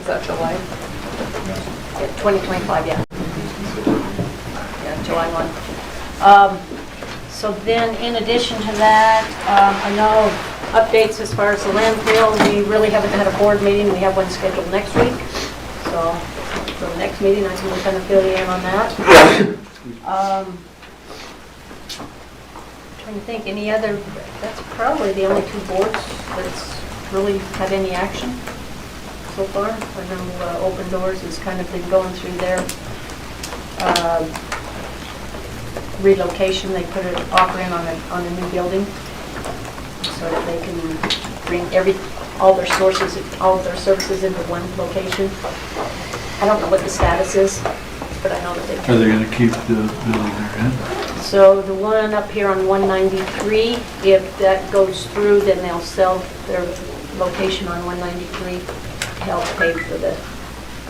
Is that July? Yeah, 2025, yeah. Yeah, July 1. So then, in addition to that, I know updates as far as the landfill. We really haven't had a board meeting. We have one scheduled next week. So for the next meeting, I can kind of fill you in on that. Trying to think, any other, that's probably the only two boards that's really had any action so far. I know Open Doors has kind of been going through their relocation. They put an offer in on a new building so that they can bring all their services into one location. I don't know what the status is, but I know that they can. Are they going to keep the building they're in? So the one up here on 193, if that goes through, then they'll sell their location on 193, help pay for the...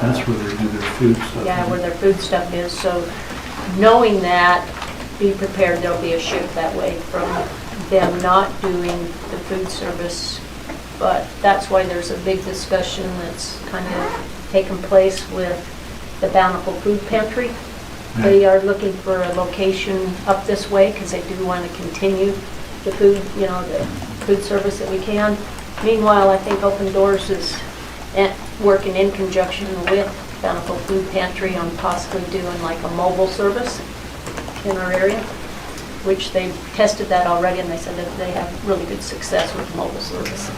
That's where they do their food stuff. Yeah, where their food stuff is. So knowing that, be prepared, there'll be a shift that way from them not doing the food service. But that's why there's a big discussion that's kind of taken place with the Bountiful Food Pantry. They are looking for a location up this way because they do want to continue the food, the food service that we can. Meanwhile, I think Open Doors is working in conjunction with Bountiful Food Pantry on possibly doing like a mobile service in our area, which they've tested that already, and they said that they have really good success with mobile service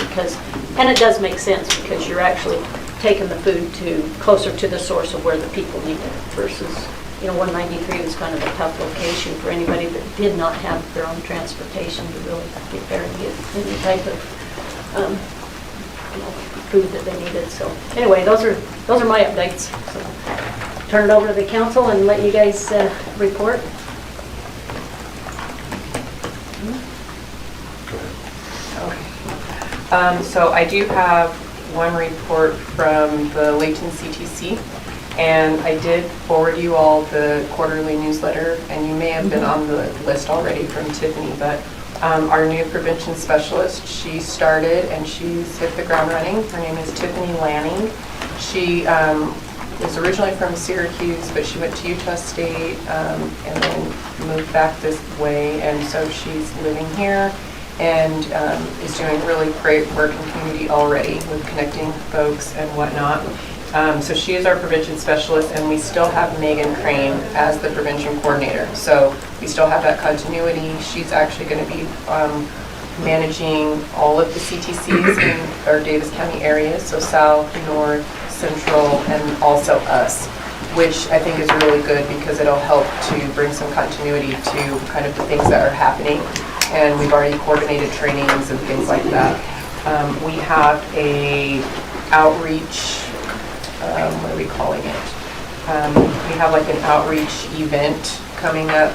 and it does make sense because you're actually taking the food closer to the source of where the people need it versus 193 was kind of a tough location for anybody that did not have their own transportation to really get there and get any type of food that they needed. So anyway, those are my updates. So turn it over to the council and let you guys report. Okay. So I do have one report from the Layton CTC. And I did forward you all the quarterly newsletter, and you may have been on the list already from Tiffany, but our new prevention specialist, she started and she's hit the ground running. Her name is Tiffany Lanning. She is originally from Syracuse, but she went to Utah State and then moved back this way, and so she's living here and is doing really great work in the community already with connecting folks and whatnot. So she is our prevention specialist, and we still have Megan Crane as the prevention coordinator. So we still have that continuity. She's actually going to be managing all of the CTCs in our Davis County areas, so South, North, Central, and also us, which I think is really good because it'll help to bring some continuity to kind of the things that are happening. And we've already coordinated trainings and things like that. We have a outreach. What are we calling it? We have like an outreach event coming up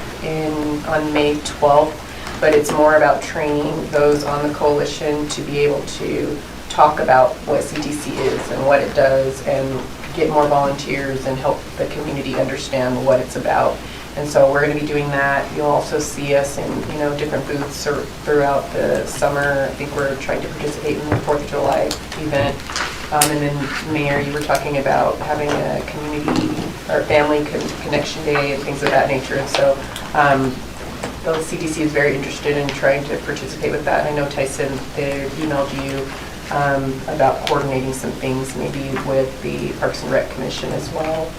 on May 12th, but it's more about training those on the coalition to be able to talk about what CTC is and what it does and get more volunteers and help the community understand what it's about. And so we're going to be doing that. You'll also see us in different booths throughout the summer. I think we're trying to participate in the 4th of July event. And then, Mayor, you were talking about having a community or family connection day and things of that nature. And so the CDC is very interested in trying to participate with that. I know, Tyson, they emailed you about coordinating some things, maybe with the Parks and Rec Commission as well.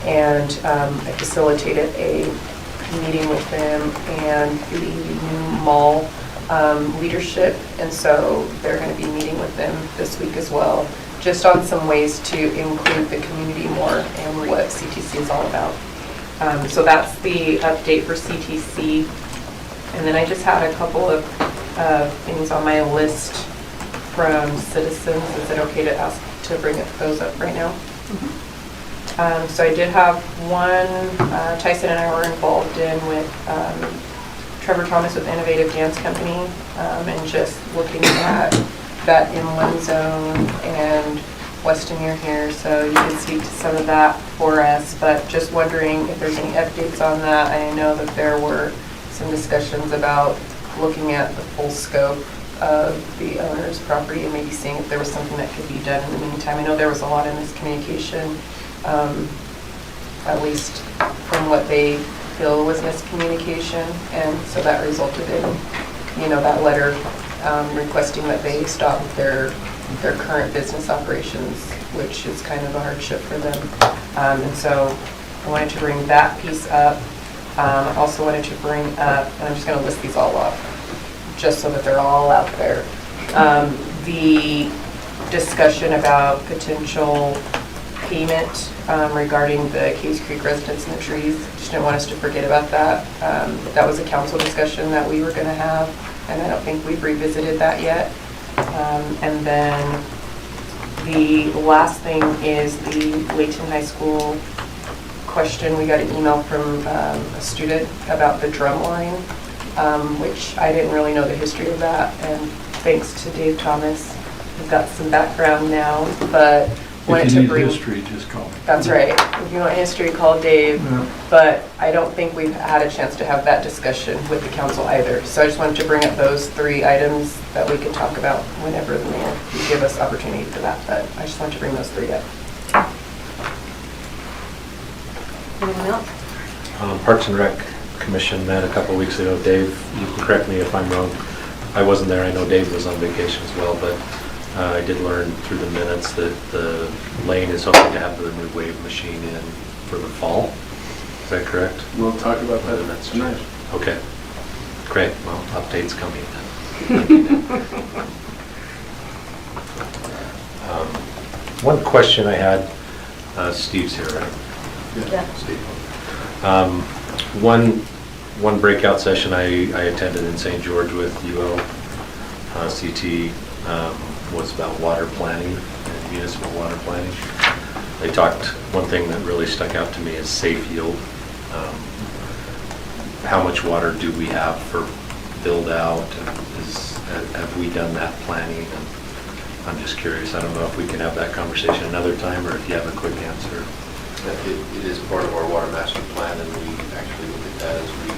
And I facilitated a meeting with them and the new mall leadership. And so they're going to be meeting with them this week as well, just on some ways to include the community more and what CTC is all about. So that's the update for CTC. And then I just had a couple of things on my list from citizens. Is it okay to ask to bring those up right now? Mm-hmm. So I did have one, Tyson and I were involved in with Trevor Thomas with Innovative Dance Company, and just looking at that inland zone. And Weston, you're here, so you can speak to some of that for us, but just wondering if there's any updates on that. I know that there were some discussions about looking at the full scope of the owner's property and maybe seeing if there was something that could be done in the meantime. I know there was a lot of miscommunication, at least from what they feel was miscommunication, and so that resulted in, that letter requesting that they stop their current business operations, which is kind of a hardship for them. And so I wanted to bring that piece up. I also wanted to bring up, and I'm just going to list these all off, just so that they're all out there. The discussion about potential payment regarding the Case Creek residents and the trees. Just didn't want us to forget about that. That was a council discussion that we were going to have, and I don't think we've revisited that yet. And then the last thing is the Layton High School question. We got an email from a student about the drum line, which I didn't really know the history of that, and thanks to Dave Thomas, we've got some background now, but wanted If to you need bring... history, just call me. That's right. If you want history, call Dave. Yeah. But I don't think we've had a chance to have that discussion with the council either. So I just wanted to bring up those 3 items that we could talk about whenever the mayor would give us opportunity for that. But I just wanted to bring those 3 up. Anyone else? Parks and Rec Commission met a couple of weeks ago. Dave, you can correct me if I'm wrong. I wasn't there. I know Dave was on vacation as well, but I did learn through the minutes that the lane is hoping to have the new wave machine in for the fall. Is that correct? We'll talk about Whether that that's tonight. true. Okay, great. Well, update's coming then. One question I had, Steve's here, right? Yeah. Steve. One breakout session I attended in St. George with UO CT was about water planning and municipal water planning. They talked, one thing that really stuck out to me is safe yield. How much water do we have for build out? Have we done that planning? And I'm just curious. I don't know if we can have that conversation another time or if you have a quick answer. It is part of our water master plan, and we actually look at that as we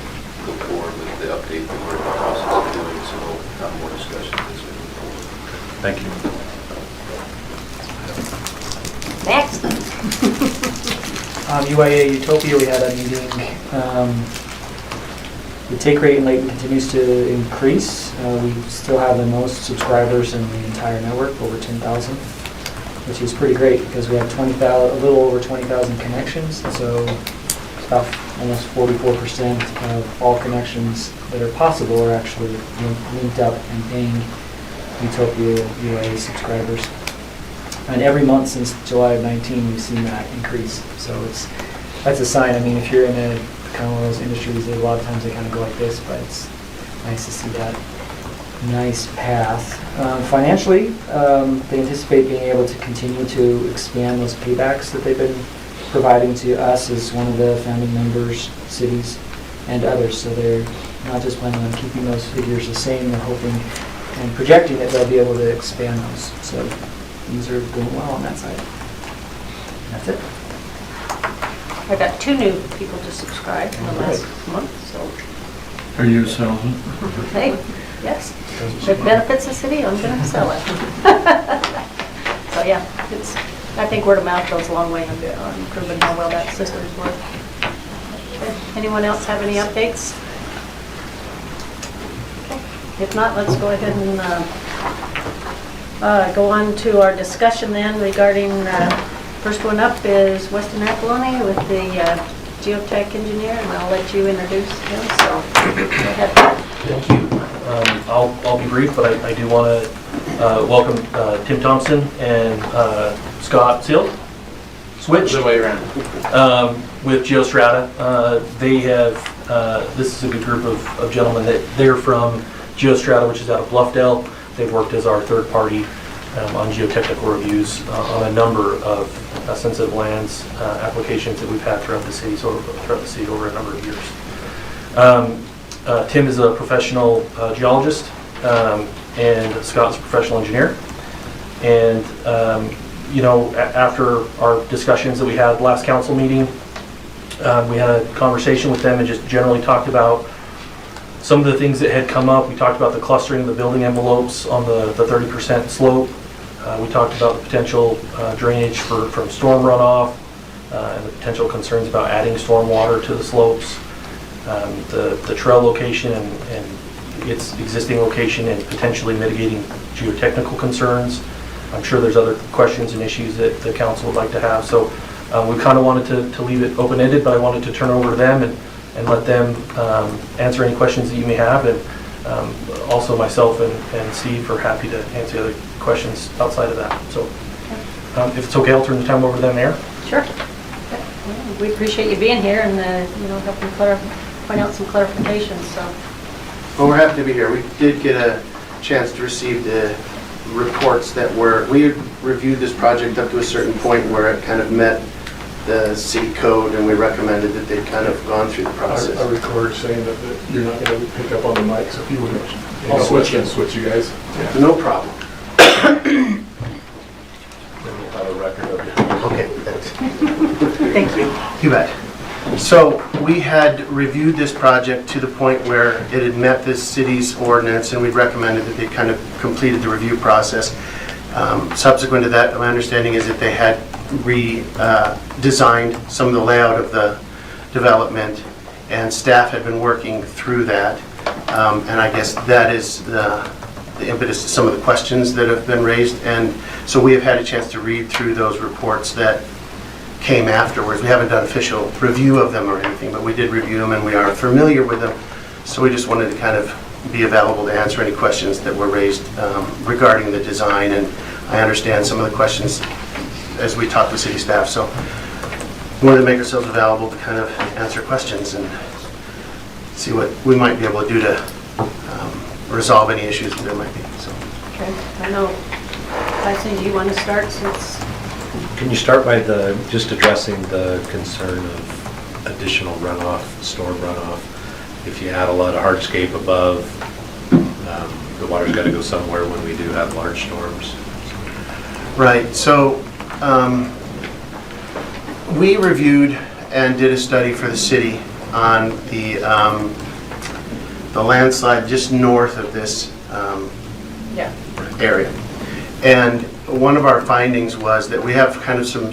go forward with the update that we're in the process of doing, so we'll have more discussion as we move forward. Thank you. Next. UIA Utopia, we had a meeting. The take rate in Layton continues to increase. We still have the most subscribers in the entire network, over 10,000, which is pretty great because we have a little over 20,000 connections. So about almost 44% of all connections that are possible are actually linked up and paying Utopia UIA subscribers. And every month since July of 19, we've seen that increase. So that's a sign. I mean, if you're in a kind of one of those industries, a lot of times they kind of go like this, but it's nice to see that nice path. Financially, they anticipate being able to continue to expand those paybacks that they've been providing to us as one of the founding members, cities, and others. So they're not just planning on keeping those figures the same, they're hoping and projecting that they'll be able to expand those. So things are going well on that side. And that's it. I got 2 new people to subscribe in the last month, so, Are you a salesman? hey, yes. If it benefits the city, I'm going to sell it. So, yeah, I think word of mouth goes a long way on improving how well that system's work. Okay. Anyone else have any updates? Okay. If not, let's go ahead and go on to our discussion then regarding, first one up is Weston Apollonia with the geotech engineer, and I'll let you introduce him, so go ahead. Thank you. I'll be brief, but I do want to welcome Tim Thompson and Scott Switch The way around. with GeoStrata. They have, this is a good group of gentlemen that they're from GeoStrata, which is out of Bluffdale. They've worked as our third party on geotechnical reviews on a number of sensitive lands applications that we've had throughout the city over a number of years. Tim is a professional geologist, and Scott's a professional engineer. And after our discussions that we had last council meeting, we had a conversation with them and just generally talked about Some of the things that had come up, we talked about the clustering of the building envelopes on the 30% slope. We talked about the potential drainage from storm runoff and the potential concerns about adding stormwater to the slopes. The trail location and its existing location and potentially mitigating geotechnical concerns. I'm sure there's other questions and issues that the council would like to have. So we kind of wanted to leave it open-ended, but I wanted to turn over to them and let them answer any questions that you may have. And also myself and Steve are happy to answer other questions outside of that. So if it's okay, I'll turn the time over to them there. Sure. We appreciate you being here and, helping point out some clarifications, so. Well, we're happy to be here. We did get a chance to receive the reports we had reviewed this project up to a certain point where it kind of met the city code, and we recommended that they'd kind of gone through the process. I recorded saying that you're not going to pick up on the mic, so if you would, I'll switch you guys. Yeah. No problem. Then we'll have a record of it. Okay, thanks. Thank you. You bet. So we had reviewed this project to the point where it had met the city's ordinance, and we recommended that they kind of completed the review process. Subsequent to that, my understanding is that they had redesigned some of the layout of the development, and staff had been working through that. And I guess that is the impetus to some of the questions that have been raised. And so we have had a chance to read through those reports that came afterwards. We haven't done official review of them or anything, but we did review them and we are familiar with them. So we just wanted to kind of be available to answer any questions that were raised regarding the design. And I understand some of the questions as we talk with city staff. So we wanted to make ourselves available to kind of answer questions and see what we might be able to do to resolve any issues that there might be. So. Okay, I know. Tyson, do you want to start since? Can you start by just addressing the concern of additional runoff, storm runoff? If you add a lot of hardscape above, the water's got to go somewhere when we do have large storms. Right. So we reviewed and did a study for the city on the landslide just north of this area. And one of our findings was that we have kind of some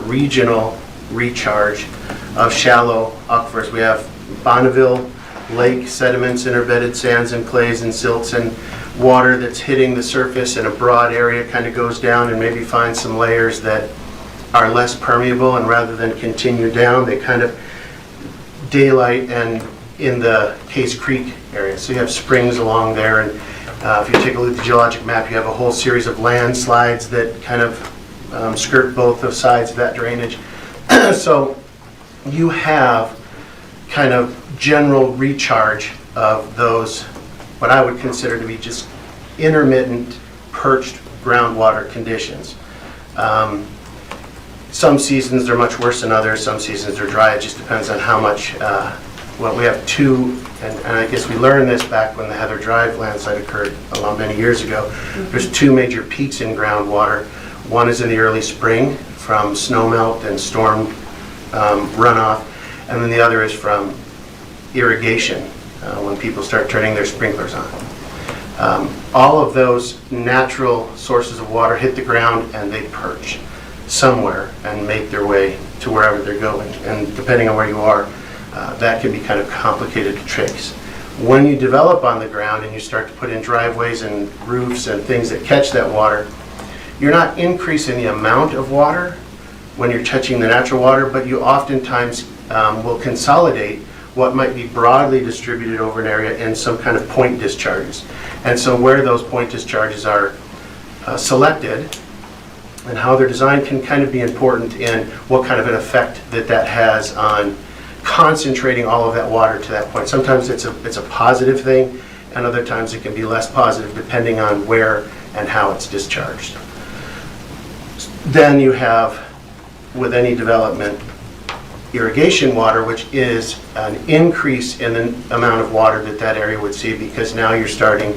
regional recharge of shallow aquifers. We have Bonneville Lake sediments, interbedded sands and clays and silts, and water that's hitting the surface in a broad area kind of goes down and maybe finds some layers that are less permeable, and rather than continue down, they kind of daylight and in the Case Creek area. So you have springs along there, and if you take a look at the geologic map, you have a whole series of landslides that kind of skirt both of sides of that drainage. So you have kind of general recharge of those, what I would consider to be just intermittent perched groundwater conditions. Some seasons they're much worse than others, some seasons they're dry. It just depends on how much, well, we have two, and I guess we learned this back when the Heather Drive landslide occurred many years ago. There's two major peaks in groundwater. One is in the early spring from snowmelt and storm runoff, and then the other is from irrigation, when people start turning their sprinklers on. All of those natural sources of water hit the ground and they perch somewhere and make their way to wherever they're going. And depending on where you are, that can be kind of complicated to trace. When you develop on the ground and you start to put in driveways and roofs and things that catch that water, you're not increasing the amount of water when you're touching the natural water, but you oftentimes will consolidate what might be broadly distributed over an area in some kind of point discharges. And so where those point discharges are selected and how they're designed can kind of be important in what kind of an effect that has on concentrating all of that water to that point. Sometimes it's a positive thing, and other times it can be less positive depending on where and how it's discharged. Then you have, with any development, irrigation water, which is an increase in the amount of water that area would see, because now you're starting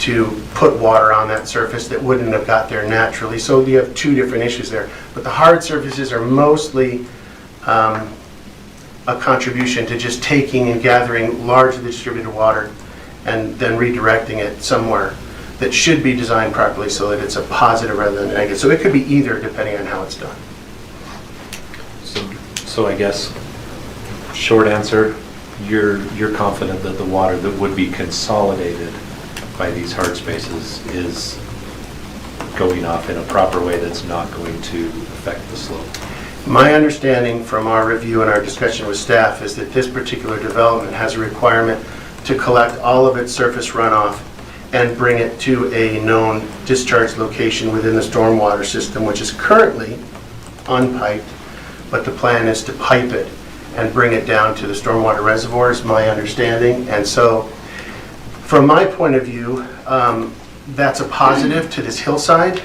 to put water on that surface that wouldn't have got there naturally. So you have two different issues there. But the hard surfaces are mostly a contribution to just taking and gathering largely distributed water and then redirecting it somewhere that should be designed properly so that it's a positive rather than a negative. So it could be either depending on how it's done. So I guess, short answer, you're confident that the water that would be consolidated by these hard spaces is going off in a proper way that's not going to affect the slope? My understanding from our review and our discussion with staff is that this particular development has a requirement to collect all of its surface runoff and bring it to a known discharge location within the stormwater system, which is currently unpiped, but the plan is to pipe it and bring it down to the stormwater reservoir, is my understanding. And so, from my point of view, that's a positive to this hillside,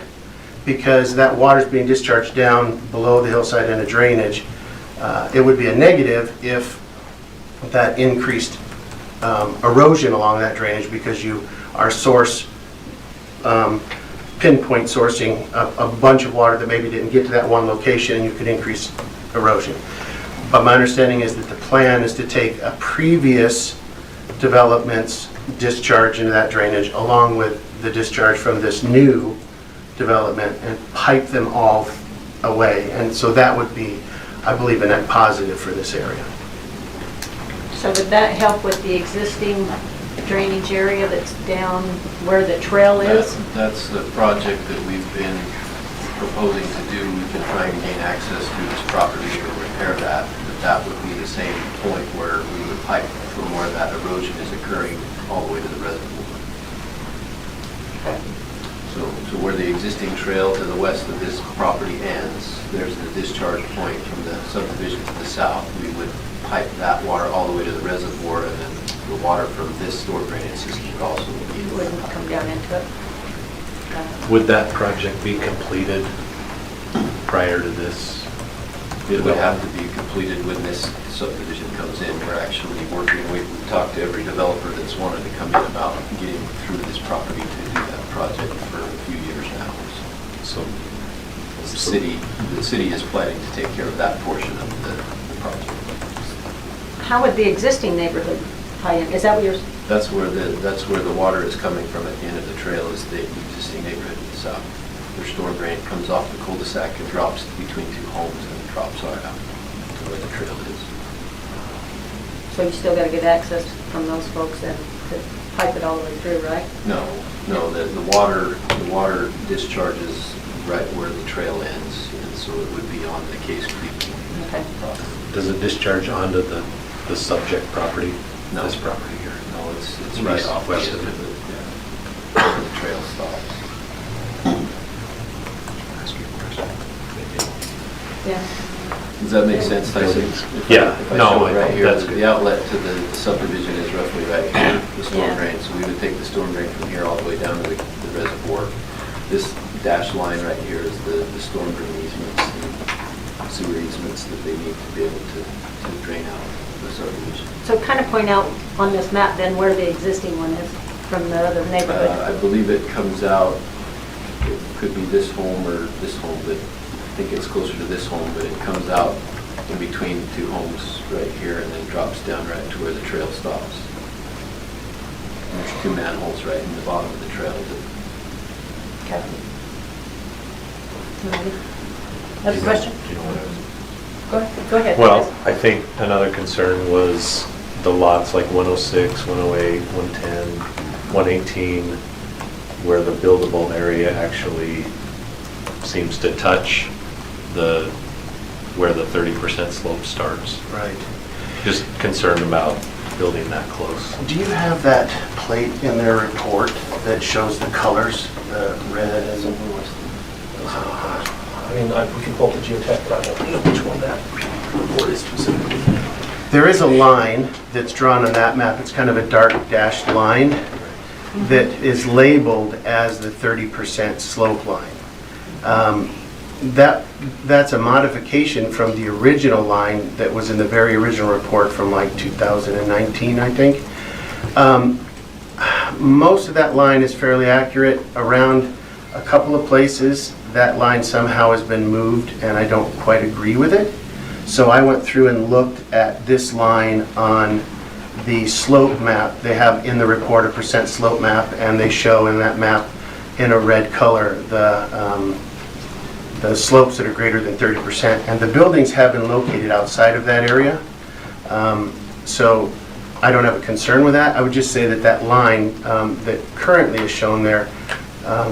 because that water is being discharged down below the hillside in a drainage. It would be a negative if that increased erosion along that drainage, because you are pinpoint sourcing a bunch of water that maybe didn't get to that one location, and you could increase erosion. But my understanding is that the plan is to take a previous development's discharge into that drainage along with the discharge from this new development and pipe them all away. And so that would be, I believe, a net positive for this area. So would that help with the existing drainage area that's down where the trail is? That's the project that we've been proposing to do. We've been trying to gain access to this property to repair that. But that would be the same point where we would pipe from where that erosion is occurring all the way to the reservoir. So where the existing trail to the west of this property ends, there's the discharge point from the subdivision to the south. We would pipe that water all the way to the reservoir, and then the water from this storm drainage system would also be in Wouldn't come down into it? Would that project be completed prior to this? It would have to be completed when this subdivision comes in. We're actually working, we've talked to every developer that's wanted to come in about getting through this property to do that project for a few years now. So The city is planning to take care of that portion of the project. How would the existing neighborhood tie in? Is that what you're, That's where the water is coming from at the end of the trail, is the existing neighborhood to the south. Their storm drain comes off the cul-de-sac and drops between two homes and drops right out to where the trail is. so you still got to get access from those folks and to pipe it all the way through, right? No, the water discharges right where the trail ends, and so it would be on the Case Creek Okay. property. does it discharge onto the subject property? No. This property here? No, it's right East, off west the of end it. of it, yeah, where the trail stops. Ask you a question. Yeah. Does that make sense, Tyson? If I- Yeah, if I no, show I it right think here, that's the good. outlet to the subdivision is roughly right here, the storm Yeah. drain. So we would take the storm drain from here all the way down to the reservoir. This dashed line right here is the storm drain easements and sewer easements that they need to be able to drain out the subdivision. So kind of point out on this map then where the existing one is from the other I neighborhood. believe it comes out, it could be this home or this home, but I think it's closer to this home, but it comes out in between the two homes right here and then drops down right to where the trail stops. And there's two manholes right in the bottom of the trail. Okay. Another question? Do you know what I was? Go ahead. Well, I think another concern was the lots like 106, 108, 110, 118, where the buildable area actually seems to touch where the 30% slope starts. Right. Just concerned about building that close. Do you have that plate in their report that shows the colors, the red and... I mean, we can pull up the geotech, but I don't know which one that report is specifically. There is a line that's drawn on that map. It's kind of a dark dashed line that is labeled as the 30% slope line. That's a modification from the original line that was in the very original report from like 2019, I think. Most of that line is fairly accurate. Around a couple of places, that line somehow has been moved, and I don't quite agree with it. So I went through and looked at this line on the slope map. They have in the report a percent slope map, and they show in that map in a red color the slopes that are greater than 30%. And the buildings have been located outside of that area. So I don't have a concern with that. I would just say that that line that currently is shown there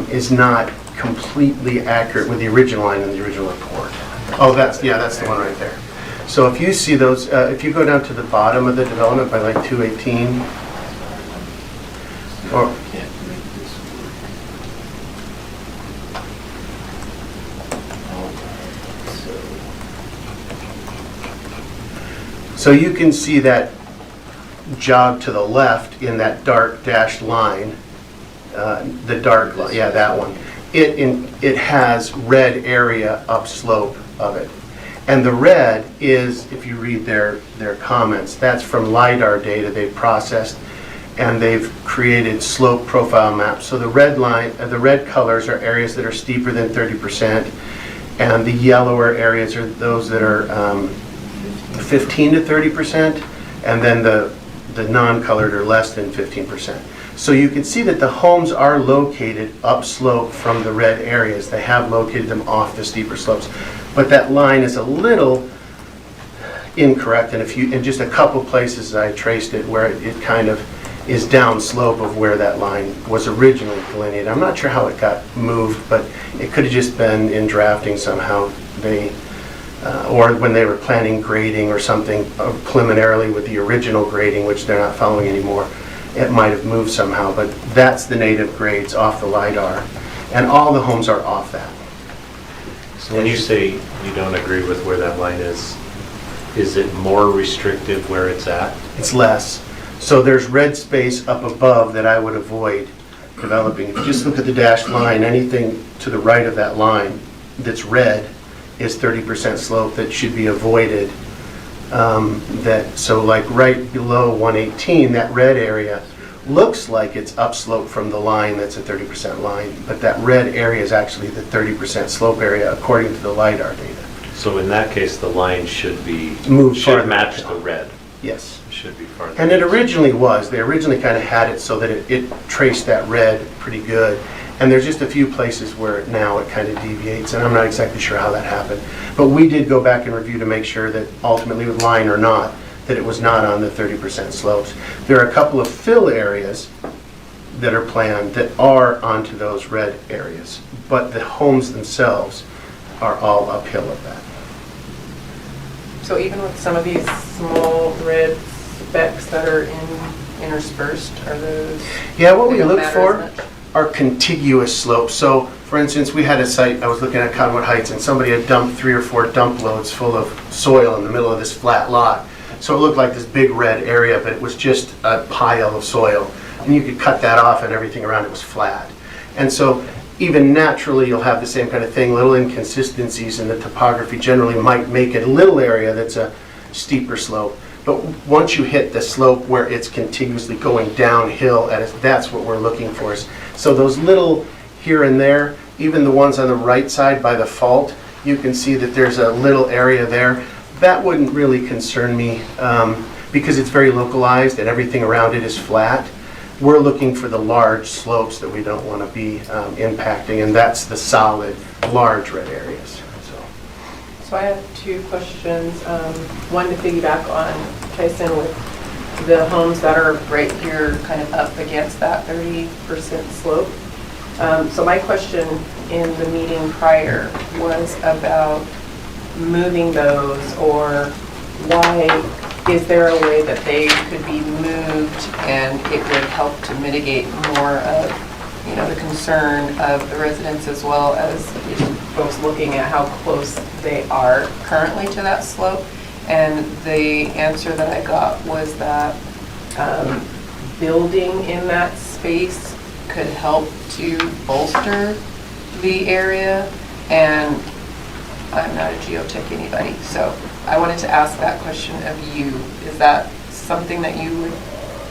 is not completely accurate with the original line in the original report. Oh, that's the one right there. So if you see those, if you go down to the bottom of the development by like 218, or Can't make this work. so you can see that jog to the left in that dark dashed line, the dark line, yeah, that one. It has red area upslope of it. And the red is, if you read their comments, that's from LiDAR data they've processed, and they've created slope profile maps. So the red line, the red colors are areas that are steeper than 30%, and the yellower areas are those that are 15 to 30%, and then the non-colored are less than 15%. So you can see that the homes are located upslope from the red areas. They have located them off the steeper slopes. But that line is a little incorrect, and in just a couple places I traced it where it kind of is downslope of where that line was originally delineated. I'm not sure how it got moved, but it could have just been in drafting somehow. Or when they were planning grading or something preliminarily with the original grading, which they're not following anymore, it might have moved somehow. But that's the native grades off the LiDAR, and all the homes are off that. So when you say you don't agree with where that line is it more restrictive where it's at? It's less. So there's red space up above that I would avoid developing. If you just look at the dashed line, anything to the right of that line that's red is 30% slope that should be avoided. So like right below 118, that red area looks like it's upslope from the line that's a 30% line, but that red area is actually the 30% slope area according to the LiDAR data. So in that case, the line should farther match down. the red. Yes. It should be farther. And it originally was. They originally kind of had it so that it traced that red pretty good. And there's just a few places where now it kind of deviates, and I'm not exactly sure how that happened. But we did go back and review to make sure that ultimately, with line or not, that it was not on the 30% slopes. There are a couple of fill areas that are planned that are onto those red areas, but the homes themselves are all uphill of that. So even with some of these small red specks that are interspersed, are those? Yeah, what they we don't look matter for as much? are contiguous slopes. So, for instance, we had a site, I was looking at Cottonwood Heights, and somebody had dumped 3 or 4 dump loads full of soil in the middle of this flat lot. So it looked like this big red area, but it was just a pile of soil. And you could cut that off and everything around it was flat. And so even naturally, you'll have the same kind of thing. Little inconsistencies in the topography generally might make it a little area that's a steeper slope. But once you hit the slope where it's continuously going downhill, that's what we're looking for. So those little here and there, even the ones on the right side by the fault, you can see that there's a little area there. That wouldn't really concern me because it's very localized and everything around it is flat. We're looking for the large slopes that we don't want to be impacting, and that's the solid, large red areas. So I have 2 questions. One to piggyback on Tyson with the homes that are right here kind of up against that 30% slope. So my question in the meeting prior was about moving those, or why is there a way that they could be moved and it would help to mitigate more of, you know, the concern of the residents as well as folks looking at how close they are currently to that slope? And the answer that I got was that building in that space could help to bolster the area, and I'm not a geotech anybody, so I wanted to ask that question of you. Is that something that you would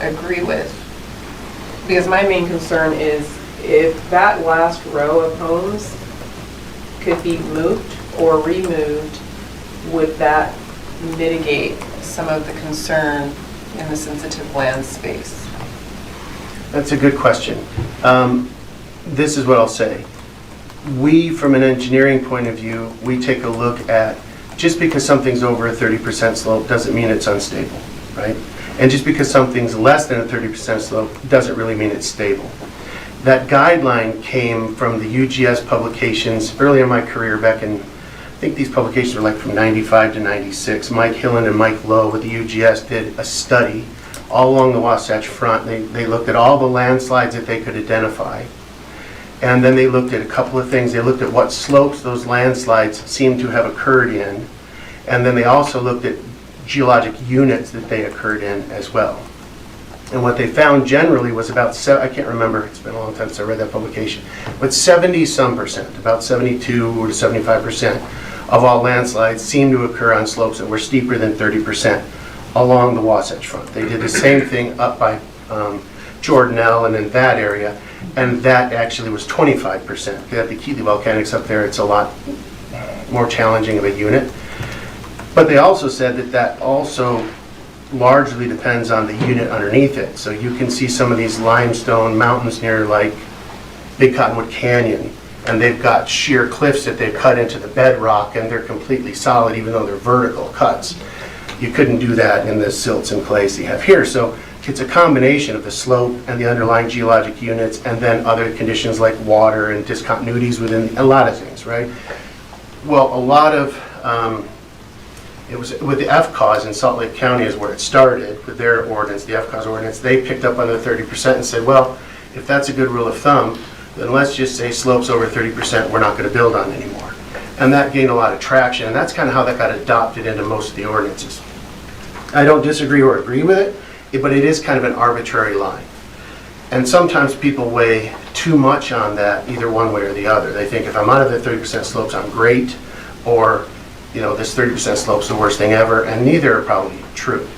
agree with? Because my main concern is if that last row of homes could be moved or removed, would that mitigate some of the concern in the sensitive land space? That's a good question. This is what I'll say. We, from an engineering point of view, we take a look at, just because something's over a 30% slope doesn't mean it's unstable, right? And just because something's less than a 30% slope doesn't really mean it's stable. That guideline came from the UGS publications early in my career back in, I think these publications were like from 95 to 96. Mike Hillen and Mike Lowe with the UGS did a study all along the Wasatch Front. They looked at all the landslides that they could identify. And then they looked at a couple of things. They looked at what slopes those landslides seemed to have occurred in. And then they also looked at geologic units that they occurred in as well. And what they found generally was about, I can't remember, it's been a long time since I read that publication, but 70-some%, about 72 or 75% of all landslides seem to occur on slopes that were steeper than 30% along the Wasatch Front. They did the same thing up by Jordanelle and in that area, and that actually was 25%. They have the Keeley Volcanics up there, it's a lot more challenging of a unit. But they also said that that also largely depends on the unit underneath it. So you can see some of these limestone mountains near like Big Cottonwood Canyon, and they've got sheer cliffs that they've cut into the bedrock, and they're completely solid even though they're vertical cuts. You couldn't do that in the silts and clays you have here. So it's a combination of the slope and the underlying geologic units, and then other conditions like water and discontinuities within a lot of things, right? Well, a lot of, it was with the FCAUS in Salt Lake County is where it started with their ordinance, the FCAUS ordinance. They picked up on the 30% and said, well, if that's a good rule of thumb, then let's just say slopes over 30% we're not going to build on anymore. And that gained a lot of traction, and that's kind of how that got adopted into most of the ordinances. I don't disagree or agree with it, but it is kind of an arbitrary line. And sometimes people weigh too much on that, either one way or the other. They think if I'm out of the 30% slopes, I'm great, or this 30% slope's the worst thing ever, and neither are probably true.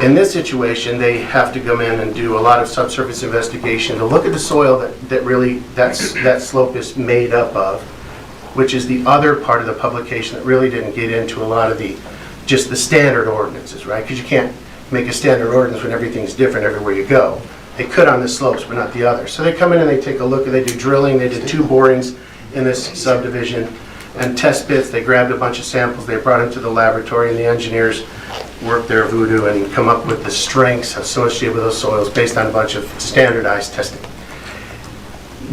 In this situation, they have to come in and do a lot of subsurface investigation to look at the soil that slope is made up of, which is the other part of the publication that really didn't get into a lot of just the standard ordinances, right? Because you can't make a standard ordinance when everything's different everywhere you go. They could on the slopes, but not the others. So they come in and they take a look, and they do drilling. They did 2 borings in this subdivision and test bits. They grabbed a bunch of samples. They brought them to the laboratory, and the engineers worked their voodoo and come up with the strengths associated with those soils based on a bunch of standardized testing.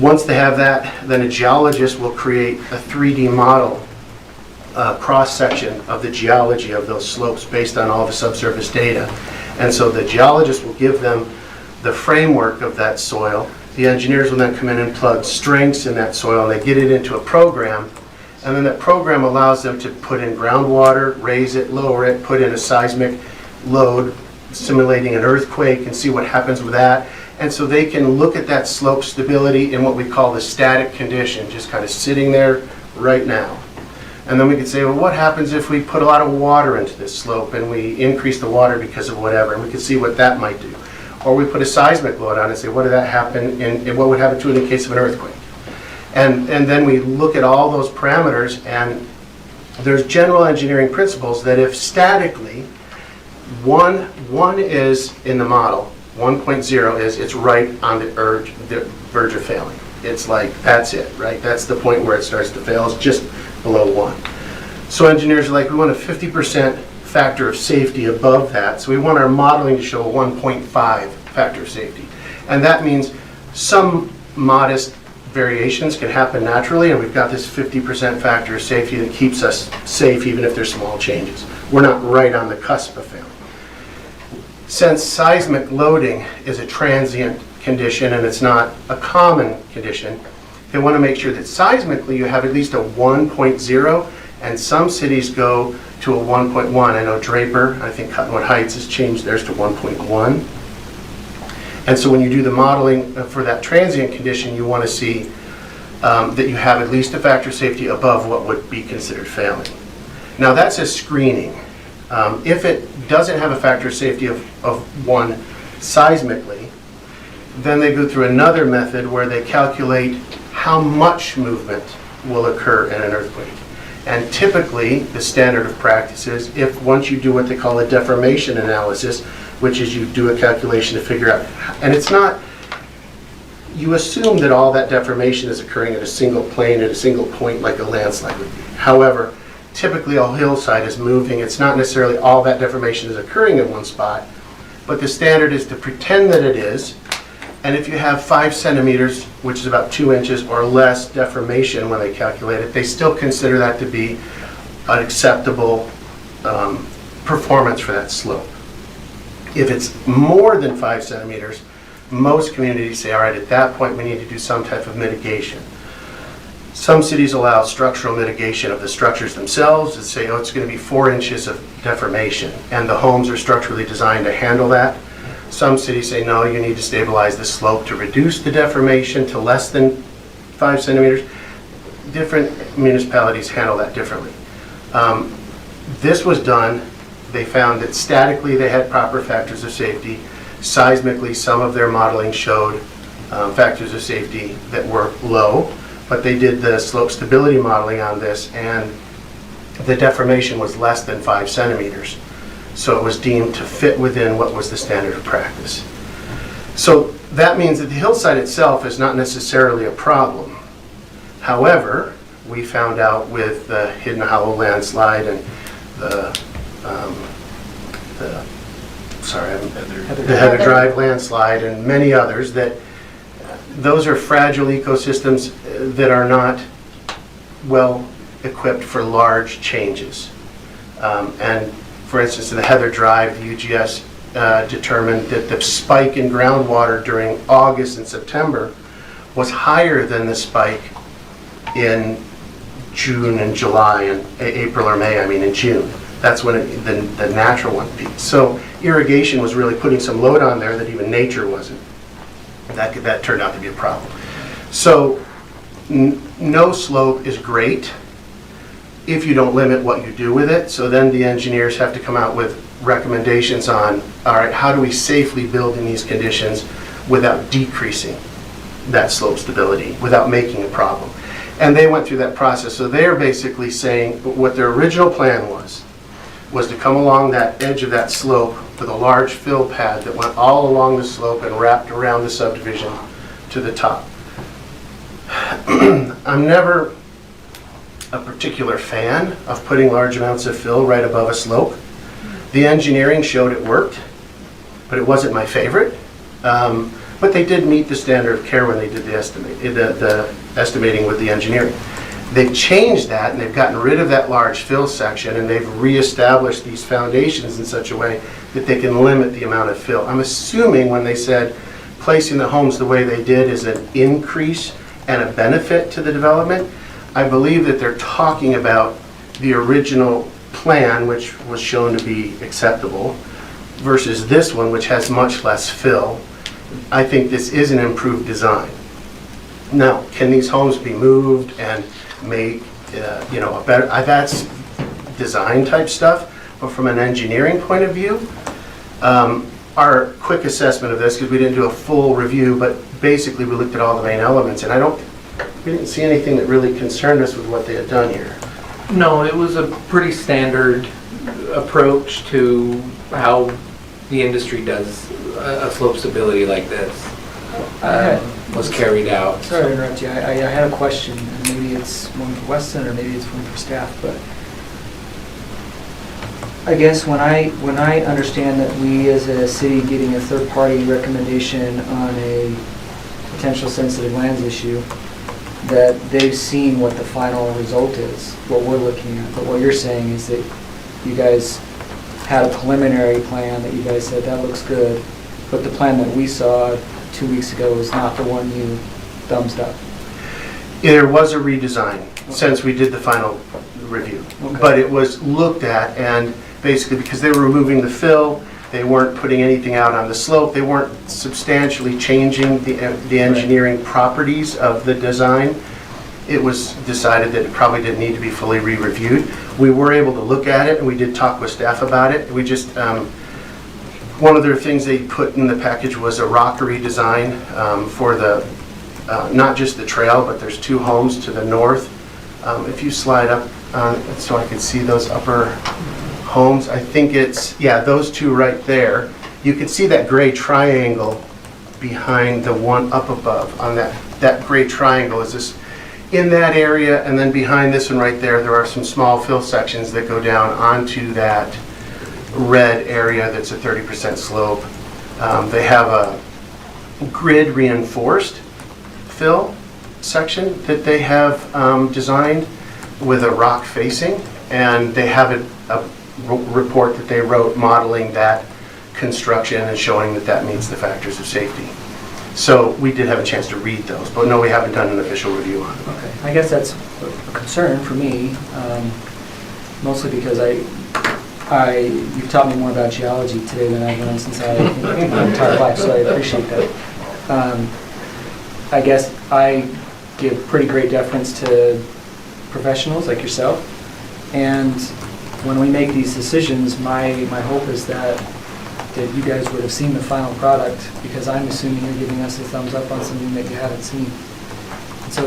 Once they have that, then a geologist will create a 3D model cross-section of the geology of those slopes based on all the subsurface data. And so the geologist will give them the framework of that soil. The engineers will then come in and plug strengths in that soil, and they get it into a program. And then that program allows them to put in groundwater, raise it, lower it, put in a seismic load simulating an earthquake and see what happens with that. And so they can look at that slope stability in what we call the static condition, just kind of sitting there right now. And then we could say, well, what happens if we put a lot of water into this slope and we increase the water because of whatever, and we could see what that might do. Or we put a seismic load on it and say, what did that happen, and what would happen to it in the case of an earthquake? And then we look at all those parameters, and there's general engineering principles that if statically, one is in the model, 1.0 is it's right on the verge of failing. It's like, that's it, right? That's the point where it starts to fail. It's just below 1. So engineers are like, we want a 50% factor of safety above that. So we want our modeling to show a 1.5 factor of safety. And that means some modest variations can happen naturally, and we've got this 50% factor of safety that keeps us safe even if there's small changes. We're not right on the cusp of failing. Since seismic loading is a transient condition and it's not a common condition, they want to make sure that seismically you have at least a 1.0, and some cities go to a 1.1. I know Draper, I think Cottonwood Heights has changed theirs to 1.1. And so when you do the modeling for that transient condition, you want to see that you have at least a factor of safety above what would be considered failing. Now that's a screening. If it doesn't have a factor of safety of 1 seismically, then they go through another method where they calculate how much movement will occur in an earthquake. And typically, the standard of practice is if once you do what they call a deformation analysis, which is you do a calculation to figure out, and it's not, you assume that all that deformation is occurring at a single plane, at a single point like a landslide would be. However, typically a hillside is moving. It's not necessarily all that deformation is occurring in one spot, but the standard is to pretend that it is. And if you have 5 centimeters, which is about 2 inches or less deformation when they calculate it, they still consider that to be an acceptable performance for that slope. If it's more than 5 centimeters, most communities say, all right, at that point we need to do some type of mitigation. Some cities allow structural mitigation of the structures themselves and say, oh, it's going to be 4 inches of deformation, and the homes are structurally designed to handle that. Some cities say, no, you need to stabilize the slope to reduce the deformation to less than 5 centimeters. Different municipalities handle that differently. This was done. They found that statically they had proper factors of safety. Seismically, some of their modeling showed factors of safety that were low, but they did the slope stability modeling on this, and the deformation was less than 5 centimeters. So it was deemed to fit within what was the standard of practice. So that means that the hillside itself is not necessarily a problem. However, we found out with the Hidden Hollow landslide and the Heather Drive landslide and many others that those are fragile ecosystems that are not well equipped for large changes. And for instance, in the Heather Drive, the UGS determined that the spike in groundwater during August and September was higher than the spike in June and July and April or May, in June. That's when the natural one peaked. So irrigation was really putting some load on there that even nature wasn't. That turned out to be a problem. So no slope is great if you don't limit what you do with it. So then the engineers have to come out with recommendations on, all right, how do we safely build in these conditions without decreasing that slope stability, without making a problem. And they went through that process. So they're basically saying what their original plan was to come along that edge of that slope with a large fill pad that went all along the slope and wrapped around the subdivision to the top. I'm never a particular fan of putting large amounts of fill right above a slope. The engineering showed it worked, but it wasn't my favorite. But they did meet the standard of care when they did the estimating with the engineering. They've changed that, and they've gotten rid of that large fill section, and they've reestablished these foundations in such a way that they can limit the amount of fill. I'm assuming when they said placing the homes the way they did is an increase and a benefit to the development, I believe that they're talking about the original plan, which was shown to be acceptable, versus this one, which has much less fill. I think this is an improved design. Now, can these homes be moved and make, a better, that's design type stuff, but from an engineering point of view, our quick assessment of this, because we didn't do a full review, but basically we looked at all the main elements, and we didn't see anything that really concerned us with what they had done here. No, it was a pretty standard approach to how the industry does a slope stability like this. Was carried out. Sorry to interrupt you. I had a question, and maybe it's one for Weston or maybe it's one for staff, but I guess when I understand that we as a city getting a third-party recommendation on a potential sensitive lands issue, that they've seen what the final result is, what we're looking at. But what you're saying is that you guys had a preliminary plan that you guys said that looks good, but the plan that we saw 2 weeks ago was not the one you thumbs up. There was a redesign since we did the final review, but it was looked at, and basically because they were removing the fill, they weren't putting anything out on the slope, they weren't substantially changing the engineering properties of the design. It was decided that it probably didn't need to be fully re-reviewed. We were able to look at it, and we did talk with staff about it. We just, one of their things they put in the package was a rockery design for the, not just the trail, but there's 2 homes to the north. If you slide up so I could see those upper homes. I think it's, yeah, those two right there. You can see that gray triangle behind the one up above. On that gray triangle is this, in that area, and then behind this one right there, there are some small fill sections that go down onto that red area that's a 30% slope. They have a grid reinforced fill section that they have designed with a rock facing, and they have a report that they wrote modeling that construction and showing that that meets the factors of safety. So we did have a chance to read those, but no, we haven't done an official review on them. Okay, I guess that's a concern for me, mostly because you've taught me more about geology today than I've learned since in my entire life, so I appreciate that. I guess I give pretty great deference to professionals like yourself, and when we make these decisions, my hope is that you guys would have seen the final product, because I'm assuming you're giving us a thumbs up on something that you haven't seen. And so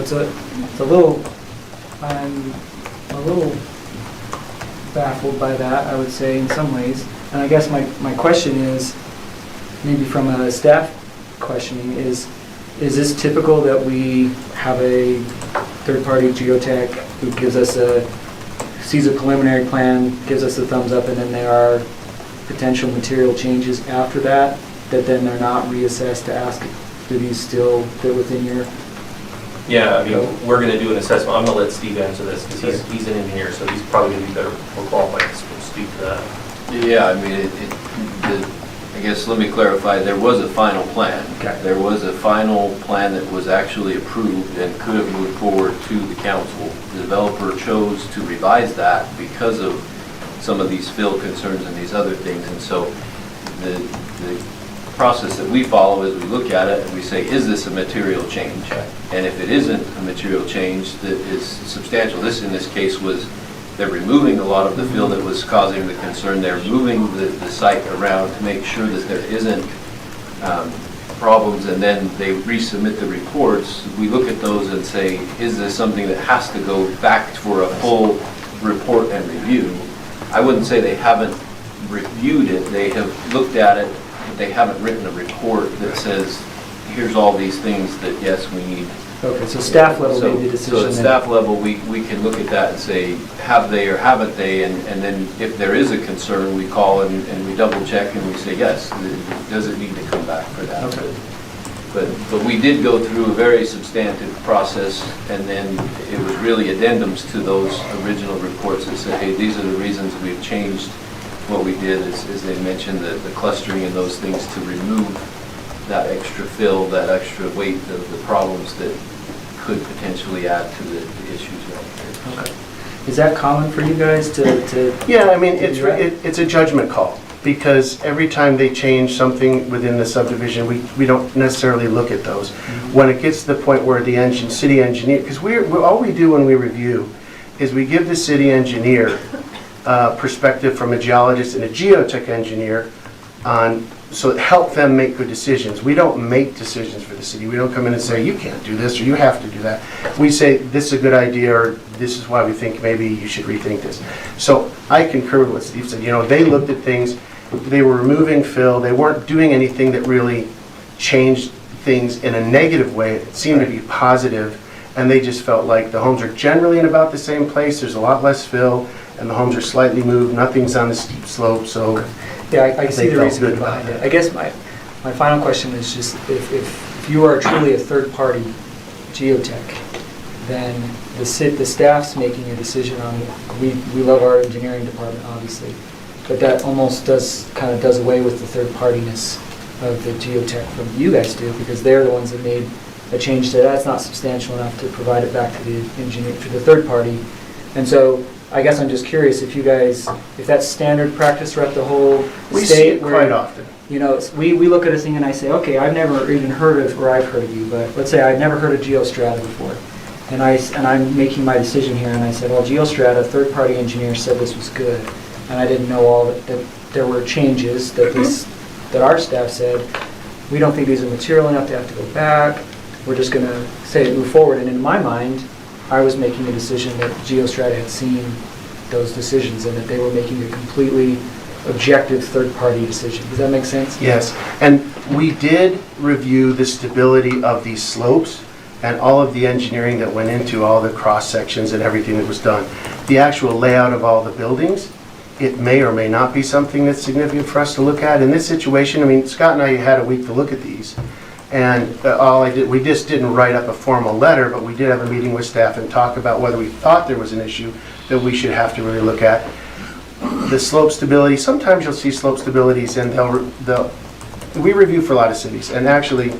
I'm a little baffled by that, I would say, in some ways. And I guess my question is, maybe from a staff questioning, is this typical that we have a third-party geotech who sees a preliminary plan, gives us a thumbs up, and then there are potential material changes after that then they're not reassessed to ask, do these still fit within your... Yeah, I mean, we're going to do an assessment. I'm going to let Steve answer this because he's an engineer, so he's probably going to be better, more qualified to speak to that. Yeah, I mean, I guess let me clarify, there was a final plan. Okay. There was a final plan that was actually approved and could have moved forward to the council. The developer chose to revise that because of some of these fill concerns and these other things. And so the process that we follow is we look at it and we say, is this a material change? And if it isn't a material change that is substantial, this in this case was, they're removing a lot of the fill that was causing the concern. They're moving the site around to make sure that there isn't problems, and then they resubmit the reports. We look at those and say, is this something that has to go back for a full report and review? I wouldn't say they haven't reviewed it. They have looked at it, but they haven't written a report that says, here's all these things that, yes, we need. Okay, so staff level made the decision. So at staff level, we can look at that and say, have they or haven't they? And then if there is a concern, we call and we double check and we say, yes, does it need to come back for that? Okay. But we did go through a very substantive process, and then it was really addendums to those original reports that said, hey, these are the reasons we've changed what we did, as they mentioned, the clustering and those things to remove that extra fill, that extra weight of the problems that could potentially add to the issues right here. Okay. Is that common for you guys to Yeah, I mean, to do that? it's a judgment call, because every time they change something within the subdivision, we don't necessarily look at those. When it gets to the point where the city engineer, because all we do when we review is we give the city engineer perspective from a geologist and a geotech engineer on, so help them make good decisions. We don't make decisions for the city. We don't come in and say, you can't do this or you have to do that. We say, this is a good idea, or this is why we think maybe you should rethink this. So I concur with what Steve said. You know, they looked at things, they were removing fill, they weren't doing anything that really changed things in a negative way. It seemed to be positive, and they just felt like the homes are generally in about the same place, there's a lot less fill, and the homes are slightly moved, nothing's on a steep slope, so Yeah, I can see they the felt reasoning good about behind it. that. I guess my final question is just, if you are truly a third-party geotech, then the staff's making a decision on, we love our engineering department, obviously, but that almost kind of does away with the third-partiness of the geotech from you guys do, because they're the ones that made a change to that's not substantial enough to provide it back to the engineer, to the third party. And so I guess I'm just curious if you guys, if that's standard practice throughout the whole We see state. it quite often. You know, we look at a thing and I say, okay, I've never even heard of, or I've heard of you, but let's say I've never heard of Geostrata before. And I'm making my decision here, and I said, well, Geostrata, third-party engineer, said this was good. And I didn't know all that there were changes that our staff said, we don't think these are material enough to have to go back. We're just going to say move forward. And in my mind, I was making a decision that GeoStrata had seen those decisions and that they were making a completely objective third-party decision. Does that make sense? Yes, and we did review the stability of these slopes and all of the engineering that went into all the cross-sections and everything that was done. The actual layout of all the buildings, it may or may not be something that's significant for us to look at. In this situation, I mean, Scott and I had a week to look at these, and we just didn't write up a formal letter, but we did have a meeting with staff and talk about whether we thought there was an issue that we should have to really look at. The slope stability, sometimes you'll see slope stabilities and we review for a lot of cities, and actually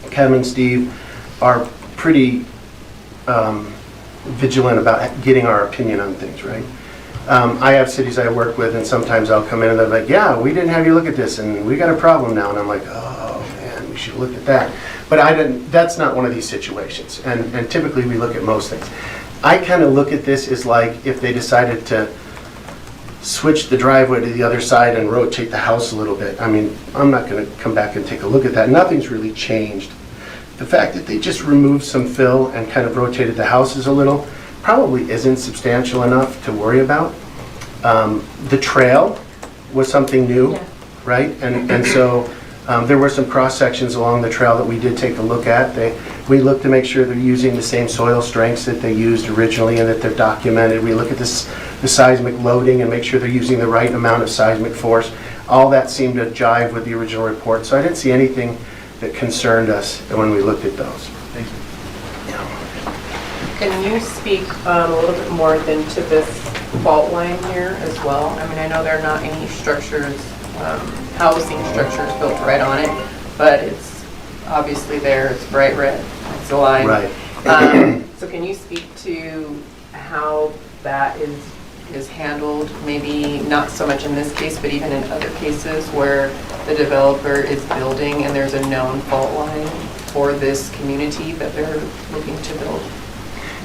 Kevin and Steve are pretty vigilant about getting our opinion on things, right? I have cities I work with, and sometimes I'll come in and they're like, yeah, we didn't have you look at this and we got a problem now, and I'm like, oh man, we should look at that. But that's not one of these situations, and typically we look at most things. I kind of look at this as like if they decided to switch the driveway to the other side and rotate the house a little bit. I mean, I'm not going to come back and take a look at that. Nothing's really changed. The fact that they just removed some fill and kind of rotated the houses a little probably isn't substantial enough to worry about. The trail was something new, right? And so there were some cross sections along the trail that we did take a look at. We looked to make sure they're using the same soil strengths that they used originally and that they're documented. We look at the seismic loading and make sure they're using the right amount of seismic force. All that seemed to jive with the original report. So I didn't see anything that concerned us when we looked at those. Thank you. Can you speak a little bit more than to this fault line here as well? I mean, I know there are not any structures, housing structures built right on it, but it's obviously there, it's bright red, it's a line. Right. So can you speak to how that is handled, maybe not so much in this case, but even in other cases where the developer is building and there's a known fault line for this community that they're looking to build?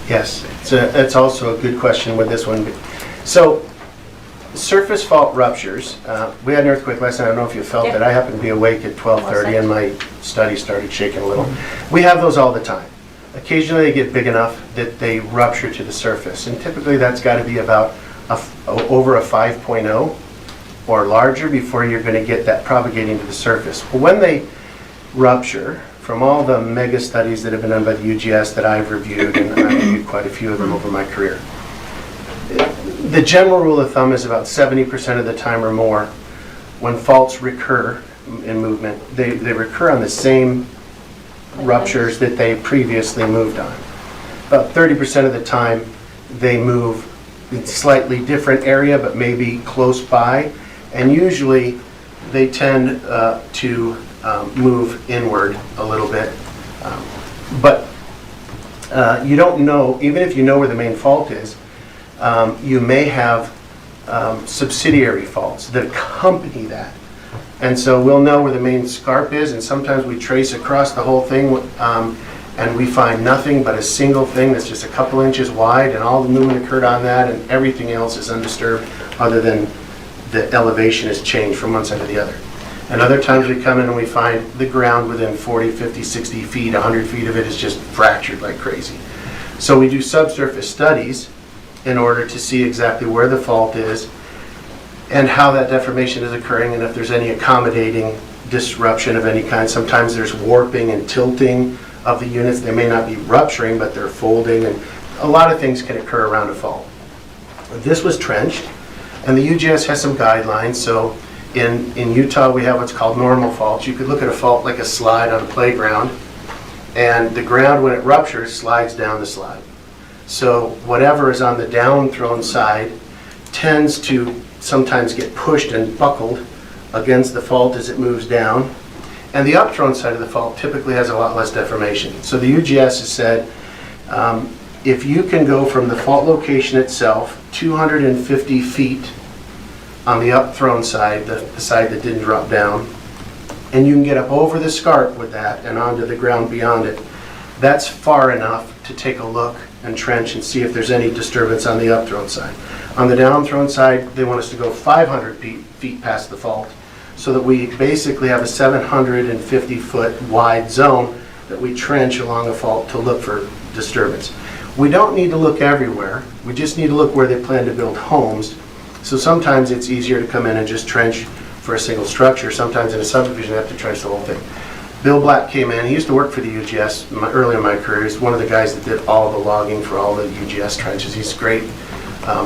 Yes, it's also a good question with this one. So, surface fault ruptures. We had an earthquake last night. I don't know if you felt it. I happened to be awake at 12:30 and my study started shaking a little. We have those all the time. Occasionally they get big enough that they rupture to the surface, and typically that's got to be about over a 5.0 or larger before you're going to get that propagating to the surface. Well, when they rupture, from all the mega studies that have been done by the UGS that I've reviewed, and I've reviewed quite a few of them over my career, the general rule of thumb is about 70% of the time or more when faults recur in movement, they recur on the same ruptures that they previously moved on. About 30% of the time they move in slightly different area but maybe close by, and usually they tend to move inward a little bit. But you don't know, even if you know where the main fault is, you may have subsidiary faults that accompany that. And so we'll know where the main scarp is, and sometimes we trace across the whole thing and we find nothing but a single thing that's just a couple inches wide, and all the movement occurred on that, and everything else is undisturbed other than the elevation has changed from one side to the other. And other times we come in and we find the ground within 40, 50, 60 feet, 100 feet of it is just fractured like crazy. So we do subsurface studies in order to see exactly where the fault is and how that deformation is occurring, and if there's any accommodating disruption of any kind. Sometimes there's warping and tilting of the units. They may not be rupturing, but they're folding, and a lot of things can occur around a fault. This was trenched, and the UGS has some guidelines. So in Utah, we have what's called normal faults. You could look at a fault like a slide on a playground, and the ground, when it ruptures, slides down the slide. So whatever is on the down-thrown side tends to sometimes get pushed and buckled against the fault as it moves down. And the up-thrown side of the fault typically has a lot less deformation. So the UGS has said, if you can go from the fault location itself 250 feet on the up-thrown side, the side that didn't drop down, and you can get up over the scarp with that and onto the ground beyond it, that's far enough to take a look and trench and see if there's any disturbance on the up-thrown side. On the down-thrown side, they want us to go 500 feet past the fault, so that we basically have a 750-foot wide zone that we trench along a fault to look for disturbance. We don't need to look everywhere. We just need to look where they plan to build homes. So sometimes it's easier to come in and just trench for a single structure. Sometimes in a subdivision, they have to trench the whole thing. Bill Black came in. He used to work for the UGS early in my career. He's one of the guys that did all the logging for all the UGS trenches. He's a great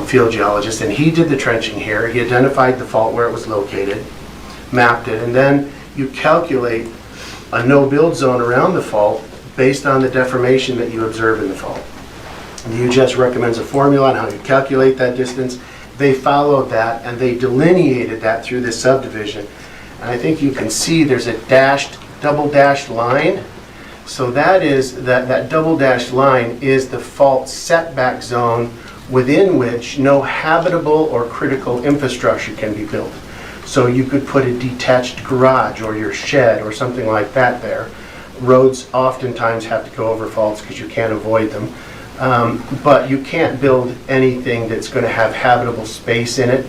field geologist, and he did the trenching here. He identified the fault where it was located, mapped it, and then you calculate a no-build zone around the fault based on the deformation that you observe in the fault. The UGS recommends a formula on how you calculate that distance. They followed that, and they delineated that through this subdivision. And I think you can see there's a double dashed line. So that double dashed line is the fault setback zone within which no habitable or critical infrastructure can be built. So you could put a detached garage or your shed or something like that there. Roads oftentimes have to go over faults because you can't avoid them. But you can't build anything that's going to have habitable space in it,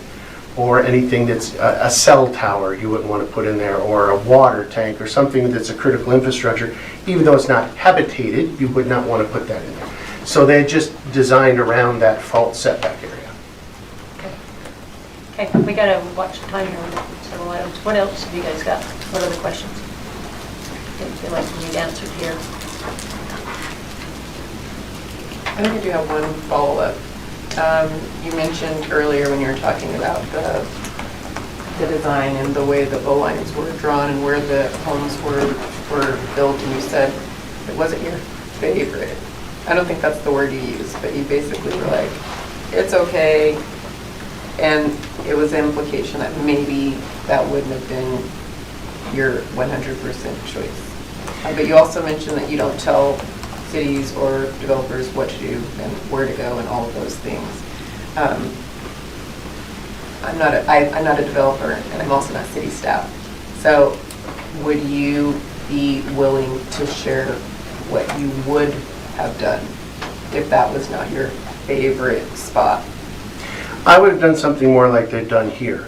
or anything that's a cell tower you wouldn't want to put in there, or a water tank, or something that's a critical infrastructure. Even though it's not habitated, you would not want to put that in there. So they just designed around that fault setback area. Okay, we gotta watch the time here on several items. What else have you guys got? What other questions? Didn't feel like we need answered here. I think I do have one follow-up. You mentioned earlier when you were talking about the design and the way the bow lines were drawn and where the homes were built, and you said it wasn't your favorite. I don't think that's the word you used, but you basically were like, it's okay, and it was an implication that maybe that wouldn't have been your 100% choice. But you also mentioned that you don't tell cities or developers what to do and where to go and all of those things. I'm not a developer, and I'm also not city staff. So would you be willing to share what you would have done if that was not your favorite spot? I would have done something more like they've done here.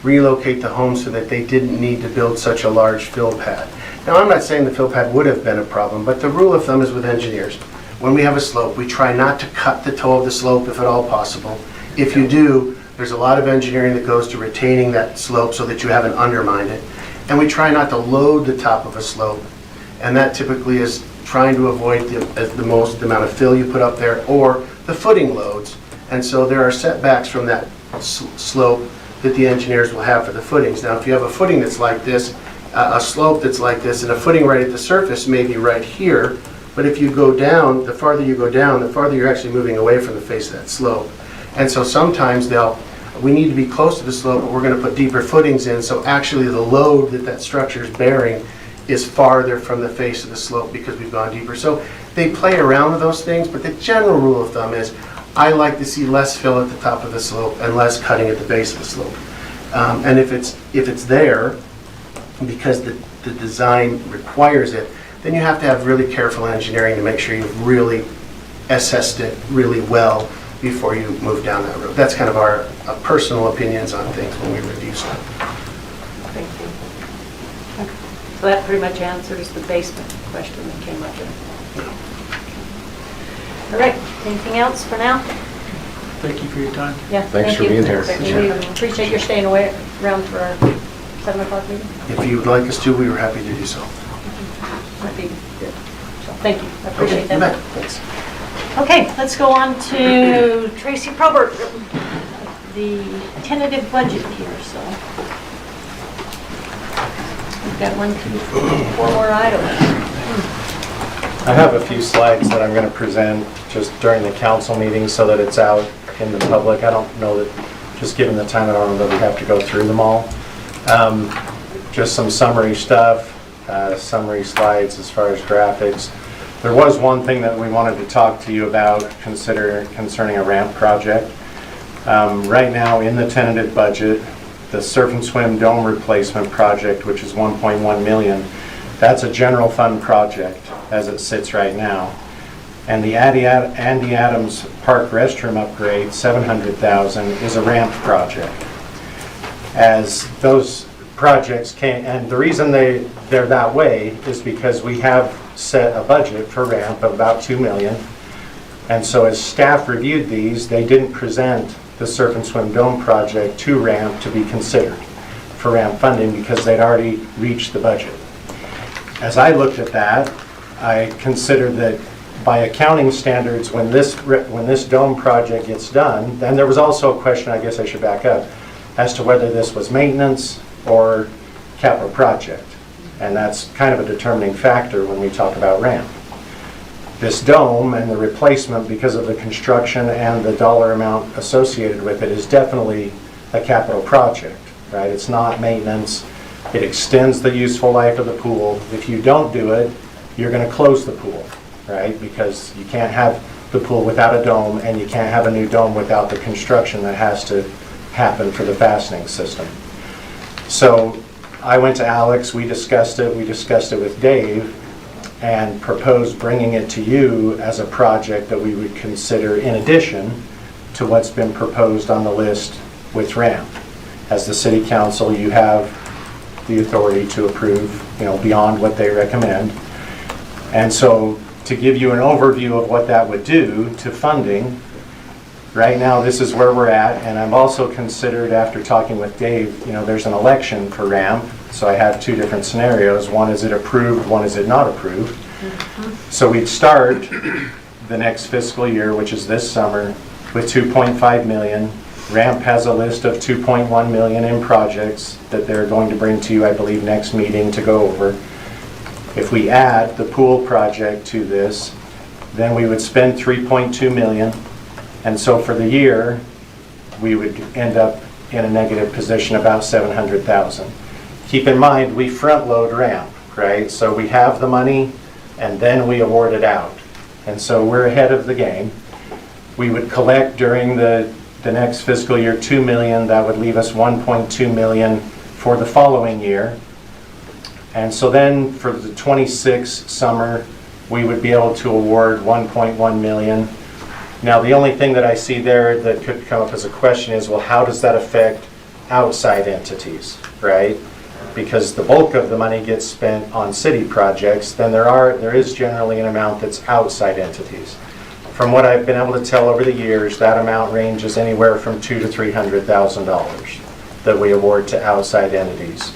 Relocate the homes so that they didn't need to build such a large fill pad. Now, I'm not saying the fill pad would have been a problem, but the rule of thumb is with engineers. When we have a slope, we try not to cut the toe of the slope if at all possible. If you do, there's a lot of engineering that goes to retaining that slope so that you haven't undermined it. And we try not to load the top of a slope. And that typically is trying to avoid the most amount of fill you put up there, or the footing loads. And so there are setbacks from that slope that the engineers will have for the footings. Now, if you have a footing that's like this, a slope that's like this, and a footing right at the surface may be right here, but if you go down, the farther you go down, the farther you're actually moving away from the face of that slope. And so sometimes we need to be close to the slope, but we're going to put deeper footings in, so actually the load that structure is bearing is farther from the face of the slope because we've gone deeper. So they play around with those things, but the general rule of thumb is I like to see less fill at the top of the slope and less cutting at the base of the slope. And if it's there, because the design requires it, then you have to have really careful engineering to make sure you've really assessed it really well before you move down that road. That's kind of our personal opinions on things when we review stuff. Thank you. So that pretty much answers the basement question that came up there. All right, anything else for now? Thank you for your time. Yeah, Thanks thank for you. being here. We appreciate your staying around for our 7 o'clock meeting. If you would like us to, we were happy to do so. That'd be good. So, thank you, I appreciate You that. bet. Thanks. Okay, let's go on to Tracy Probert, the tentative budget here, so. We've got 1, 2, 4 more items. I have a few slides that I'm going to present just during the council meeting so that it's out in the public. I don't know that, just given the time, I don't know that we have to go through them all. Just some summary stuff, summary slides as far as graphics. There was one thing that we wanted to talk to you about concerning a ramp project. Right now in the tentative budget, the Surf and Swim Dome replacement project, which is $1.1 million, that's a general fund project as it sits right now. And the Andy Adams Park restroom upgrade, $700,000, is a ramp project. As those projects came, and the reason they're that way is because we have set a budget for ramp of about $2 million. And so as staff reviewed these, they didn't present the Surf and Swim Dome project to RAMP to be considered for RAMP funding because they'd already reached the budget. As I looked at that, I considered that by accounting standards, when this dome project gets done, then there was also a question, I guess I should back up, as to whether this was maintenance or capital project. And that's kind of a determining factor when we talk about RAMP. This dome and the replacement, because of the construction and the dollar amount associated with it, is definitely a capital project, right? It's not maintenance. It extends the useful life of the pool. If you don't do it, you're going to close the pool, right? Because you can't have the pool without a dome, and you can't have a new dome without the construction that has to happen for the fastening system. So I went to Alex, we discussed it with Dave, and proposed bringing it to you as a project that we would consider in addition to what's been proposed on the list with RAMP. As the city council, you have the authority to approve, beyond what they recommend. And so to give you an overview of what that would do to funding, right now this is where we're at, and I'm also considered, after talking with Dave, there's an election for RAMP. So I have two different scenarios. One is it approved, one is it not approved. So we'd start the next fiscal year, which is this summer, with 2.5 million. RAMP has a list of 2.1 million in projects that they're going to bring to you, I believe, next meeting to go over. If we add the pool project to this, then we would spend 3.2 million. And so for the year, we would end up in a negative position, about 700,000. Keep in mind, we front load RAMP, right? So we have the money and then we award it out. And so we're ahead of the game. We would collect during the next fiscal year 2 million. That would leave us 1.2 million for the following year. And so then for the 26 summer, we would be able to award 1.1 million. Now, the only thing that I see there that could come up as a question is, well, how does that affect outside entities, right? Because the bulk of the money gets spent on city projects, then there is generally an amount that's outside entities. From what I've been able to tell over the years, that amount ranges anywhere from $200,000 to $300,000 that we award to outside entities.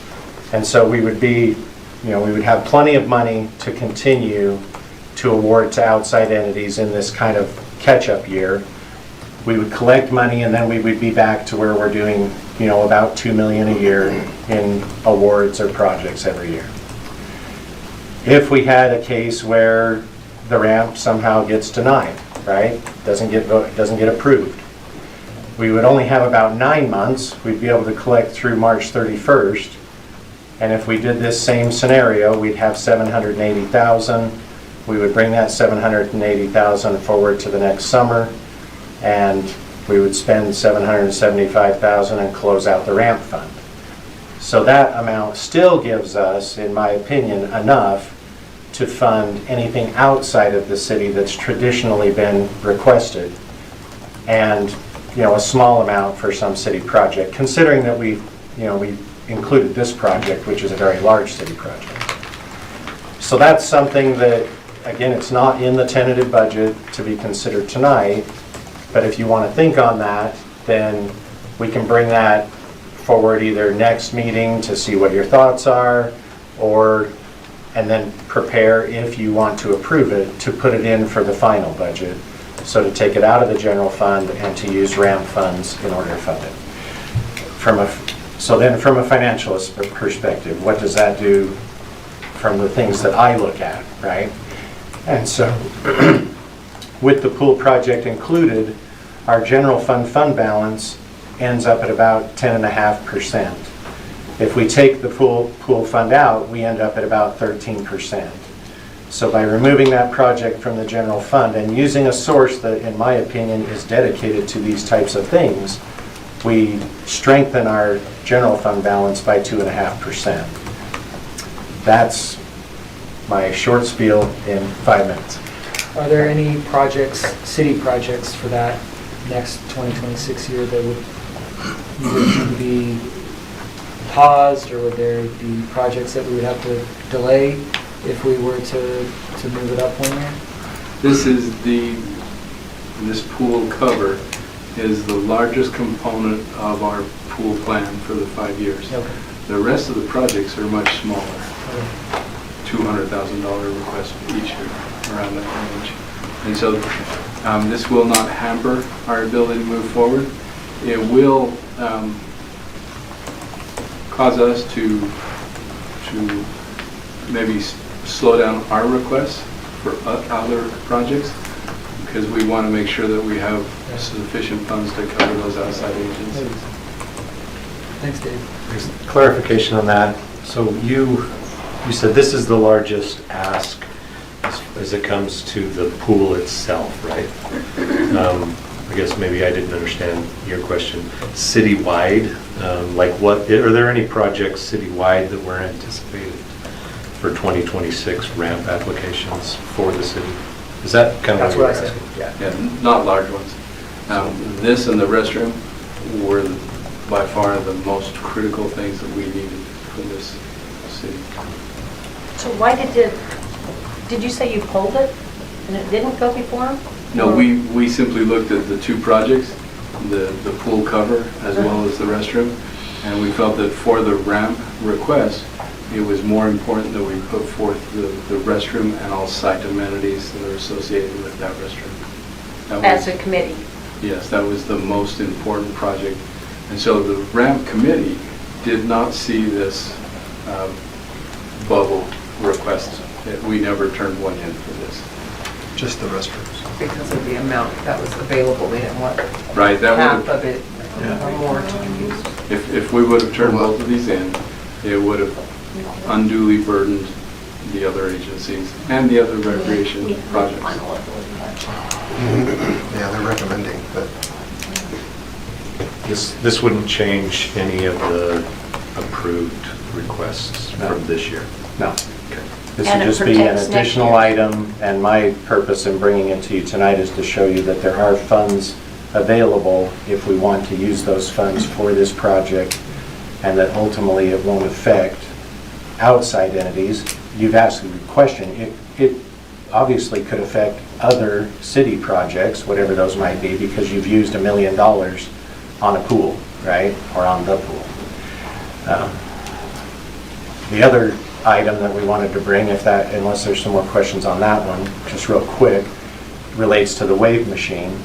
And so we would be, we would have plenty of money to continue to award to outside entities in this kind of catch-up year. We would collect money and then we would be back to where we're doing, about 2 million a year in awards or projects every year. If we had a case where the RAMP somehow gets denied, right? Doesn't get approved, we would only have about 9 months. We'd be able to collect through March 31st. And if we did this same scenario, we'd have 780,000. We would bring that 780,000 forward to the next summer, and we would spend 775,000 and close out the RAMP fund. So that amount still gives us, in my opinion, enough to fund anything outside of the city that's traditionally been requested, and a small amount for some city project, considering that we included this project, which is a very large city project. So that's something that, again, it's not in the tentative budget to be considered tonight, but if you want to think on that, then we can bring that forward either next meeting to see what your thoughts are, and then prepare, if you want to approve it, to put it in for the final budget. So to take it out of the general fund and to use RAMP funds in order to fund it. So then from a financial perspective, what does that do from the things that I look at, right? And so with the pool project included, our general fund balance ends up at about 10.5%. If we take the pool fund out, we end up at about 13%. So by removing that project from the general fund and using a source that, in my opinion, is dedicated to these types of things, we strengthen our general fund balance by 2.5%. That's my short spiel in 5 minutes. Are there any projects, city projects for that next 2026 year that would be paused, or would there be projects that we would have to delay if we were to move it up 1 year? This is the And this pool cover is the largest component of our pool plan for the 5 years. Okay. The rest of the projects are much smaller. $200,000 request each year, around that range. And so this will not hamper our ability to move forward. It will cause us to maybe slow down our requests for other projects, because we want to make sure that we have sufficient funds to cover those outside agencies. Thanks, Dave. Clarification on that. So you said this is the largest ask as it comes to the pool itself, right? I guess maybe I didn't understand your question. Citywide, like what, are there any projects citywide that were anticipated for 2026 ramp applications for the city? Is that kind of That's what I said, yeah. Yeah, not large ones. This and the restroom were by far the most critical things that we needed for this city. So why did you say you pulled it and it didn't go before him? No, we simply looked at the two projects, the pool cover as well as the restroom, and we felt that for the ramp request, it was more important that we put forth the restroom and all site amenities that are associated with that restroom. As a committee? Yes, that was the most important project. And so the ramp committee did not see this bubble request. We never turned one in for this. Just the restrooms. Because of the amount that was available, they didn't want Right, that half would of it or more to be used. if we would have turned both of these in, it would have unduly burdened the other agencies and the other recreation projects. Yeah, they're recommending, but This wouldn't change any of the approved requests from this year? No. Okay. This And would it just be an protects next additional year. item, and my purpose in bringing it to you tonight is to show you that there are funds available if we want to use those funds for this project, and that ultimately it won't affect outside entities. You've asked the question, it obviously could affect other city projects, whatever those might be, because you've used $1 million on a pool, right, or on the pool. The other item that we wanted to bring, unless there's some more questions on that one, just real quick, relates to the wave machine.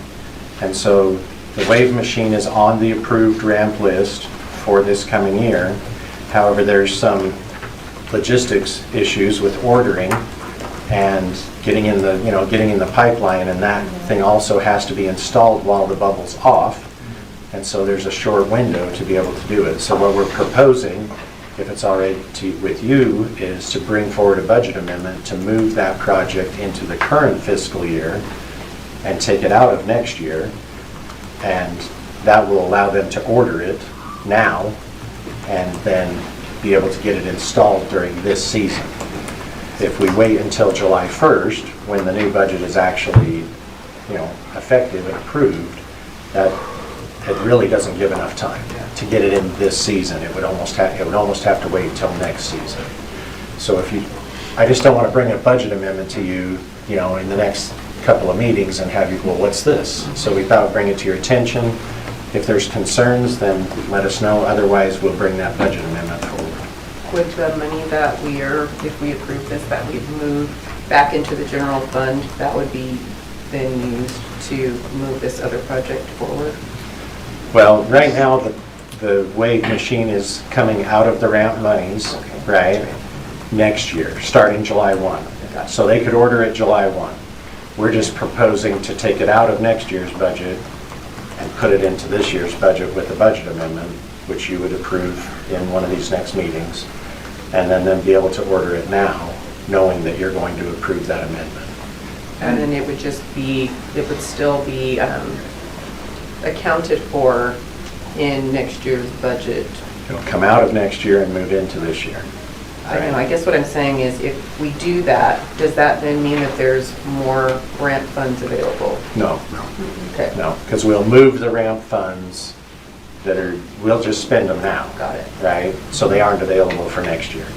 And so the wave machine is on the approved ramp list for this coming year. However, there's some logistics issues with ordering and getting in the pipeline, and that thing also has to be installed while the bubble's off. And so there's a short window to be able to do it. So what we're proposing, if it's all right with you, is to bring forward a budget amendment to move that project into the current fiscal year and take it out of next year. And that will allow them to order it now and then be able to get it installed during this season. If we wait until July 1st, when the new budget is actually, effective and approved, that it really doesn't give enough time to get it in this season. It would almost have to wait until next season. So I just don't want to bring a budget amendment to you, in the next couple of meetings and have you, well, what's this? So we thought we'd bring it to your attention. If there's concerns, then let us know. Otherwise, we'll bring that budget amendment forward. Would the money that if we approve this, that we've moved back into the general fund, that would be then used to move this other project forward? Well, right now, the wave machine is coming out of the ramp monies, right, next year, starting July 1. So they could order it July 1. We're just proposing to take it out of next year's budget and put it into this year's budget with a budget amendment, which you would approve in one of these next meetings, and then be able to order it now, knowing that you're going to approve that amendment. And then it would still be accounted for in next year's budget. It'll come out of next year and move into this year. I don't know, I guess what I'm saying is if we do that, does that then mean that there's more ramp funds available? No, Okay. no, because we'll move the ramp funds we'll just spend them now. Got it. Right? So they aren't available for next year.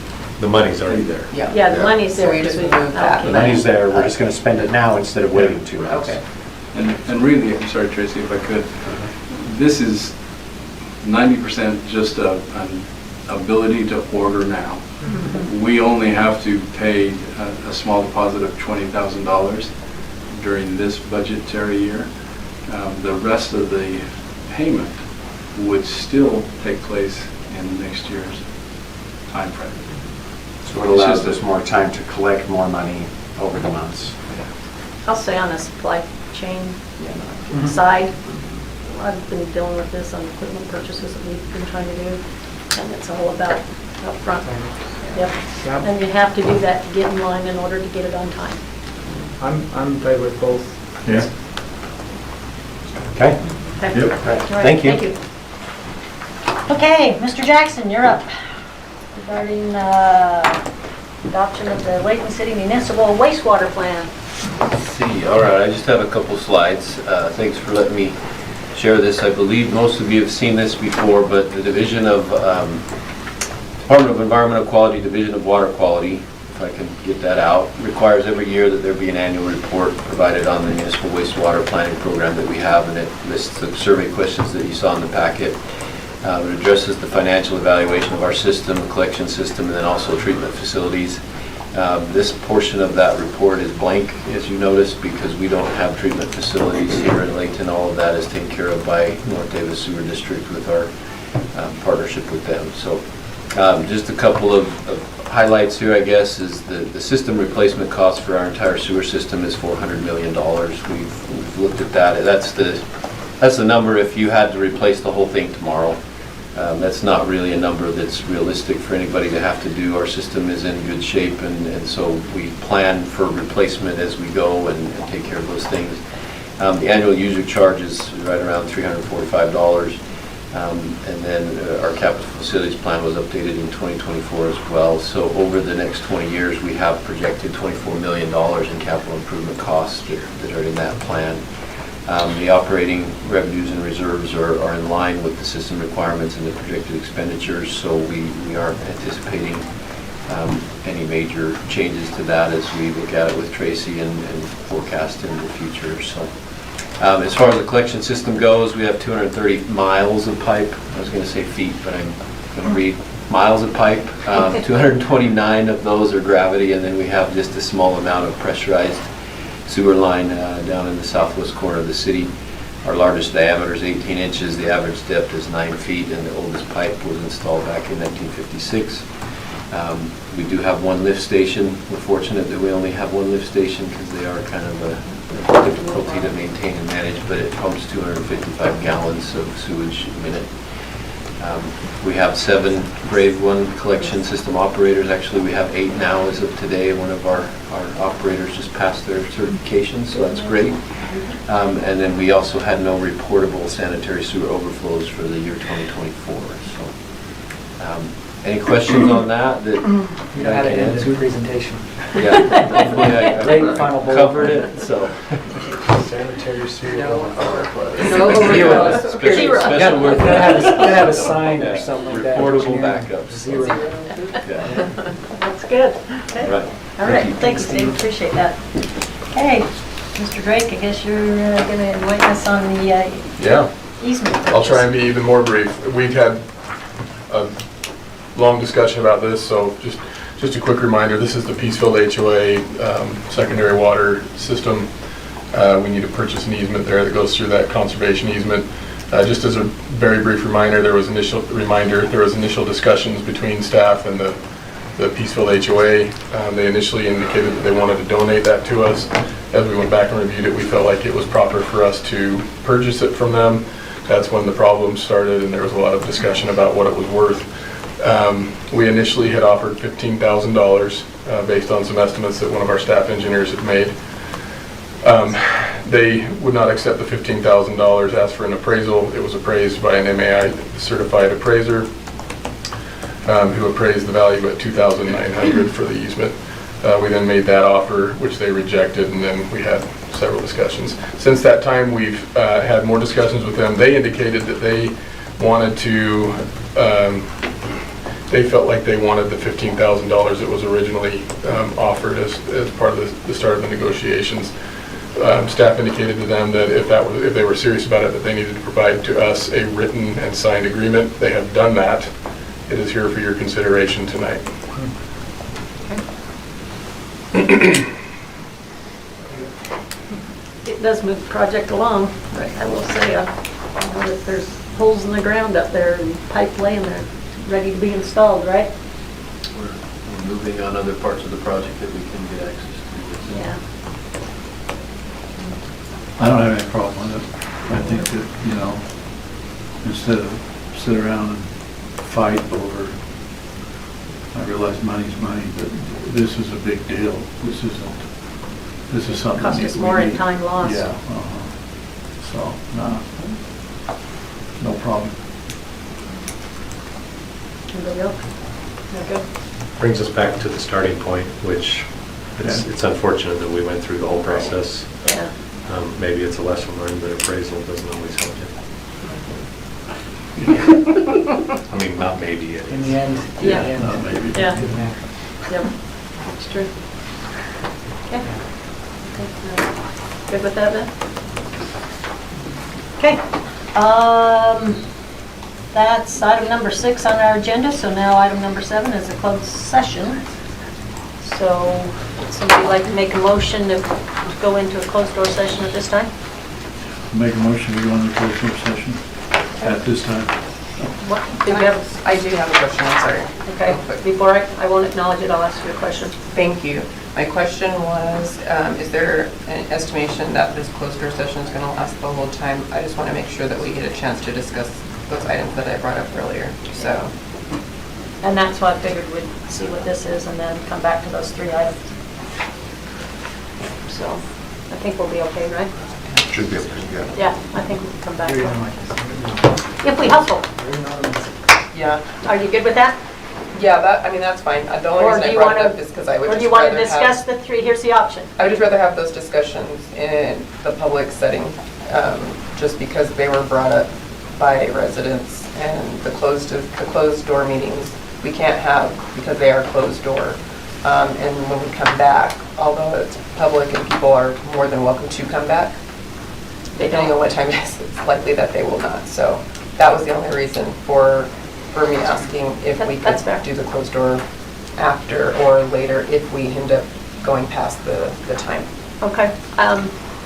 The money's already there. Yeah, the money's there. So we just move that. The money's there, we're just going to spend it now instead of waiting 2 months. Okay. And really, I'm sorry, Tracy, if I could, this is 90% just an ability to order now. We only have to pay a small deposit of $20,000 during this budgetary year. The rest of the payment would still take place in next year's timeframe. So it allows us more time to collect more money over the months. I'll say on the supply chain side, I've been dealing with this on equipment purchases that we've been trying to do, and it's all about upfront. Yep. Yep. And you have to do that to get in line in order to get it on time. I'm in favor with both. Yeah. Okay. Okay? Yep. All right, Thank you. Okay, Mr. Jackson, you're up. Regarding adoption of the Layton City Municipal Wastewater Plan. Let's see, all right, I just have a couple slides. Thanks for letting me share this. I believe most of you have seen this before, but the Division of, Department of Environmental Quality, Division of Water Quality, if I can get that out, requires every year that there be an annual report provided on the municipal wastewater planning program that we have, and it lists the survey questions that you saw in the packet. It addresses the financial evaluation of our system, collection system, and then also treatment facilities. This portion of that report is blank, as you noticed, because we don't have treatment facilities here in Layton. All of that is taken care of by North Davis Sewer District with our partnership with them. So just a couple of highlights here, I guess, is the system replacement cost for our entire sewer system is $400 million. We've looked at that. That's the number if you had to replace the whole thing tomorrow. That's not really a number that's realistic for anybody to have to do. Our system is in good shape, and so we plan for replacement as we go and take care of those things. The annual user charge is right around $345. And then our capital facilities plan was updated in 2024 as well. So over the next 20 years, we have projected $24 million in capital improvement costs that are in that plan. The operating revenues and reserves are in line with the system requirements and the projected expenditures, so we aren't anticipating any major changes to that as we look at it with Tracy and forecast in the future. So, as far as the collection system goes, we have 230 miles of pipe. I was going to say feet, but I'm going to read miles of pipe. 229 of those are gravity, and then we have just a small amount of pressurized sewer line down in the southwest corner of the city. Our largest diameter is 18 inches, the average depth is 9 feet, and the oldest pipe was installed back in 1956. We do have one lift station. We're fortunate that we only have one lift station because they are kind of a difficulty to maintain and manage, but it pumps 255 gallons of sewage a minute. We have 7 grade 1 collection system operators. Actually, we have 8 now as of today. One of our operators just passed their certification, so that's great. And then we also had no reportable sanitary sewer overflows for the year 2024. So, any questions on that? You had it in the presentation. Yeah, hopefully Great final I bullet. covered it, so. Sanitary sewer. Special word for Gotta that. have a sign or something like that. Reportable backups. Zero. Yeah. That's good. Okay. Right. All right, thanks, Steve, appreciate that. Okay, Mr. Drake, I guess you're going to enlighten us on the Yeah, easement. I'll try and be even more brief. We've had a long discussion about this, so just a quick reminder, this is the Peacefield HOA secondary water system. We need to purchase an easement there that goes through that conservation easement. Just as a very brief reminder, there was initial discussions between staff and the Peacefield HOA. They initially indicated that they wanted to donate that to us. As we went back and reviewed it, we felt like it was proper for us to purchase it from them. That's when the problems started, and there was a lot of discussion about what it was worth. We initially had offered $15,000 based on some estimates that one of our staff engineers had made. They would not accept the $15,000, asked for an appraisal. It was appraised by an MAI certified appraiser who appraised the value at $2,900 for the easement. We then made that offer, which they rejected, and then we had several discussions. Since that time, we've had more discussions with them. They indicated that they wanted to, they felt like they wanted the $15,000 that was originally offered as part of the start of the negotiations. Staff indicated to them that if they were serious about it, that they needed to provide to us a written and signed agreement. They have done that. It is here for your consideration tonight. It does move the project along, but I will say, I know that there's holes in the ground up there and pipe laying there, ready to be installed, right? We're moving on other parts of the project that we can get access to. Yeah. I don't have any problem with it. I think that, you know, instead of sit around and fight over, I realize money's money, but this is a big deal. This is something that Cost we us more in need. time lost. Yeah, so, no problem. Anybody else? Okay. Brings us back to the starting point, which it's unfortunate that we went through the whole process. Yeah. Maybe it's a lesson learned that appraisal doesn't always help you. I mean, not maybe. It In is. the end. Yeah. in the end, Maybe. Yeah. it matters. Yep, that's true. Okay. Good with that then? Okay. That's item number 6 on our agenda, so now item number 7 is a closed session. So, would somebody like to make a motion to go into a closed door session at this time? Make a motion to go into closed door session at this time. What, did you have, I do have a question, I'm sorry. okay, before I won't acknowledge it, I'll ask you a question. Thank you. My question was, is there an estimation that this closed door session is going to last the whole time? I just want to make sure that we get a chance to discuss those items that I brought up earlier, so. And that's why I figured we'd see what this is and then come back to those 3 items. So, I think we'll be okay, right? Should be okay, yeah. Yeah, I think we can come back. If we hustle, Yeah, are you good with that? yeah, that's fine. The only Or reason do I you brought it wanna- up is because I would Or do just you want to rather discuss have, the 3? Here's the option. I would just rather have those discussions in the public setting, just because they were brought up by residents, and the closed door meetings we can't have because they are closed door. And when we come back, although it's public and people are more than welcome to come back, depending on what time it is, it's likely that they will not. So that was the only reason for me asking if we That's fair. could do the closed door after or later if we end up going past the time. Okay.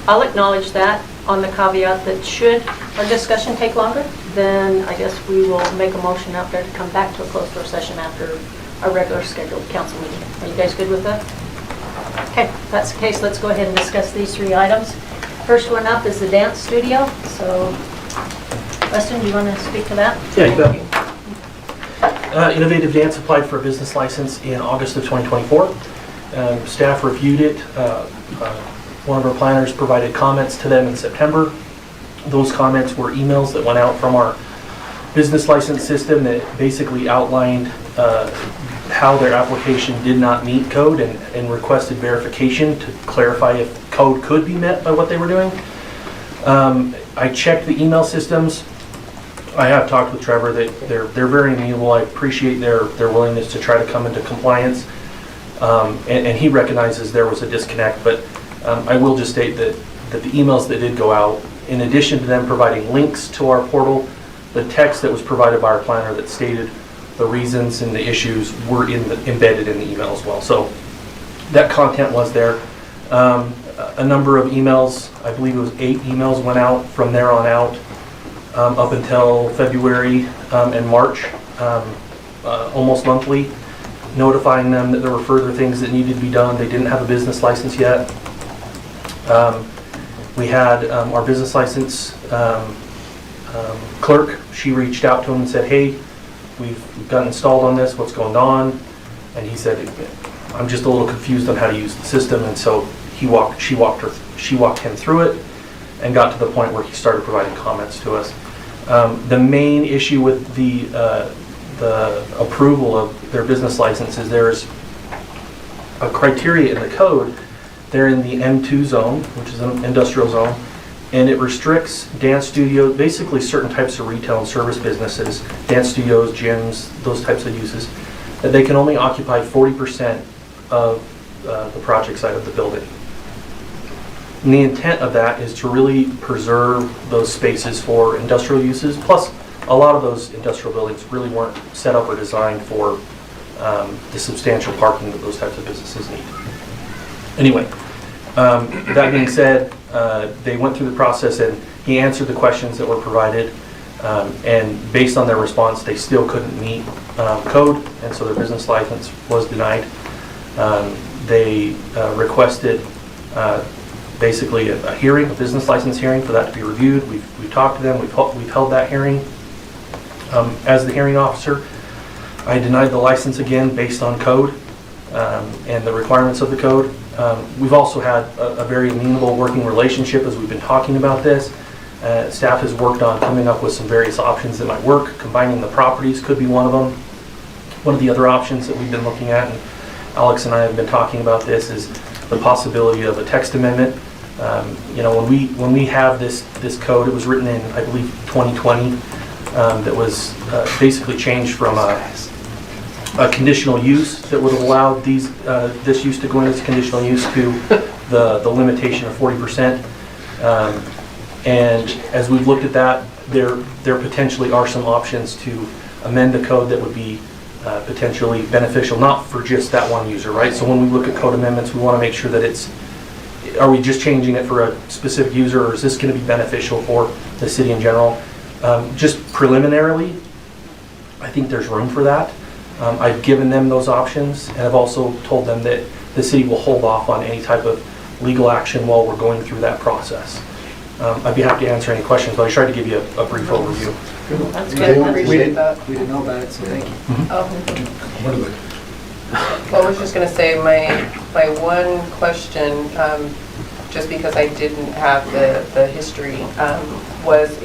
I'll acknowledge that on the caveat that should our discussion take longer, then I guess we will make a motion out there to come back to a closed door session after our regular scheduled council meeting. Are you guys good with that? Okay, if that's the case, let's go ahead and discuss these 3 items. First one up is the dance studio. So, Weston, do you want to speak to that? Yeah, you bet. Innovative Dance applied for a business license in August of 2024. Staff reviewed it. One of our planners provided comments to them in September. Those comments were emails that went out from our business license system that basically outlined how their application did not meet code and requested verification to clarify if code could be met by what they were doing. I checked the email systems. I have talked with Trevor that they're very amenable. I appreciate their willingness to try to come into compliance. And he recognizes there was a disconnect, but I will just state that the emails that did go out, in addition to them providing links to our portal, the text that was provided by our planner that stated the reasons and the issues were embedded in the email as well. So that content was there. A number of emails, I believe it was 8 emails went out from there on out up until February and March, almost monthly, notifying them that there were further things that needed to be done. They didn't have a business license yet. We had our business license clerk, she reached out to him and said, hey, we've got installed on this, what's going on? And he said, I'm just a little confused on how to use the system. And so she walked him through it and got to the point where he started providing comments to us. The main issue with the approval of their business license is there's a criteria in the code. They're in the M2 zone, which is an industrial zone, and it restricts dance studios, basically certain types of retail and service businesses, dance studios, gyms, those types of uses, that they can only occupy 40% of the project site of the building. And the intent of that is to really preserve those spaces for industrial uses. Plus, a lot of those industrial buildings really weren't set up or designed for the substantial parking that those types of businesses need. Anyway, that being said, they went through the process and he answered the questions that were provided. And based on their response, they still couldn't meet code, and so their business license was denied. They requested basically a hearing, a business license hearing, for that to be reviewed. We've talked to them, we've held that hearing. As the hearing officer, I denied the license again based on code and the requirements of the code. We've also had a very amenable working relationship as we've been talking about this. Staff has worked on coming up with some various options that might work. Combining the properties could be one of them. One of the other options that we've been looking at, and Alex and I have been talking about this, is the possibility of a text amendment. When we have this code, it was written in, I believe, 2020, that was basically changed from a conditional use that would have allowed this use to go into conditional use to the limitation of 40%. And as we've looked at that, there potentially are some options to amend the code that would be potentially beneficial, not for just that one user, right? So when we look at code amendments, we want to make sure that are we just changing it for a specific user, or is this going to be beneficial for the city in general? Just preliminarily, I think there's room for that. I've given them those options, and I've also told them that the city will hold off on any type of legal action while we're going through that process. I'd be happy to answer any questions, but I tried to give you a brief overview. That's good, I appreciate that. We didn't know about it, so thank you. Well, I was just going to say, my one question, just because I didn't have the history, was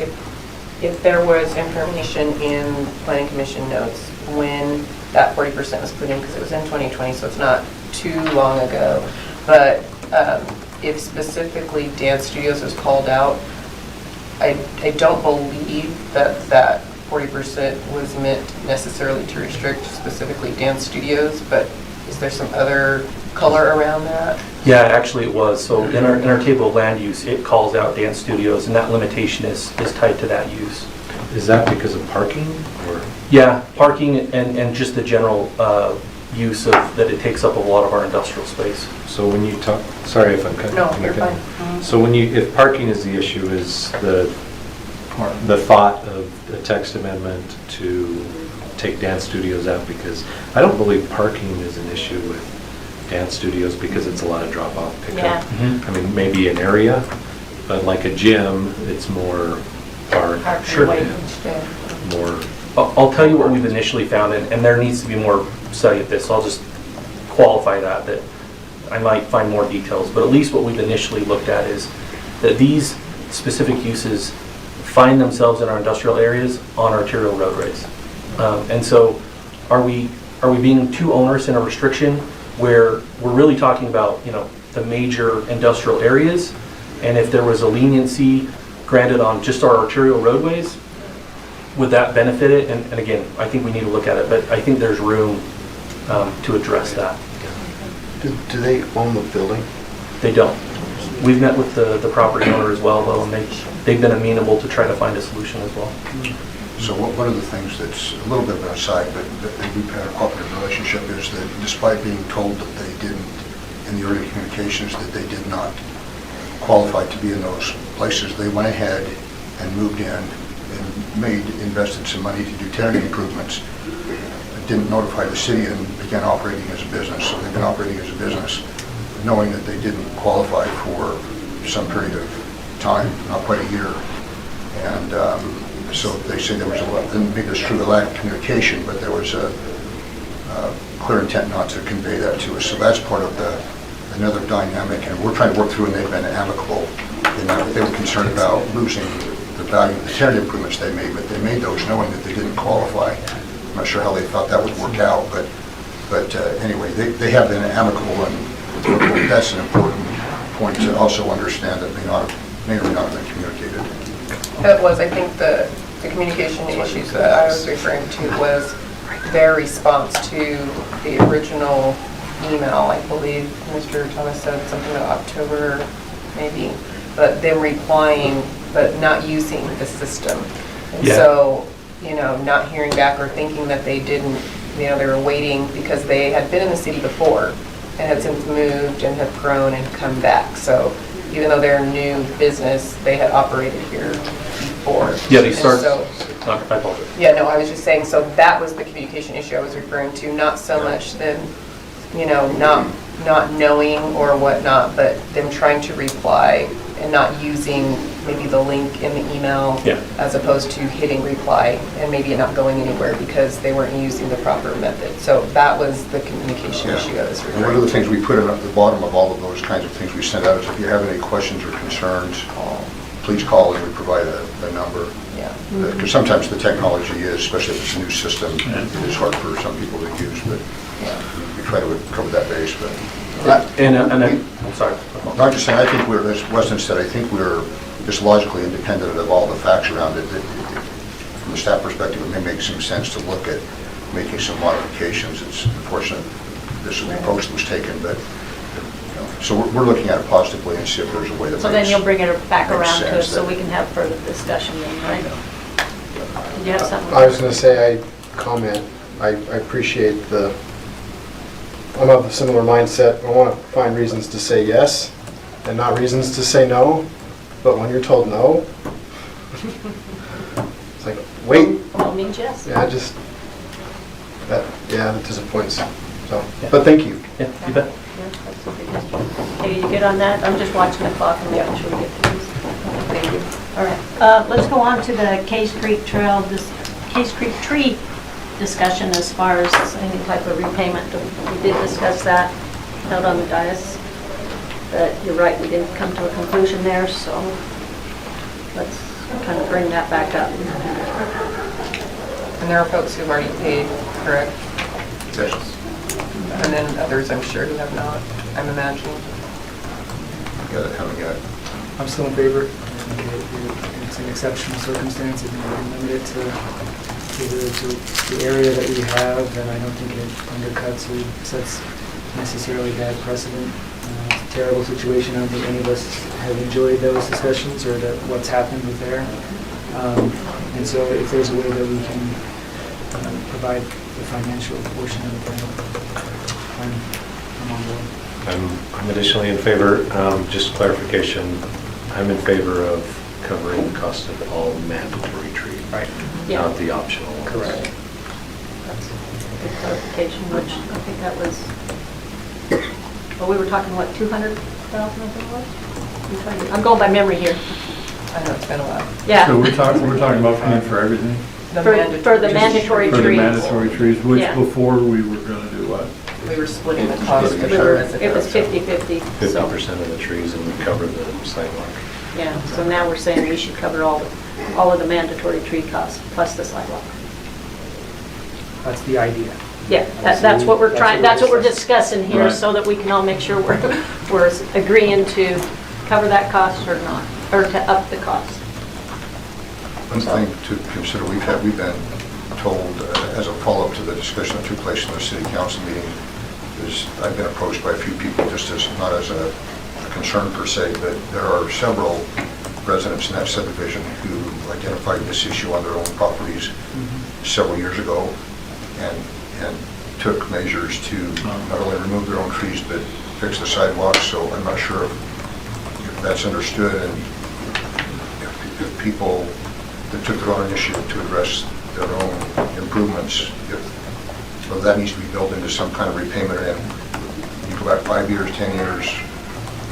if there was information in Planning Commission notes when that 40% was put in, because it was in 2020, so it's not too long ago, but if specifically dance studios was called out, I don't believe that 40% was meant necessarily to restrict specifically dance studios, but is there some other color around that? Yeah, actually it was. So in our table of land use, it calls out dance studios, and that limitation is tied to that use. Is that because of parking, or? Yeah, parking and just the general use of that it takes up a lot of our industrial space. So when you talk, sorry if I'm cutting. No, you're fine. So if parking is the issue, is the thought of a text amendment to take dance studios out? Because I don't believe parking is an issue with dance studios because it's a lot of drop-off pickup. Yeah. I mean, maybe an area, but like a gym, it's more park. Sure. More. I'll tell you what we've initially found, and there needs to be more study of this, so I'll just qualify that I might find more details, but at least what we've initially looked at is that these specific uses find themselves in our industrial areas on arterial roadways. And so are we being too onerous in a restriction where we're really talking about, the major industrial areas, and if there was a leniency granted on just our arterial roadways, would that benefit it? And again, I think we need to look at it, but I think there's room to address that. Do they own the building? They don't. We've met with the property owner as well, though, and they've been amenable to try to find a solution as well. So one of the things that's a little bit of an aside, but that we've had a cooperative relationship, is that despite being told that they didn't, in the early communications, that they did not qualify to be in those places, they went ahead and moved in and invested some money to do tenant improvements, didn't notify the city, and began operating as a business. So they've been operating as a business knowing that they didn't qualify for some period of time, not quite a year. And so they say there was maybe it's true, a lack of communication, but there was a clear intent not to convey that to us. So that's part of another dynamic, and we're trying to work through, and they've been amicable in that they were concerned about losing the value of the tenant improvements they made, but they made those knowing that they didn't qualify. I'm not sure how they thought that would work out, but anyway, they have been amicable, and that's an important point to also understand that may or may not have been communicated. It was, I think the communication issues that I was referring to was their response to the original email. I believe Mr. Thomas said something about October maybe, but them replying, but not using the system. And Yeah. so, not hearing back or thinking that they didn't, they were waiting because they had been in the city before and had since moved and have grown and come back. So even though they're a new business, they had operated here before. Yeah, they And start, so- I apologize. Yeah, no, I was just saying, so that was the communication issue I was referring to, not so much them, not knowing or whatnot, but them trying to reply and not using maybe the link in the email Yeah. as opposed to hitting reply and maybe it not going anywhere because they weren't using the proper method. So that was the communication Yeah. issue I was And one of referring the to. things we put at the bottom of all of those kinds of things we send out is if you have any questions or concerns, please call and we provide a number. Yeah. Because sometimes the technology is, especially if it's a new system, it is hard for some people to use, but we try to cover that base. But I'm sorry. I'm just saying, I think we're, as Weston said, I think we're just logically independent of all the facts around it. From a staff perspective, it may make some sense to look at making some modifications. It's unfortunate this approach that was taken, but, so we're looking at it positively and see if there's a way that So then makes- you'll bring it back makes around to sense us so that- we can have further discussion then, right? Did you have something? I was going to say, I appreciate I'm of a similar mindset. I want to find reasons to say yes and not reasons to say no. But when you're told no, it's like, wait. No means yes. Yeah, that disappoints. So, but thank you. Yeah, you bet. Yeah, that's a big issue. Hey, you good on that? I'm just watching the clock and making sure we get through these. Thank you. All right, let's go on to the Case Creek Trail, Case Creek tree discussion as far as any type of repayment. We did discuss that out on the dais, but you're right, we didn't come to a conclusion there, so let's kind of bring that back up. And there are folks who've already paid, correct? Yes. And then others, I'm sure, who have not, I'm imagining. Yeah, that haven't yet. I'm still in favor. I think it's an exceptional circumstance. I think we can limit it to the area that we have, and I don't think it undercuts or sets necessarily bad precedent. It's a terrible situation. I don't think any of us have enjoyed those discussions or what's happened with there. And so if there's a way that we can provide the financial portion of it, I'm on board. I'm additionally in favor, just clarification, I'm in favor of covering the cost of all mandatory trees. Right. Yeah. Not the optional ones. Correct. That's good clarification, which I think that was, well, we were talking, what, 200,000 I think it was? I'm going by memory here. I know, it's been a while. Yeah. So we're talking about paying for everything? For the mandatory For the trees. mandatory trees, which Yeah. before we were gonna do what? We were splitting the cost. It was 50/50. 50% of the trees and we cover the sidewalk. Yeah, so now we're saying we should cover all of the mandatory tree costs plus the sidewalk. That's the idea. Yeah, that's what we're trying, that's what we're discussing here, Right. so that we can all make sure we're agreeing to cover that cost or not, or to up the cost. One thing to consider, we've been told, as a follow-up to the discussion that took place in the city council meeting, is I've been approached by a few people, just as, not as a concern per se, but there are several residents in that subdivision who identified this issue on their own properties several years ago and took measures to not only remove their own trees, but fix the sidewalks. So I'm not sure if that's understood, and if people that took their own initiative to address their own improvements, whether that needs to be built into some kind of repayment, and you go back 5 years, 10 years,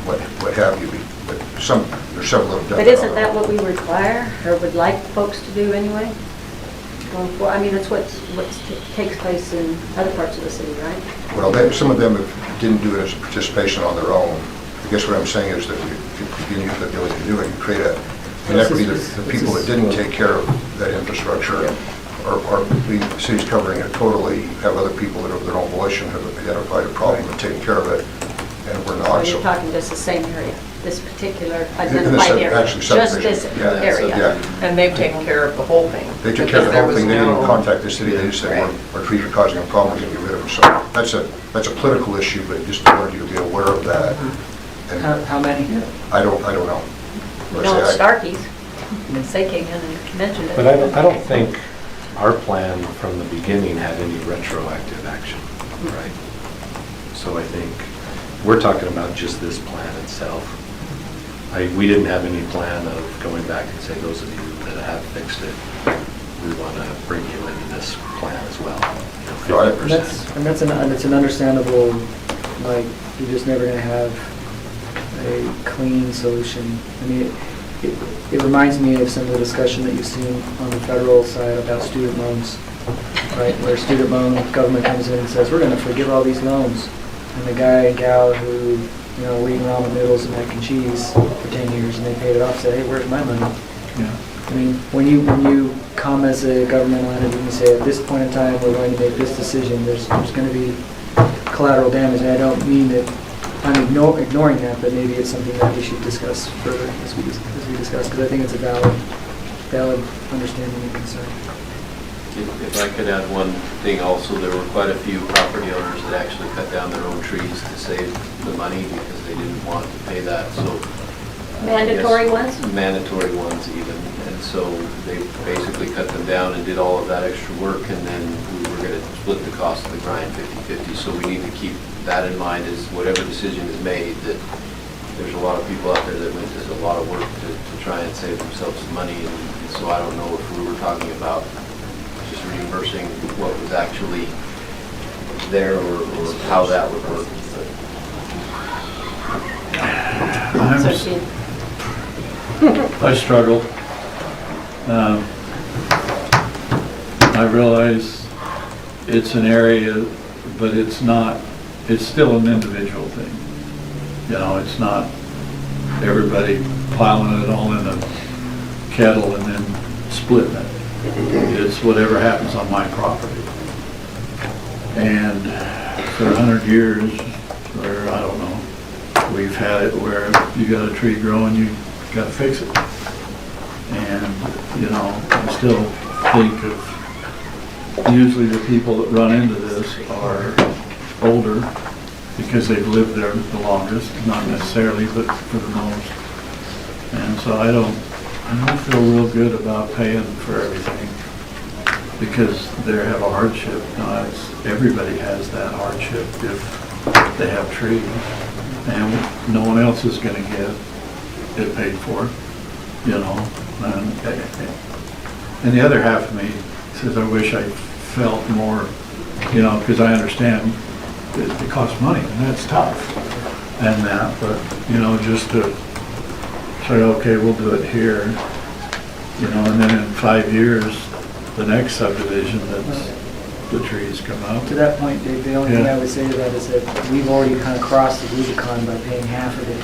what have you. But there's several that have done But that. isn't that what we require, or would like folks to do anyway? Going forward, I mean, that's what takes place in other parts of the city, right? Well, some of them didn't do it as a participation on their own. I guess what I'm saying is that if you use the ability to do it, you create an equity that the people that didn't take care of that infrastructure, or the city's covering it totally, have other people that of their own volition have identified a problem and taken care of it, and we're So not. you're So talking just the same area, this particular in the identified area, actually just subdivision. this Yeah, area. yeah. And they've taken care of the whole thing. They took care of the because there whole was thing, they didn't no- contact the city, they just said, Right. our trees are causing a problem, we can get rid of them. So that's a political issue, but just wanted you to be aware of that. And How many? I don't know. We Like I know it's say, Starkey's. Ms. Say came in and mentioned it. But I don't think our plan from the beginning had any retroactive action, right? So I think we're talking about just this plan itself. We didn't have any plan of going back and say, those of you that have fixed it, we want to bring you into this plan as well, you know, 50%. And that's an understandable, like, you're just never gonna have a clean solution. I mean, it reminds me of some of the discussion that you've seen on the federal side about student loans, right? Where student loan government comes in and says, we're gonna forgive all these loans. And the guy and gal who, you know, were eating ramen noodles and mac and cheese for 10 years and they paid it off, say, hey, where's my money? Yeah. I mean, when you come as a governmental entity and you say, at this point in time, we're going to make this decision, there's going to be collateral damage. And I don't mean that I'm ignoring that, but maybe it's something that we should discuss further as we discuss, because I think it's a valid understanding and concern. If I could add one thing also, there were quite a few property owners that actually cut down their own trees to save the money because they didn't want to pay that, so. Mandatory ones? Mandatory ones even, and so they basically cut them down and did all of that extra work, and then we were gonna split the cost of the grind 50-50, so we need to keep that in mind as whatever decision is made, that there's a lot of people out there that went through a lot of work to try and save themselves some money, and so I don't know if we were talking about just reimbursing what was actually there or how that would work. I struggle. I realize it's an area, but it's not, it's still an individual thing. You know, it's not everybody piling it all in a kettle and then splitting it. It's whatever happens on my property. And for 100 years, or I don't know, we've had it where you got a tree growing, you got to fix it. And, you know, I still think of, usually the people that run into this are older because they've lived there the longest, not necessarily, but for the most. And so I don't feel real good about paying for everything because they have a hardship. Now, everybody has that hardship if they have trees, and no one else is going to get it paid for, you know. And the other half of me says I wish I felt more, you know, because I understand it costs money and that's tough and that, but, you know, just to say, okay, we'll do it here, you know, and then in 5 years, the next subdivision, that's the trees come up. To that point, Dave, the only thing I would say to that is that we've already kind of crossed the Rubicon by paying half of it.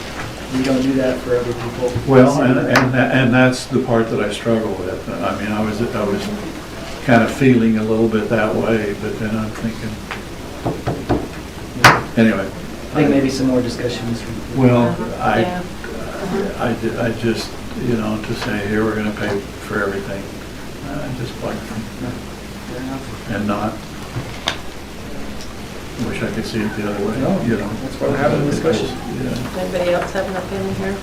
We don't do that for other people. Well, and that's the part that I struggle with. I mean, I was kind of feeling a little bit that way, but then I'm thinking, anyway. I think maybe some more discussions. Well, I just, you know, to say, here, we're gonna pay for everything, just like, and not, wish I could see it the other way, No, you know. that's why we're having the discussion. Yeah. Anybody else have an opinion here?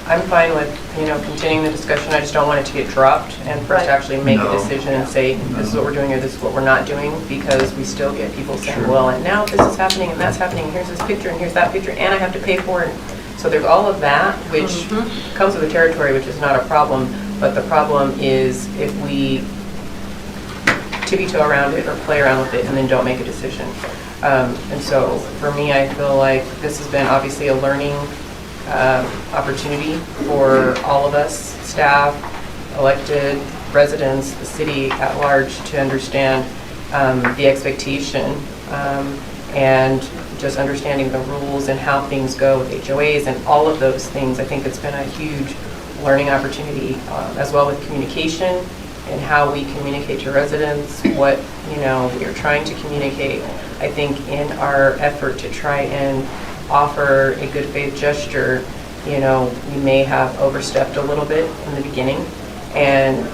I'm fine with, you know, continuing the discussion. I just don't want it to get dropped and for us to actually make a decision and say, this is what we're doing or this is what we're not doing, because we still get people saying, well, and now this is happening and that's happening, and here's this picture and here's that picture, and I have to pay for it. So there's all of that, which comes with the territory, which is not a problem, but the problem is if we tippy-toe around it or play around with it and then don't make a decision. And so for me, I feel like this has been obviously a learning opportunity for all of us, staff, elected, residents, the city at large, to understand the expectation and just understanding the rules and how things go with HOAs and all of those things. I think it's been a huge learning opportunity as well with communication and how we communicate to residents, what, you know, we are trying to communicate. I think in our effort to try and offer a good faith gesture, you know, we may have overstepped a little bit in the beginning, And,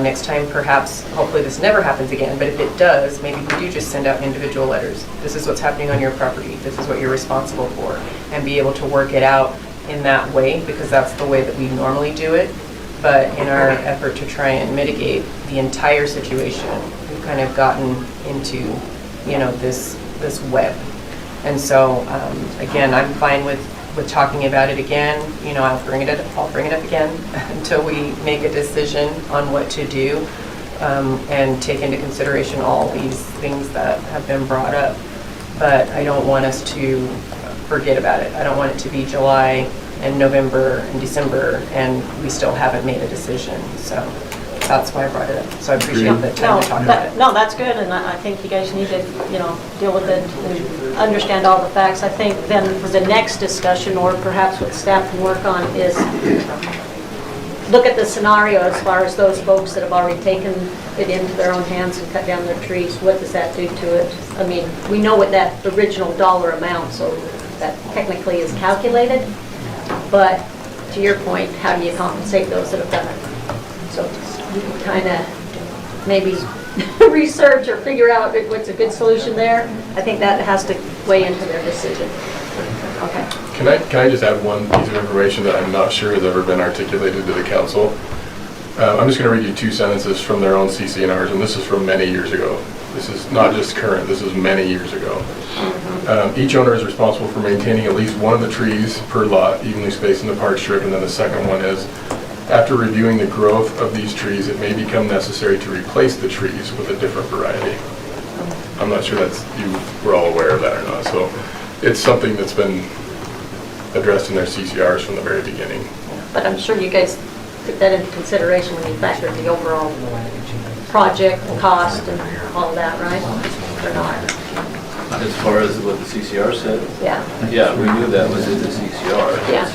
next time perhaps, hopefully this never happens again, but if it does, maybe we do just send out individual letters. This is what's happening on your property. This is what you're responsible for. And be able to work it out in that way, because that's the way that we normally do it. But in our effort to try and mitigate the entire situation, we've kind of gotten into, this web. And so, again, I'm fine with talking about it again. I'll bring it up again until we make a decision on what to do, and take into consideration all these things that have been brought up. But I don't want us to forget about it. I don't want it to be July and November and December and we still haven't made a decision. So that's why I brought it up. So I appreciate the time to talk about it. No, that's good, and I think you guys need to, deal with it and understand all the facts. I think then for the next discussion, or perhaps what staff can work on, is look at the scenario as far as those folks that have already taken it into their own hands and cut down their trees. What does that do to it? I mean, we know what that original dollar amount, so that technically is calculated, but to your point, how do you compensate those that have done it? So you can kind of maybe research or figure out what's a good solution there. I think that has to weigh into their decision. Okay. Can I just add one piece of information that I'm not sure has ever been articulated to the council? I'm just going to read you 2 sentences from their own CCNRs, and this is from many years ago. This is not just current, this is many years ago. Each owner is responsible for maintaining at least one of the trees per lot, evenly spaced in the park strip, and then the second one is, after reviewing the growth of these trees, it may become necessary to replace the trees with a different variety. I'm not sure you were all aware of that or not. So it's something that's been addressed in their CCRs from the very beginning. But I'm sure you guys took that into consideration when you factored the overall project and cost and all of that, right? Or not? As far as what the CCR said? Yeah. Yeah, we knew that was in the CCR. Yeah.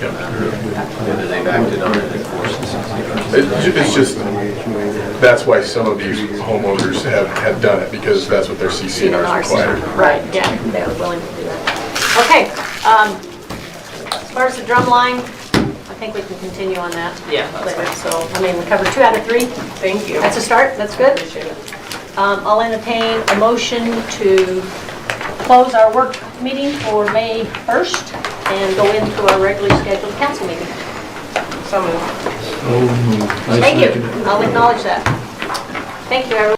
Whether they've acted on it and enforced the CCR. It's just, that's why some of these homeowners have done it, because that's what their CCNRs require. Right, yeah, they were willing to do that. Okay, as far as the drum line, I think we can continue on that later. So, we covered 2 out of 3. Thank you. That's a start, that's good. Appreciate it. I'll entertain a motion to close our work meeting for May 1st and go into our regularly scheduled council meeting. So moved. Thank you. I'll acknowledge that. Thank you, everyone.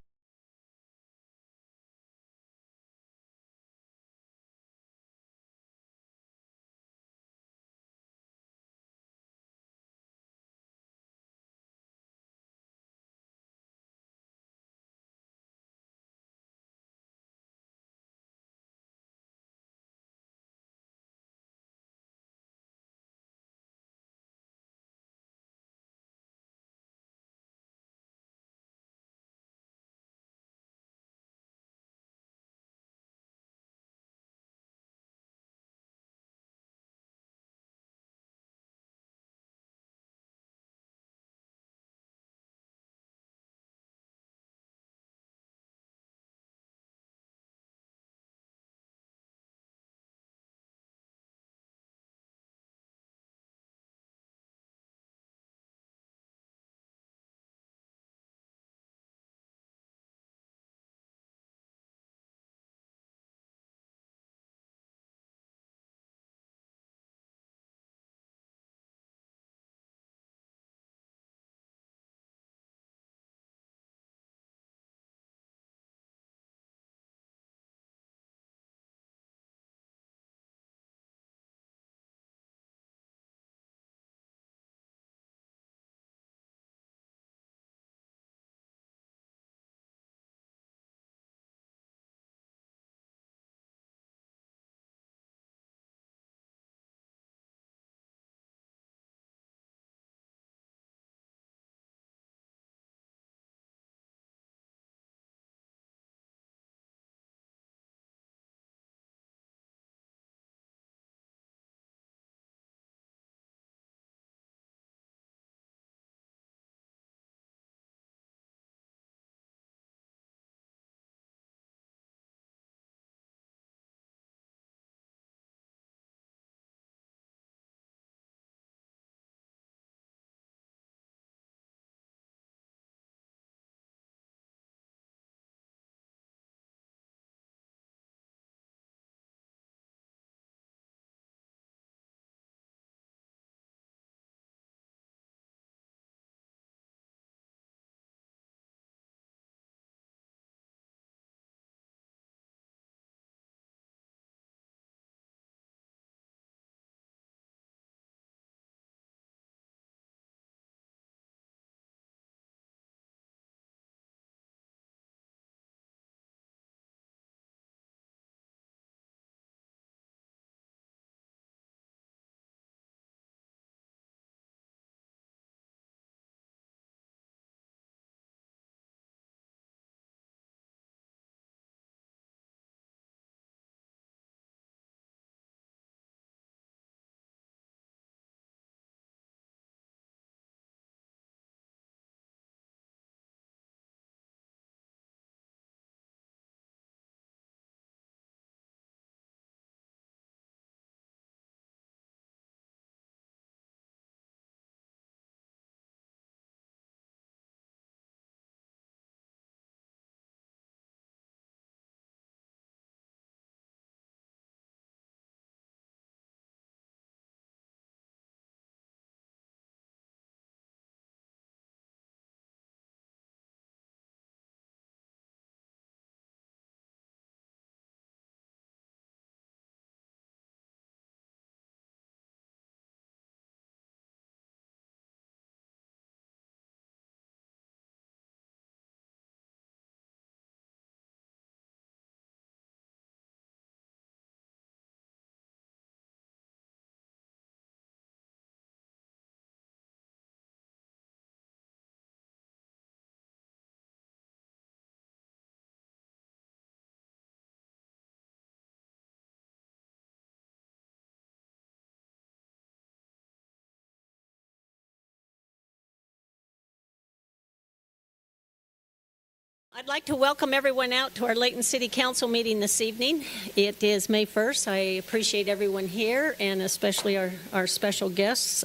I'd like to welcome everyone out to our Layton City Council meeting this evening. It is May 1st. I appreciate everyone here and especially our special guests.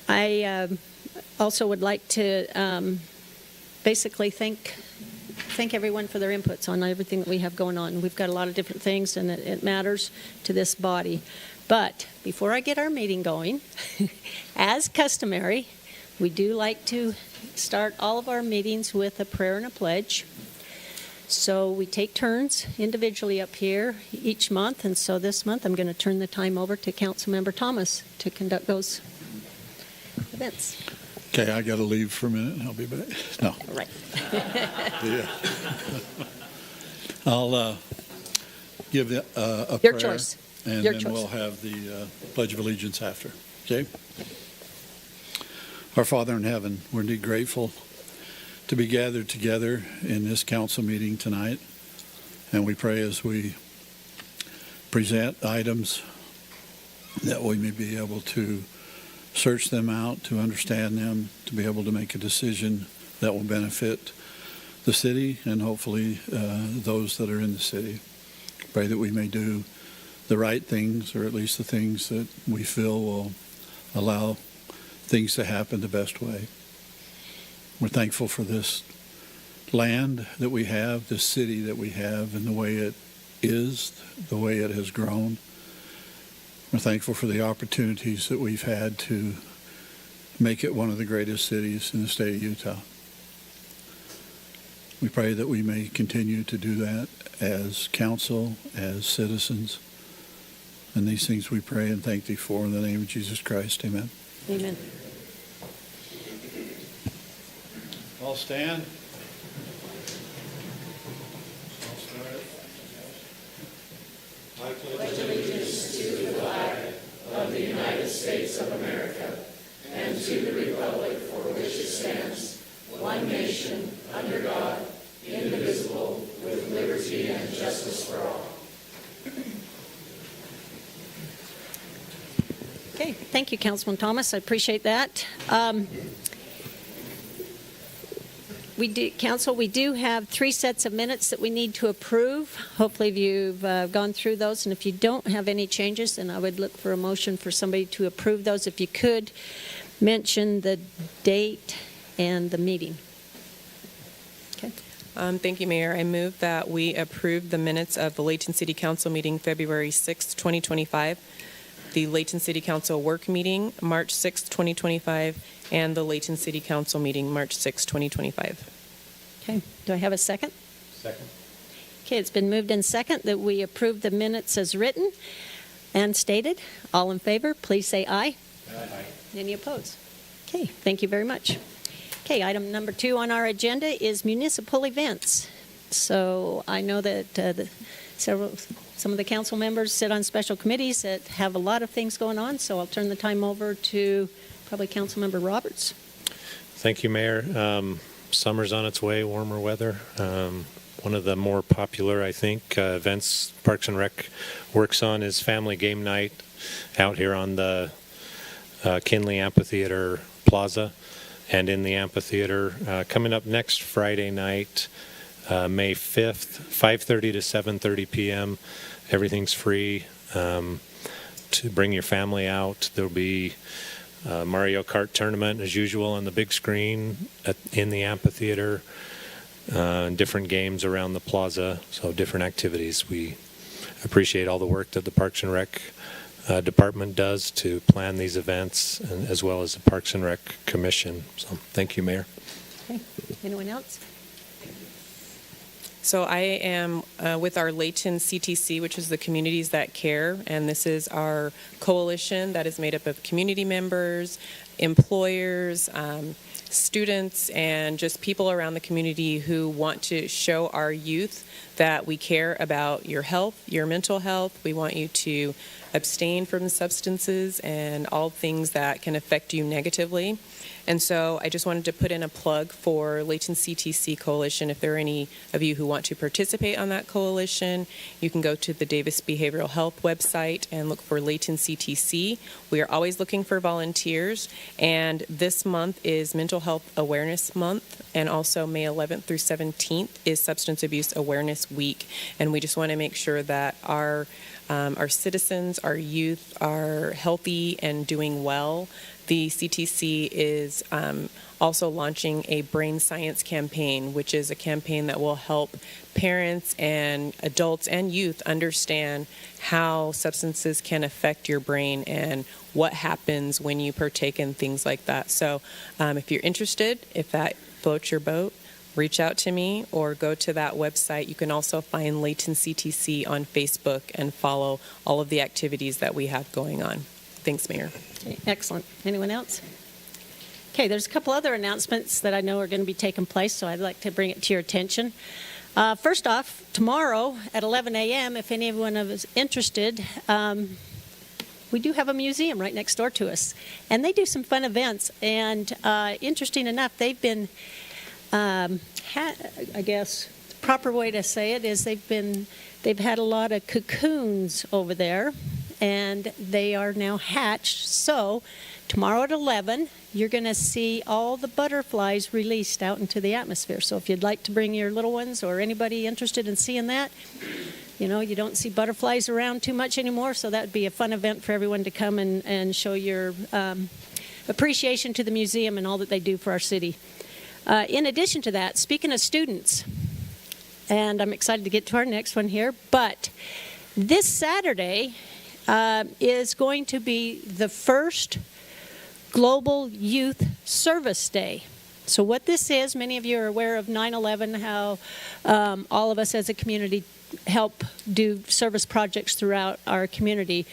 I also would like to basically thank everyone for their inputs on everything that we have going on. We've got a lot of different things and it matters to this body. But before I get our meeting going, as customary, we do like to start all of our meetings with a prayer and a pledge. So we take turns individually up here each month, and so this month I'm going to turn the time over to Councilmember Thomas to conduct those events. Okay, I got to leave for a minute, and I'll be back. No. All right. Yeah. I'll give a Your prayer, choice. and Your then choice. we'll have the Pledge of Allegiance after. Okay? Our Father in heaven, we're indeed grateful to be gathered together in this council meeting tonight. And we pray as we present items that we may be able to search them out, to understand them, to be able to make a decision that will benefit the city and hopefully those that are in the city. Pray that we may do the right things, or at least the things that we feel will allow things to happen the best way. We're thankful for this land that we have, this city that we have, and the way it is, the way it has grown. We're thankful for the opportunities that we've had to make it one of the greatest cities in the state of Utah. We pray that we may continue to do that as council, as citizens. And these things we pray and thank thee for in the name of Jesus Christ. Amen. Amen. All stand. I pledge allegiance to the flag of the United States of America and to the republic for which it stands, one nation, under God, indivisible, with liberty and justice for all. Okay, thank you, Councilman Thomas. I appreciate that. Council, we do have 3 sets of minutes that we need to approve. Hopefully you've gone through those, and if you don't have any changes, then I would look for a motion for somebody to approve those. If you could, mention the date and the meeting. Okay. Thank you, Mayor. I move that we approve the minutes of the Layton City Council meeting February 6th, 2025, the Layton City Council work meeting March 6th, 2025, and the Layton City Council meeting March 6th, 2025. Okay, do I have a second? Second. Okay, it's been moved in second that we approve the minutes as written and stated. All in favor, please say aye. Aye. Any opposed? Okay, thank you very much. Okay, item number 2 on our agenda is municipal events. So I know that some of the council members sit on special committees that have a lot of things going on, so I'll turn the time over to probably Councilmember Roberts. Thank you, Mayor. Summer's on its way, warmer weather. One of the more popular, I think, events Parks and Rec works on is Family Game Night out here on the Kinley Amphitheater Plaza and in the amphitheater. Coming up next Friday night, May 5th, 5:30 to 7:30 p.m. Everything's free to bring your family out. There'll be Mario Kart tournament as usual on the big screen in the amphitheater, different games around the plaza, so different activities. We appreciate all the work that the Parks and Rec department does to plan these events, and as well as the Parks and Rec Commission. So thank you, Mayor. Okay, anyone else? So I am with our Layton CTC, which is the Communities That Care, and this is our coalition that is made up of community members, employers, students, and just people around the community who want to show our youth that we care about your health, your mental health. We want you to abstain from substances and all things that can affect you negatively. And so I just wanted to put in a plug for Layton CTC Coalition. If there are any of you who want to participate on that coalition, you can go to the Davis Behavioral Health website and look for Layton CTC. We are always looking for volunteers, and this month is Mental Health Awareness Month, and also May 11th through 17th is Substance Abuse Awareness Week, and we just want to make sure that our citizens, our youth are healthy and doing well. The CTC is also launching a brain science campaign, which is a campaign that will help parents and adults and youth understand how substances can affect your brain and what happens when you partake in things like that. So if you're interested, if that floats your boat, reach out to me or go to that website. You can also find Layton CTC on Facebook and follow all of the activities that we have going on. Thanks, Mayor. Okay, excellent. Anyone else? Okay, there's a couple other announcements that I know are going to be taking place, so I'd like to bring it to your attention. First off, tomorrow at 11 a.m., if anyone is interested, we do have a museum right next door to us, and they do some fun events. And interesting enough, they've been, I guess the proper way to say it is they've had a lot of cocoons over there, and they are now hatched. So tomorrow at 11, you're going to see all the butterflies released out into the atmosphere. So if you'd like to bring your little ones or anybody interested in seeing that, you know, you don't see butterflies around too much anymore, so that would be a fun event for everyone to come and show your appreciation to the museum and all that they do for our city. In addition to that, speaking of students, and I'm excited to get to our next one here, but this Saturday is going to be the first Global Youth Service Day. So what this is, many of you are aware of 9/11, how all of us as a community help do service projects throughout our community.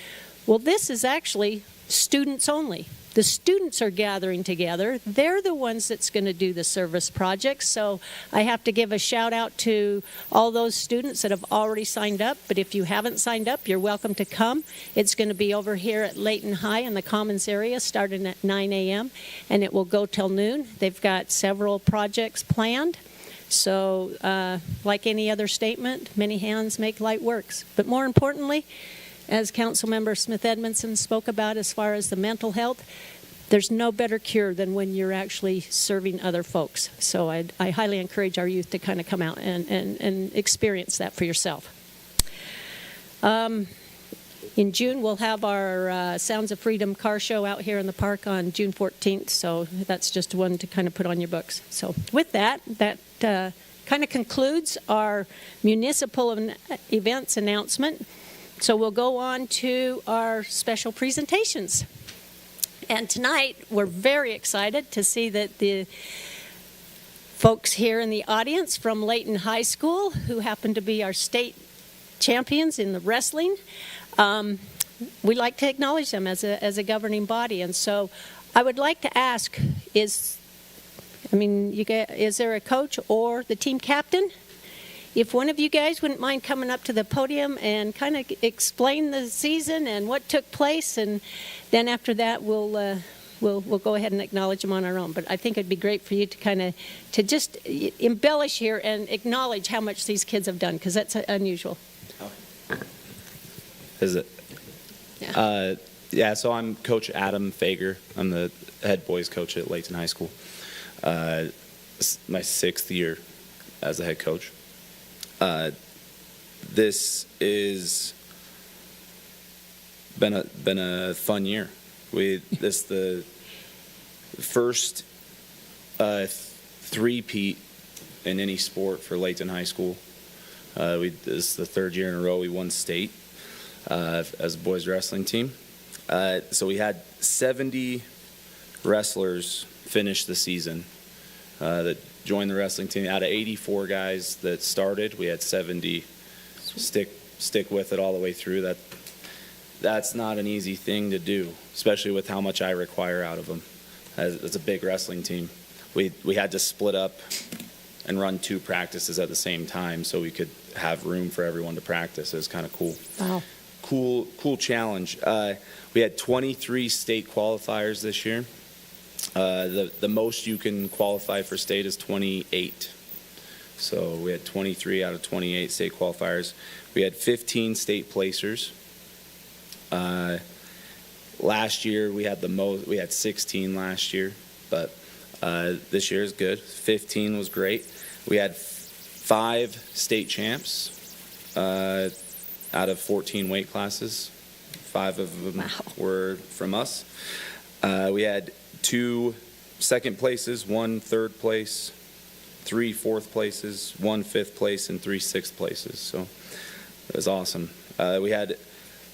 Well, this is actually students only. The students are gathering together. They're the ones that's going to do the service projects. So I have to give a shout out to all those students that have already signed up. But if you haven't signed up, you're welcome to come. It's going to be over here at Layton High in the Commons area starting at 9 a.m. and it will go till noon. They've got several projects planned. So like any other statement, many hands make light works. But more importantly, as Councilmember Smith Edmondson spoke about as far as the mental health, there's no better cure than when you're actually serving other folks. So I highly encourage our youth to kind of come out and experience that for yourself. In June, we'll have our Sounds of Freedom car show out here in the park on June 14th, so that's just one to kind of put on your books. So with that kind of concludes our municipal events announcement. So we'll go on to our special presentations. And tonight, we're very excited to see that the folks here in the audience from Layton High School, who happen to be our state champions in the wrestling, we like to acknowledge them as a governing body. And so I would like to ask, is there a coach or the team captain? If one of you guys wouldn't mind coming up to the podium and kind of explain the season and what took place, and then after that we'll go ahead and acknowledge them on our own. But I think it'd be great for you to just embellish here and acknowledge how much these kids have done, because that's unusual. Is it? Yeah. So I'm Coach Adam Fager. I'm the head boys coach at Layton High School. This is my 6th year as the head coach. This is been a fun year. This the first three-peat in any sport for Layton High School. This is the 3rd year in a row we won state as a boys wrestling team. So we had 70 wrestlers finish the season that joined the wrestling team. Out of 84 guys that started, we had 70 stick with it all the way through. That's not an easy thing to do, especially with how much I require out of them. It's a big wrestling team. We had to split up and run 2 practices at the same time so we could have room for everyone to practice. It was kind of cool. Wow. Cool challenge. We had 23 state qualifiers this year. The most you can qualify for state is 28. So we had 23 out of 28 state qualifiers. We had 15 state placers. Last year we had the most. We had 16 last year, but This year is good. 15 was great. We had 5 state champs out of 14 weight classes. 5 of them were from us. We had 2 second places, 1 third place, 3 fourth places, 1 fifth place, and 3 sixth places. So it was awesome. We had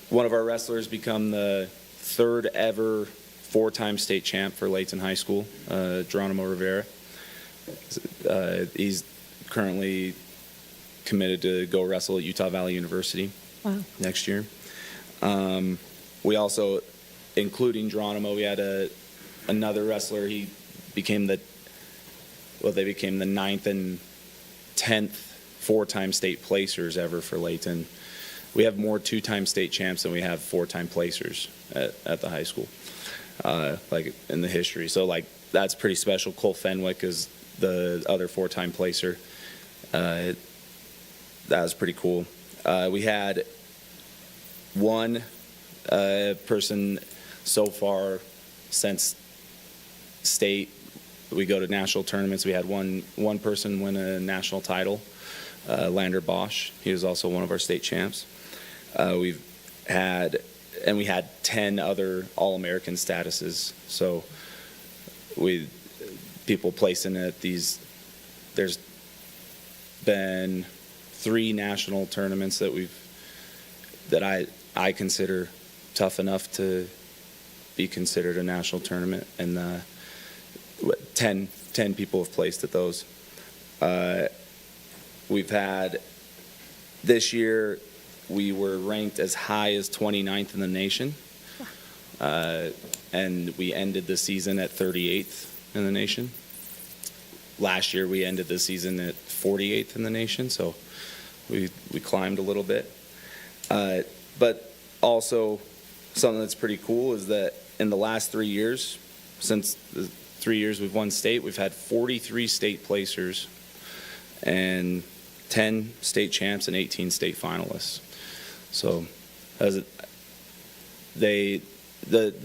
one of our wrestlers become the 3rd ever 4-time state champ for Layton High School, Geronimo Rivera. He's currently committed to go wrestle at Utah Valley University next year. We also, including Geronimo, we had another wrestler. He became they became the 9th and 10th 4-time state placers ever for Layton. We have more 2-time state champs than we have 4-time placers at the high school, like in the history. So like that's pretty special. Cole Fenwick is the other 4-time placer. That was pretty cool. We had one person so far since state. We go to national tournaments. We had one person win a national title, Lander Bosch. He was also one of our state champs. We had 10 other All-American statuses. So people placing at these. There's been 3 national tournaments that I consider tough enough to be considered a national tournament, and 10 people have placed at those. We've had this year. We were ranked as high as 29th in the nation, and we ended the season at 38th in the nation. Last year we ended the season at 48th in the nation, so we climbed a little bit. But also something that's pretty cool is that in the last 3 years, since the 3 years we've won state, we've had 43 state placers and 10 state champs and 18 state finalists. So the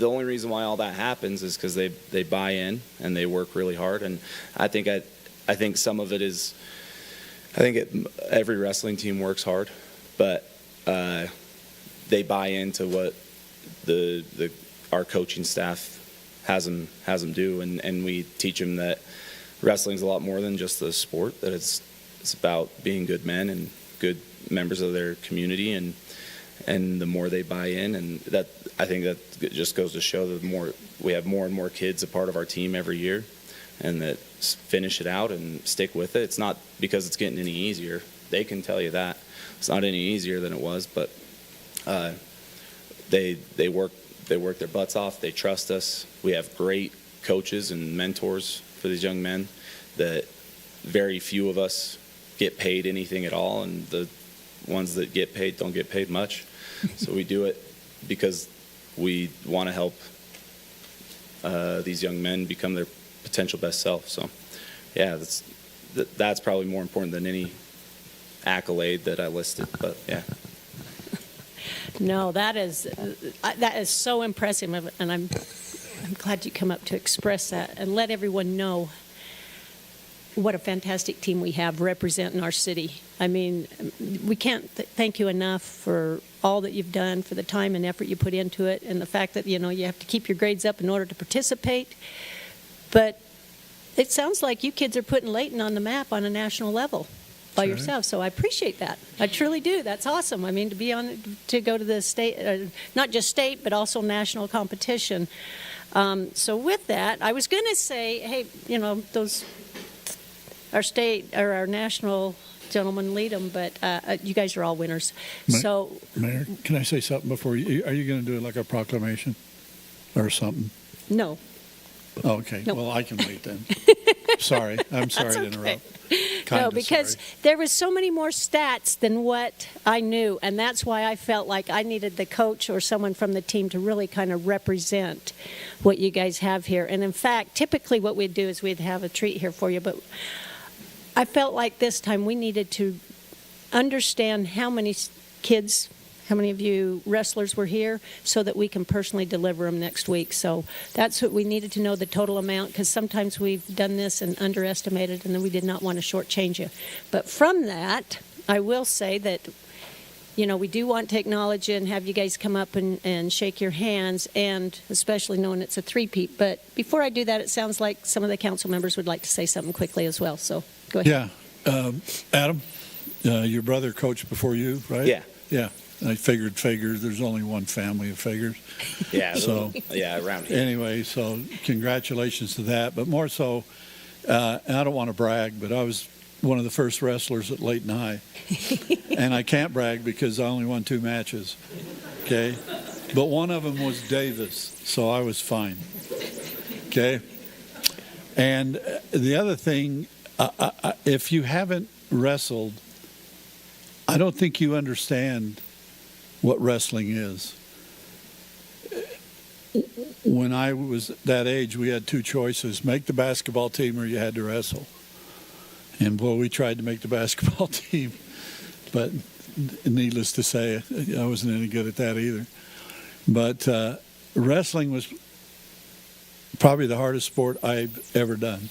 only reason why all that happens is because they buy in and they work really hard. And I think some of it is, every wrestling team works hard, but they buy into what our coaching staff has them do, and we teach them that wrestling's a lot more than just the sport, that it's about being good men and good members of their community, and the more they buy in, and that I think that just goes to show that the more we have more and more kids a part of our team every year, and that finish it out and stick with it. It's not because it's getting any easier. They can tell you that it's not any easier than it was, but they work their butts off. They trust us. We have great coaches and mentors for these young men that very few of us get paid anything at all, and the ones that get paid don't get paid much. So we do it because we want to help these young men become their potential best self. So yeah, that's probably more important than any accolade that I listed, but yeah. No, that is so impressive, and I'm glad you come up to express that and let everyone know what a fantastic team we have representing our city. I mean, we can't thank you enough for all that you've done, for the time and effort you put into it, and the fact that, you have to keep your grades up in order to participate. But it sounds like you kids are putting Layton on the map on a national level by yourself, so I appreciate that. I truly do. That's awesome. I mean, to go to the state, not just state, but also national competition. So with that, I was going to say, hey, those our state or our national gentlemen lead them, but you guys are all winners. Mayor, can I say something before you? Are you going to do like a proclamation or something? No. Okay. No. Well, I can wait then. Sorry. I'm sorry to interrupt. No, because there was so many more stats than what I knew, and that's why I felt like I needed the coach or someone from the team to really kind of represent what you guys have here. And in fact, typically what we'd do is we'd have a treat here for you, but I felt like this time we needed to understand how many kids how many of you wrestlers were here, so that we can personally deliver them next week. So that's what we needed to know, the total amount, because sometimes we've done this and underestimated, and then we did not want to shortchange you. But from that, I will say that, you know, we do want to acknowledge you and have you guys come up and shake your hands, and especially knowing it's a three-peat. But before I do that, it sounds like some of the council members would like to say something quickly as well. So go ahead. Yeah. Adam, your brother coached before you, right? Yeah. Yeah. I figured Fagers, there's only one family of Fagers. Yeah. So, yeah, around here. anyway, so congratulations to that. But more so, and I don't want to brag, but I was one of the first wrestlers at Layton High. And I can't brag because I only won 2 matches. Okay? But one of them was Davis, so I was fine. Okay? And the other thing, if you haven't wrestled, I don't think you understand what wrestling is. When I was that age, we had 2 choices: make the basketball team or you had to wrestle. And boy, we tried to make the basketball team, but needless to say, I wasn't any good at that either. But wrestling was probably the hardest sport I've ever done.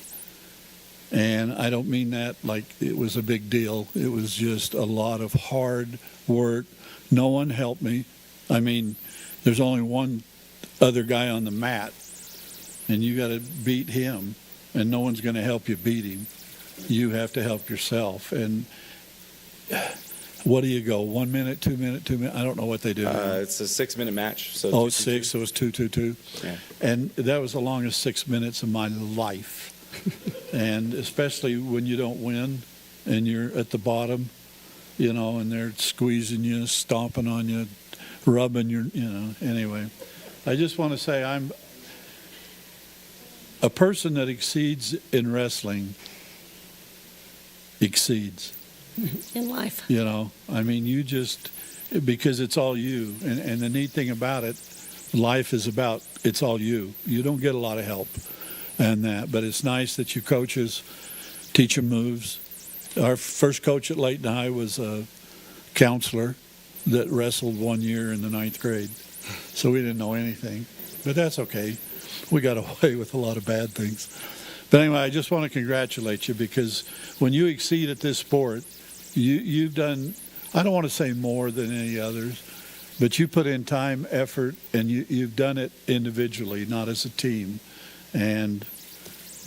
And I don't mean that like it was a big deal. It was just a lot of hard work. No one helped me. I mean, there's only one other guy on the mat, and you got to beat him, and no one's going to help you beat him. You have to help yourself. And what do you go, 1 minute, 2 minute, 2 minutes? I don't know what they do. It's a 6-minute match. So oh, 6, so it was 2-2-2. Yeah. And that was the longest 6 minutes of my life. And especially when you don't win and you're at the bottom, you know, and they're squeezing you, stomping on you, rubbing your, you know, anyway. I just want to say I'm a person that exceeds in wrestling, exceeds. In life. You know, I mean, you just, because it's all you. And the neat thing about it, life is about, it's all you. You don't get a lot of help and that, but it's nice that you coaches teach them moves. Our first coach at Layton High was a counselor that wrestled 1 year in the 9th grade. So we didn't know anything, but that's okay. We got away with a lot of bad things. But anyway, I just want to congratulate you, because when you exceed at this sport, you've done, I don't want to say more than any others, but you put in time, effort, and you've done it individually, not as a team. And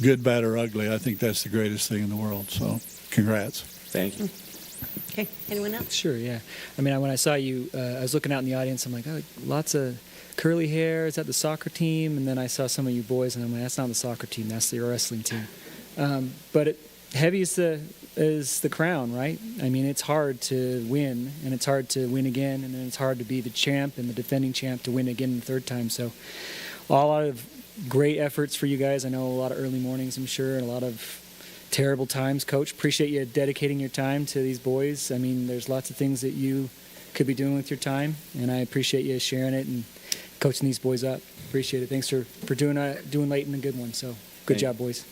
good, bad, or ugly, I think that's the greatest thing in the world. So congrats. Thank you. Okay, anyone else? Sure, yeah. I mean, when I saw you, I was looking out in the audience. I'm like, oh, lots of curly hair. Is that the soccer team? And then I saw some of you boys, and I'm like, that's not the soccer team. That's the wrestling team. But heavy is the crown, right? I mean, it's hard to win, and it's hard to win again, and then it's hard to be the champ and the defending champ to win again the 3rd time. So a lot of great efforts for you guys. I know a lot of early mornings, I'm sure, and a lot of terrible times. Coach, appreciate you dedicating your time to these boys. I mean, there's lots of things that you could be doing with your time, and I appreciate you sharing it and coaching these boys up. Appreciate it. Thanks for doing Layton a good one. So good job, boys.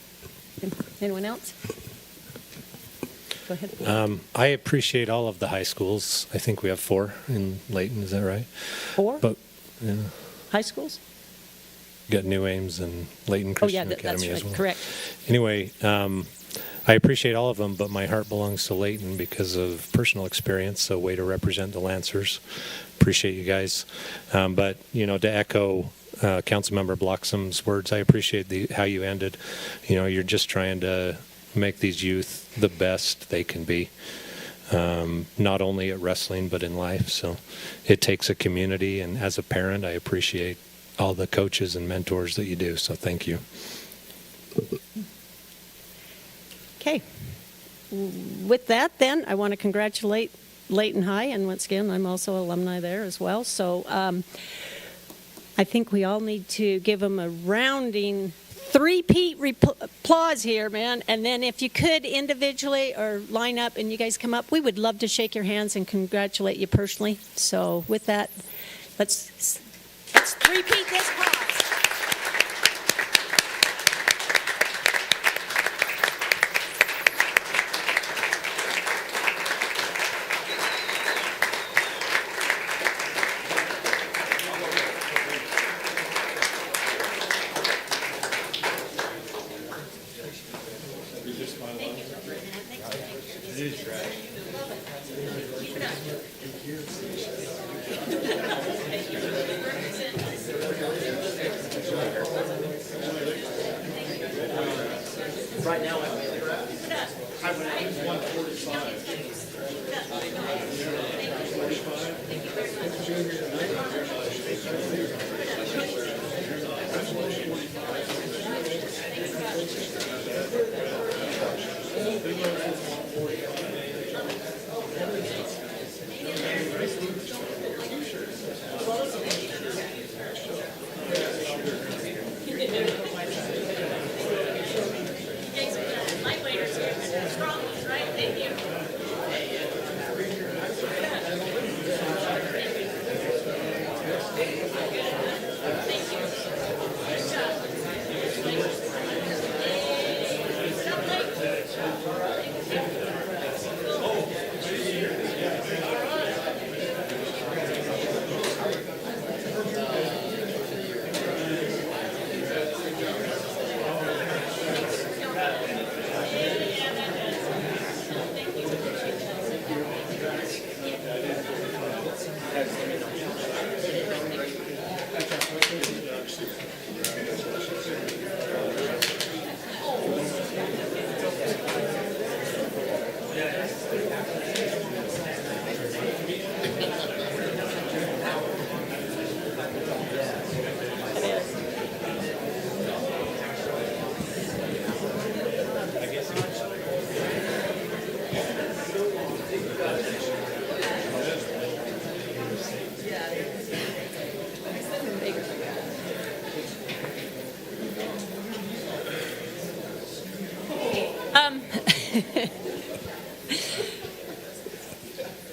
Anyone else? Go ahead. I appreciate all of the high schools. I think we have 4 in Layton, is that right? 4? But yeah. High schools? Got New Ames and Layton Christian Academy that's as well. Correct. Anyway, I appreciate all of them, but my heart belongs to Layton because of personal experience, so way to represent the Lancers. Appreciate you guys. But, you know, to echo Councilmember Bloxham's words, I appreciate how you ended. You know, you're just trying to make these youth the best they can be, not only at wrestling, but in life. So it takes a community, and as a parent, I appreciate all the coaches and mentors that you do, so thank you. Okay. With that, then, I want to congratulate Layton High, and once again, I'm also alumni there as well. So I think we all need to give them a rounding 3-peat applause here, man. And then if you could individually or line up and you guys come up, we would love to shake your hands and congratulate you personally. So with that, let's 3-peat this cause.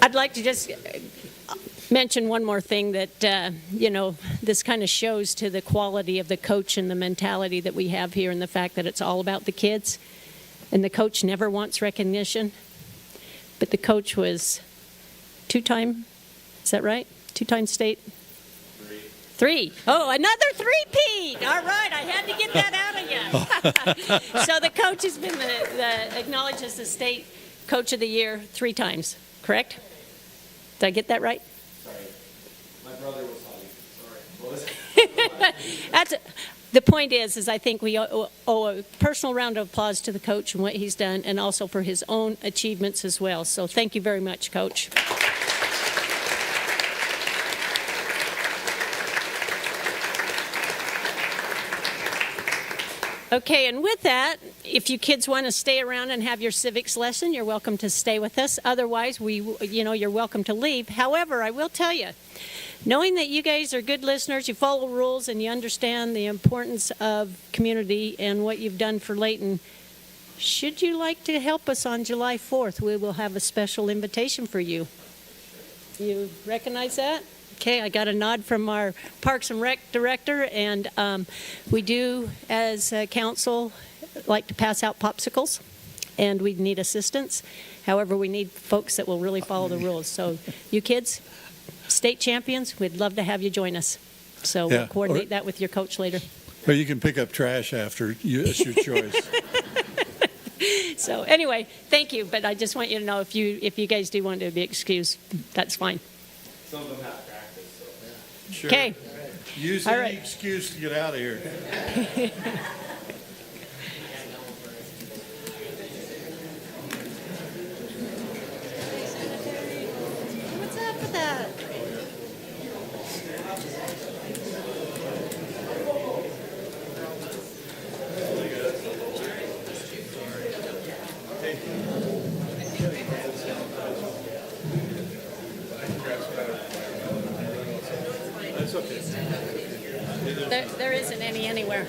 I'd like to just mention one more thing that, this kind of shows to the quality of the coach and the mentality that we have here and the fact that it's all about the kids. And the coach never wants recognition. But the coach was two-time, is that right? Two-time state? Three. Oh, another three-peat. All right, I had to get that out of you. So the coach has been acknowledged as the state coach of the year 3 times, correct? Did I get that right? Sorry. My brother was on you. Sorry. What was it? The point is I think we owe a personal round of applause to the coach and what he's done, and also for his own achievements as well. So thank you very much, Coach. Okay, and with that, if you kids want to stay around and have your civics lesson, you're welcome to stay with us. Otherwise, you're welcome to leave. However, I will tell you, knowing that you guys are good listeners, you follow rules, and you understand the importance of community and what you've done for Layton, should you like to help us on July 4th, we will have a special invitation for you. You recognize that? Okay, I got a nod from our Parks and Rec director, and we do, as a council, like to pass out popsicles, and we need assistance. However, we need folks that will really follow the rules. So you kids, state champions, we'd love to have you join us. So we'll coordinate that with your coach later. Or you can pick up trash after. It's your choice. So anyway, thank you, but I just want you to know if you guys do want to be excused, that's fine. Some of them have practice. Sure. Okay. Use All any right. excuse to get out of here. What's up with that? That's okay. There isn't any anywhere.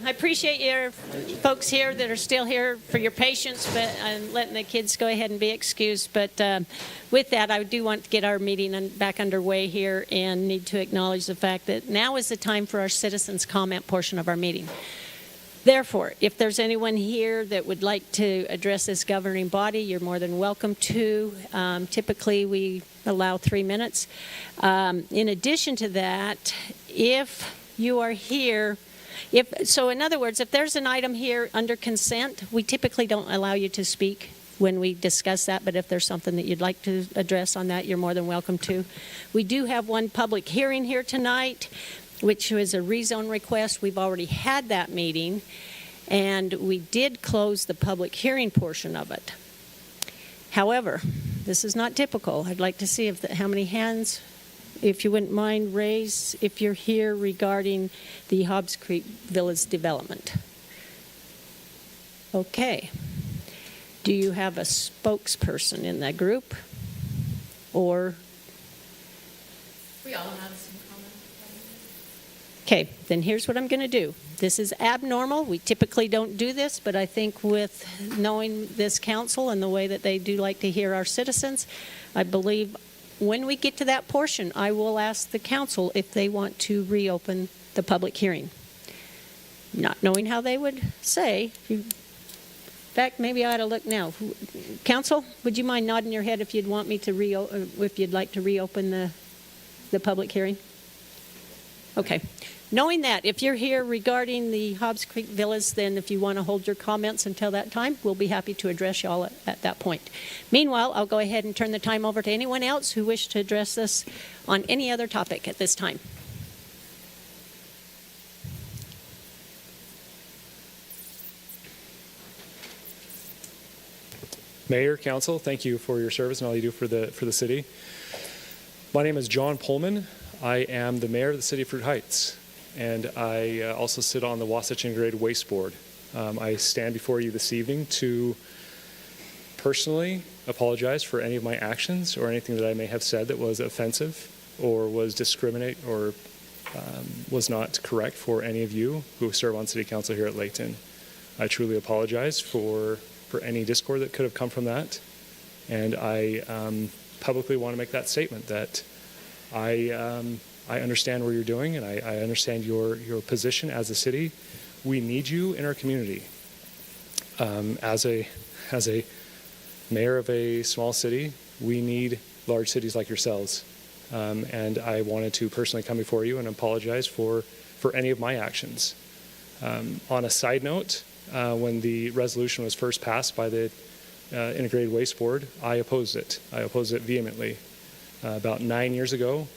I appreciate your folks here that are still here for your patience, but I'm letting the kids go ahead and be excused. But with that, I do want to get our meeting back underway here and need to acknowledge the fact that now is the time for our citizens' comment portion of our meeting. Therefore, if there's anyone here that would like to address this governing body, you're more than welcome to. Typically, we allow 3 minutes. In addition to that, if you are here, in other words, if there's an item here under consent, we typically don't allow you to speak when we discuss that, but if there's something that you'd like to address on that, you're more than welcome to. We do have one public hearing here tonight, which was a rezone request. We've already had that meeting, and we did close the public hearing portion of it. However, this is not typical. I'd like to see how many hands, if you wouldn't mind, raise if you're here regarding the Hobbs Creek Villas development. Okay. Do you have a spokesperson in that group? Or? We all have some comments. Okay, then here's what I'm going to do. This is abnormal. We typically don't do this, but I think with knowing this council and the way that they do like to hear our citizens, I believe when we get to that portion, I will ask the council if they want to reopen the public hearing. Not knowing how they would say. In fact, maybe I ought to look now. Council, would you mind nodding your head if you'd want me to if you'd like to reopen the public hearing? Okay. Knowing that, if you're here regarding the Hobbs Creek Villas, then if you want to hold your comments until that time, we'll be happy to address y'all at that point. Meanwhile, I'll go ahead and turn the time over to anyone else who wish to address us on any other topic at this time. Mayor, Council, thank you for your service and all you do for the city. My name is John Pullman. I am the mayor of the city of Fruit Heights, and I also sit on the Wasatch Integrated Waste Board. I stand before you this evening to personally apologize for any of my actions or anything that I may have said that was offensive or was discriminate or was not correct for any of you who serve on city council here at Layton. I truly apologize for any discord that could have come from that, and I publicly want to make that statement that I understand what you're doing, and I understand your position as a city. We need you in our community. As a mayor of a small city, we need large cities like yourselves. And I wanted to personally come before you and apologize for any of my actions. On a side note, when the resolution was first passed by the Integrated Waste Board, I opposed it. I opposed it vehemently. About 9 years ago,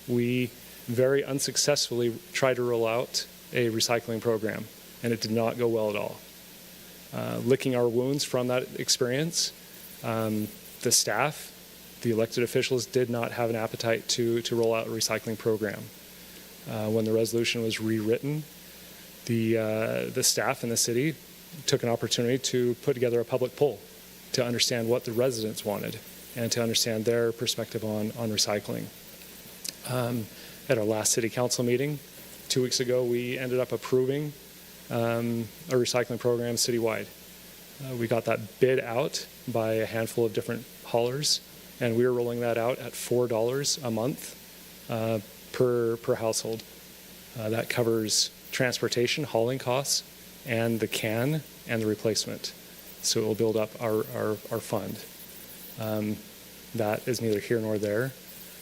we very unsuccessfully tried to roll out a recycling program, and it did not go well at all. Licking our wounds from that experience, the staff, the elected officials did not have an appetite to roll out a recycling program. When the resolution was rewritten, the staff in the city took an opportunity to put together a public poll to understand what the residents wanted and to understand their perspective on recycling. At our last city council meeting 2 weeks ago, we ended up approving a recycling program citywide. We got that bid out by a handful of different haulers, and we were rolling that out at $4 a month per household. That covers transportation, hauling costs, and the can and the replacement. So it will build up our fund. That is neither here nor there,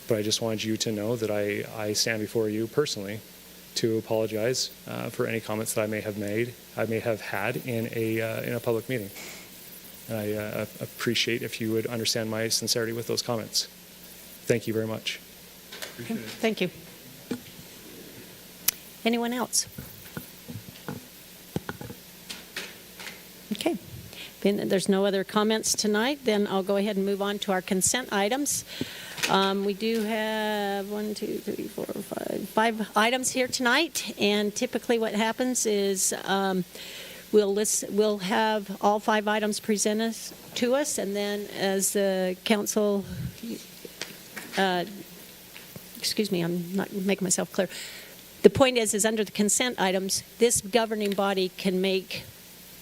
but I just wanted you to know that I stand before you personally to apologize for any comments that I may have had in a public meeting. And I appreciate if you would understand my sincerity with those comments. Thank you very much. Appreciate it. Thank you. Anyone else? Okay. Then there's no other comments tonight. Then I'll go ahead and move on to our consent items. We do have 5 items here tonight, and typically what happens is we'll have all 5 items presented to us, and then as the council, excuse me, I'm not making myself clear. The point is under the consent items, this governing body can make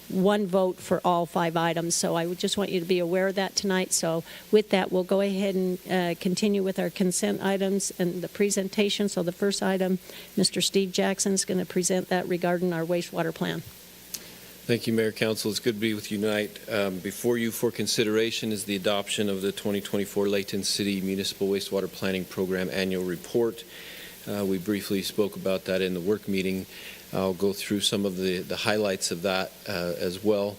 one vote for all 5 items. So I would just want you to be aware of that tonight. So with that, we'll go ahead and continue with our consent items and the presentation. So the first item, Mr. Steve Jackson is going to present that regarding our wastewater plan. Thank you, Mayor, Council. It's good to be with you tonight. Before you for consideration is the adoption of the 2024 Layton City Municipal Wastewater Planning Program Annual Report. We briefly spoke about that in the work meeting. I'll go through some of the highlights of that as well.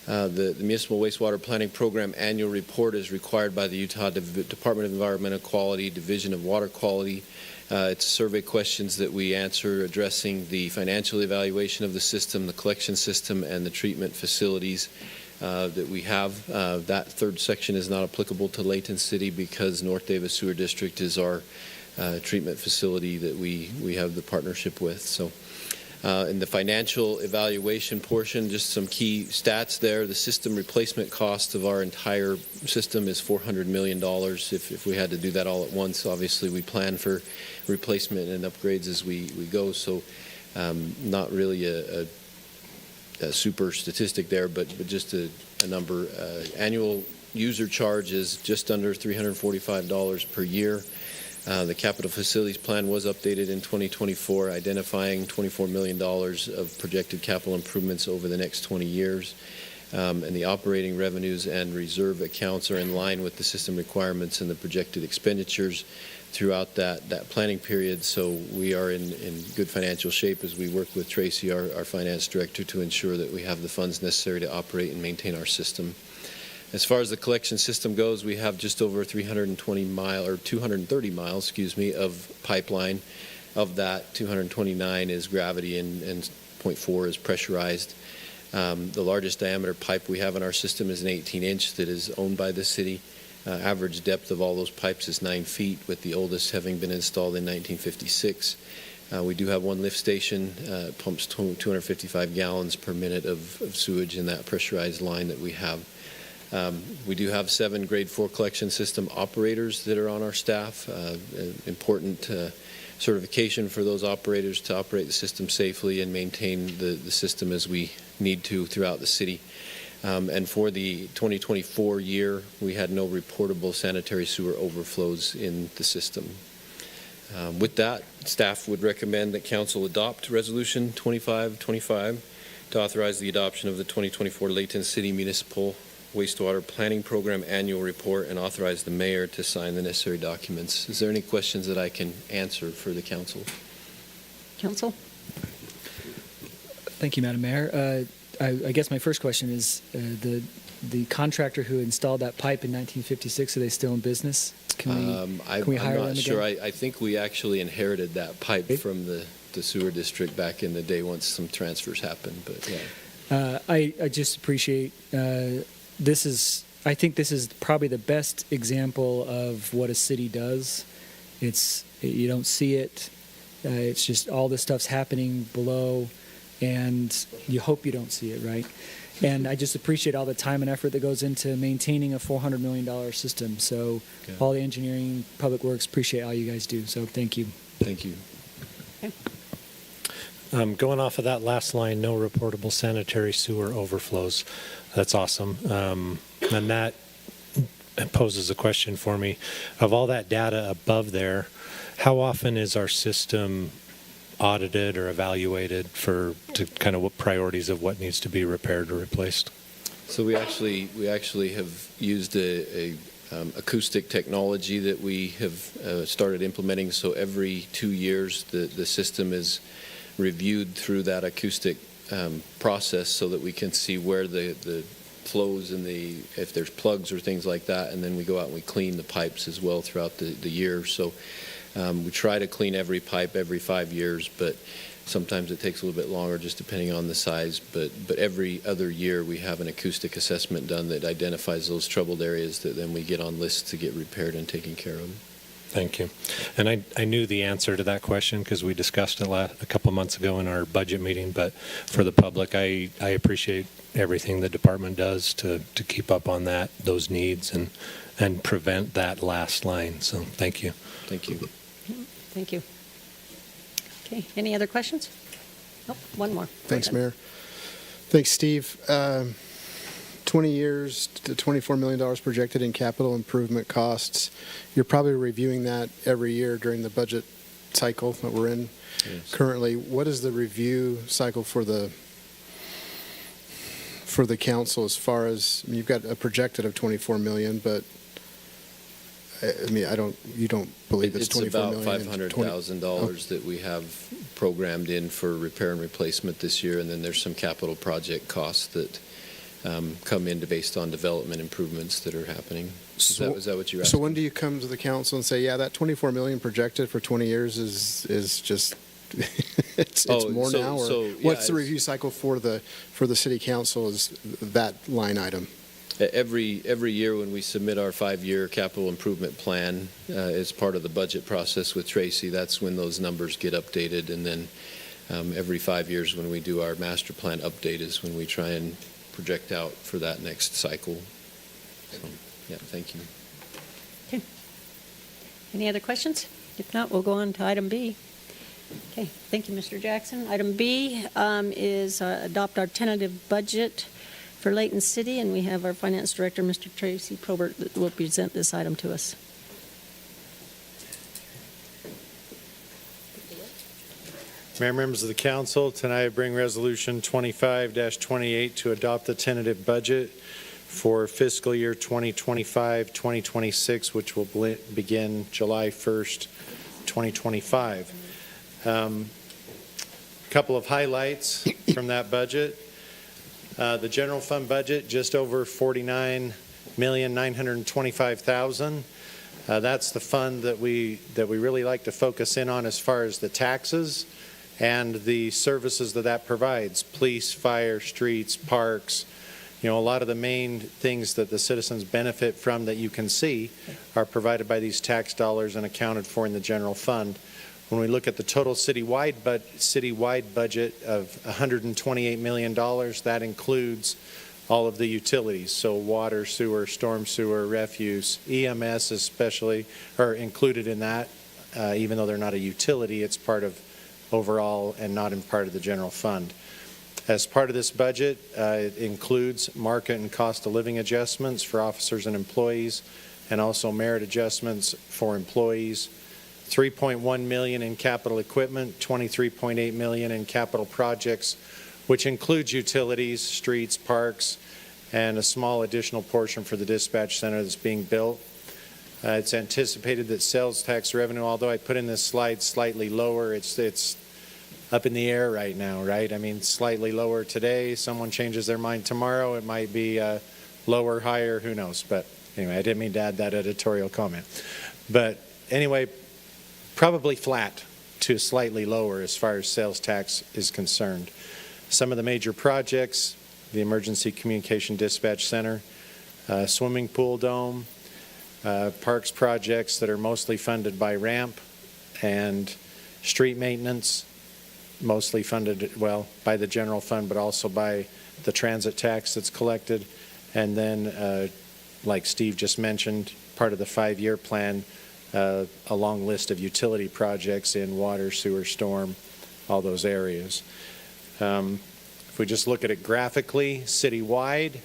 The Municipal Wastewater Planning Program Annual Report is required by the Utah Department of Environmental Quality, Division of Water Quality. It's survey questions that we answer addressing the financial evaluation of the system, the collection system, and the treatment facilities that we have. That third section is not applicable to Layton City because North Davis Sewer District is our treatment facility that we have the partnership with. So, in the financial evaluation portion, just some key stats there. The system replacement cost of our entire system is $400 million. If we had to do that all at once, obviously we plan for replacement and upgrades as we go. So, not really a super statistic there, but just a number. Annual user charge is just under $345 per year. The capital facilities plan was updated in 2024, identifying $24 million of projected capital improvements over the next 20 years. And the operating revenues and reserve accounts are in line with the system requirements and the projected expenditures throughout that planning period. So we are in good financial shape as we work with Tracy, our finance director, to ensure that we have the funds necessary to operate and maintain our system. As far as the collection system goes, we have just over 230 miles, of pipeline. Of that, 229 is gravity and 0.4 is pressurized. The largest diameter pipe we have in our system is an 18-inch that is owned by the city. Average depth of all those pipes is 9 feet, with the oldest having been installed in 1956. We do have one lift station, pumps 255 gallons per minute of sewage in that pressurized line that we have. We do have 7 grade 4 collection system operators that are on our staff. Important certification for those operators to operate the system safely and maintain the system as we need to throughout the city. And for the 2024 year, we had no reportable sanitary sewer overflows in the system. With that, staff would recommend that council adopt Resolution 2525 to authorize the adoption of the 2024 Layton City Municipal Wastewater Planning Program Annual Report and authorize the mayor to sign the necessary documents. Is there any questions that I can answer for the council? Council? Thank you, Madam Mayor. I guess my first question is, the contractor who installed that pipe in 1956, are they still in business? Can we hire them again? I'm not sure. I think we actually inherited that pipe from the sewer district back in the day once some transfers happened, but yeah. I just appreciate I think this is probably the best example of what a city does. You don't see it. It's just all this stuff's happening below, and you hope you don't see it, right? And I just appreciate all the time and effort that goes into maintaining a $400 million system. So all the engineering, public works, appreciate all you guys do. So thank you. Thank you. Going off of that last line, no reportable sanitary sewer overflows. That's awesome. And that poses a question for me. Of all that data above there, how often is our system audited or evaluated to kind of what priorities of what needs to be repaired or replaced? So we actually have used a acoustic technology that we have started implementing. So every 2 years, the system is reviewed through that acoustic process so that we can see where the flows and if there's plugs or things like that, and then we go out and we clean the pipes as well throughout the year. So we try to clean every pipe every 5 years, but sometimes it takes a little bit longer just depending on the size. But every other year we have an acoustic assessment done that identifies those troubled areas that then we get on lists to get repaired and taken care of. Thank you. And I knew the answer to that question because we discussed it a couple months ago in our budget meeting, but for the public, I appreciate everything the department does to keep up on those needs and prevent that last line. So thank you. Thank you. Thank you. Okay, any other questions? Oh, one more. Thanks, Mayor. Thanks, Steve. 20 years to $24 million projected in capital improvement costs. You're probably reviewing that every year during the budget cycle that we're in currently. What is the review cycle for the council as far as, you've got a projected of 24 million, but you don't believe it's 24 million? It's about $500,000 that we have programmed in for repair and replacement this year, and then there's some capital project costs that come into based on development improvements that are happening. Is that what you're asking? So when do you come to the council and say, yeah, that 24 million projected for 20 years is just, it's more now? Or what's the review cycle for the city council is that line item? Every year when we submit our 5-year capital improvement plan as part of the budget process with Tracy, that's when those numbers get updated. And then every 5 years when we do our master plan update is when we try and project out for that next cycle. So, yeah, thank you. Okay. Any other questions? If not, we'll go on to item B. Okay, thank you, Mr. Jackson. Item B is adopt our tentative budget for Layton City, and we have our Finance Director, Mr. Tracy Probert, that will present this item to us. Mayor, members of the council, tonight I bring Resolution 25-28 to adopt the tentative budget for fiscal year 2025-2026, which will begin July 1st, 2025. A couple of highlights from that budget. The general fund budget, just over $49,925,000. That's the fund that we really like to focus in on as far as the taxes and the services that provides: police, fire, streets, parks. You know, a lot of the main things that the citizens benefit from that you can see are provided by these tax dollars and accounted for in the general fund. When we look at the total citywide budget of $128 million, that includes all of the utilities, so water, sewer, storm sewer, refuse, EMS especially are included in that. Even though they're not a utility, it's part of overall and not in part of the general fund. As part of this budget, it includes market and cost of living adjustments for officers and employees, and also merit adjustments for employees. $3.1 million in capital equipment, $23.8 million in capital projects, which includes utilities, streets, parks, and a small additional portion for the dispatch center that's being built. It's anticipated that sales tax revenue, although I put in this slide slightly lower, it's up in the air right now, right? I mean, slightly lower today. Someone changes their mind tomorrow. It might be lower, higher, who knows? But anyway, I didn't mean to add that editorial comment. But anyway, probably flat to slightly lower as far as sales tax is concerned. Some of the major projects: the Emergency Communication Dispatch Center, swimming pool dome, parks projects that are mostly funded by ramp, and street maintenance, mostly funded, well, by the general fund, but also by the transit tax that's collected. And then, like Steve just mentioned, part of the 5-year plan, a long list of utility projects in water, sewer, storm, all those areas. If we just look at it graphically, citywide,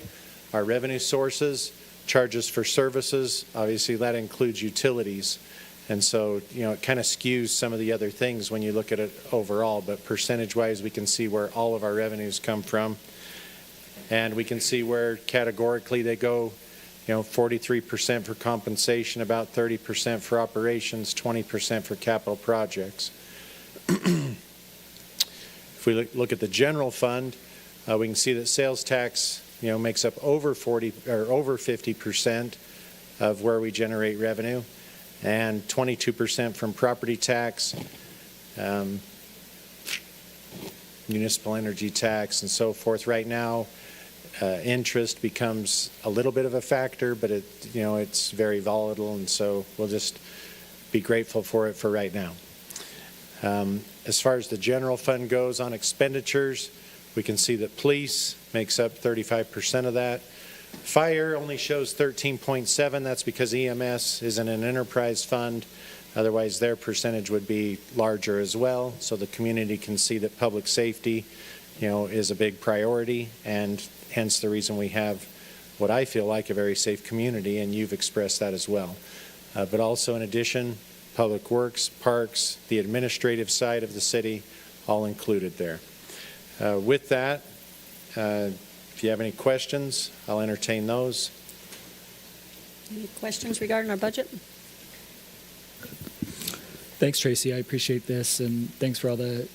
our revenue sources, charges for services, obviously that includes utilities. And so, you know, it kind of skews some of the other things when you look at it overall, but percentage-wise, we can see where all of our revenues come from. And we can see where categorically they go. You know, 43% for compensation, about 30% for operations, 20% for capital projects. If we look at the general fund, we can see that sales tax, you know, makes up over 50% of where we generate revenue, and 22% from property tax, municipal energy tax, and so forth. Right now, interest becomes a little bit of a factor, but it's very volatile, and so we'll just be grateful for it for right now. As far as the general fund goes on expenditures, we can see that police makes up 35% of that. Fire only shows 13.7. That's because EMS isn't an enterprise fund. Otherwise, their percentage would be larger as well. So the community can see that public safety, is a big priority, and hence the reason we have what I feel like a very safe community, and you've expressed that as well. But also, in addition, public works, parks, the administrative side of the city, all included there. With that, if you have any questions, I'll entertain those. Any questions regarding our budget? Thanks, Tracy. I appreciate this, and thanks for all the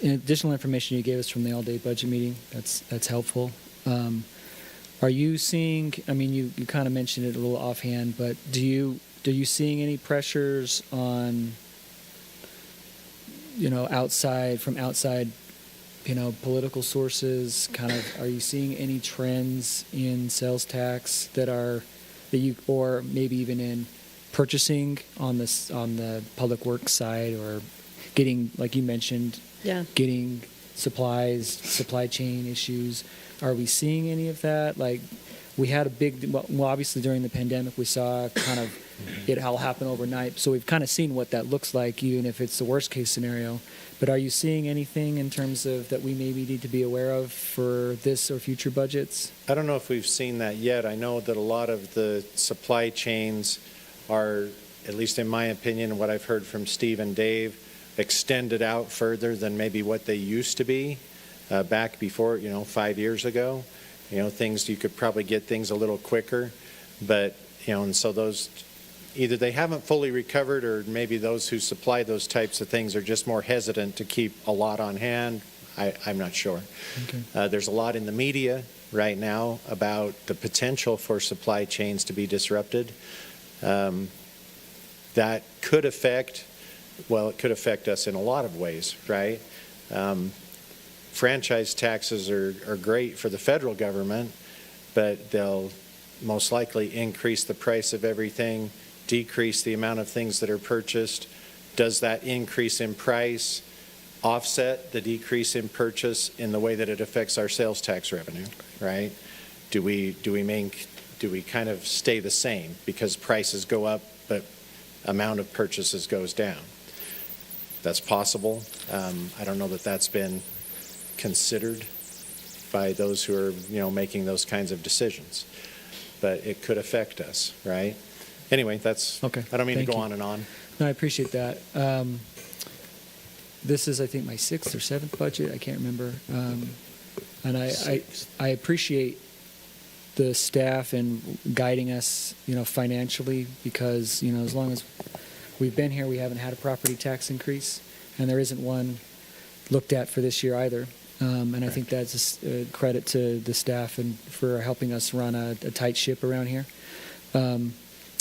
additional information you gave us from the all-day budget meeting. That's helpful. Are you seeing, I mean, you kind of mentioned it a little offhand, but are you seeing any pressures on, from outside, political sources? Kind of, are you seeing any trends in sales tax or maybe even in purchasing on the public works side, or getting, like you mentioned, getting supplies, supply chain issues? Are we seeing any of that? Like, we had obviously during the pandemic, we saw kind of it all happen overnight. So we've kind of seen what that looks like, even if it's the worst case scenario. But are you seeing anything in terms of that we maybe need to be aware of for this or future budgets? I don't know if we've seen that yet. I know that a lot of the supply chains are, at least in my opinion, what I've heard from Steve and Dave, extended out further than maybe what they used to be back before, 5 years ago. Things, you could probably get things a little quicker, but, and so those, either they haven't fully recovered, or maybe those who supply those types of things are just more hesitant to keep a lot on hand. I'm not sure. Okay. There's a lot in the media right now about the potential for supply chains to be disrupted. That could affect, it could affect us in a lot of ways, right? Franchise taxes are great for the federal government, but they'll most likely increase the price of everything, decrease the amount of things that are purchased. Does that increase in price offset the decrease in purchase in the way that it affects our sales tax revenue, right? Do we kind of stay the same because prices go up, but amount of purchases goes down? That's possible. I don't know that that's been considered by those who are, making those kinds of decisions, but it could affect us, right? Anyway, that's okay. I don't mean to go on and on. No, I appreciate that. This is, I think, my 6th or 7th budget. I can't remember. And I appreciate the staff and guiding us, financially, because, as long as we've been here, we haven't had a property tax increase, and there isn't one looked at for this year either. And I think that's a credit to the staff and for helping us run a tight ship around here.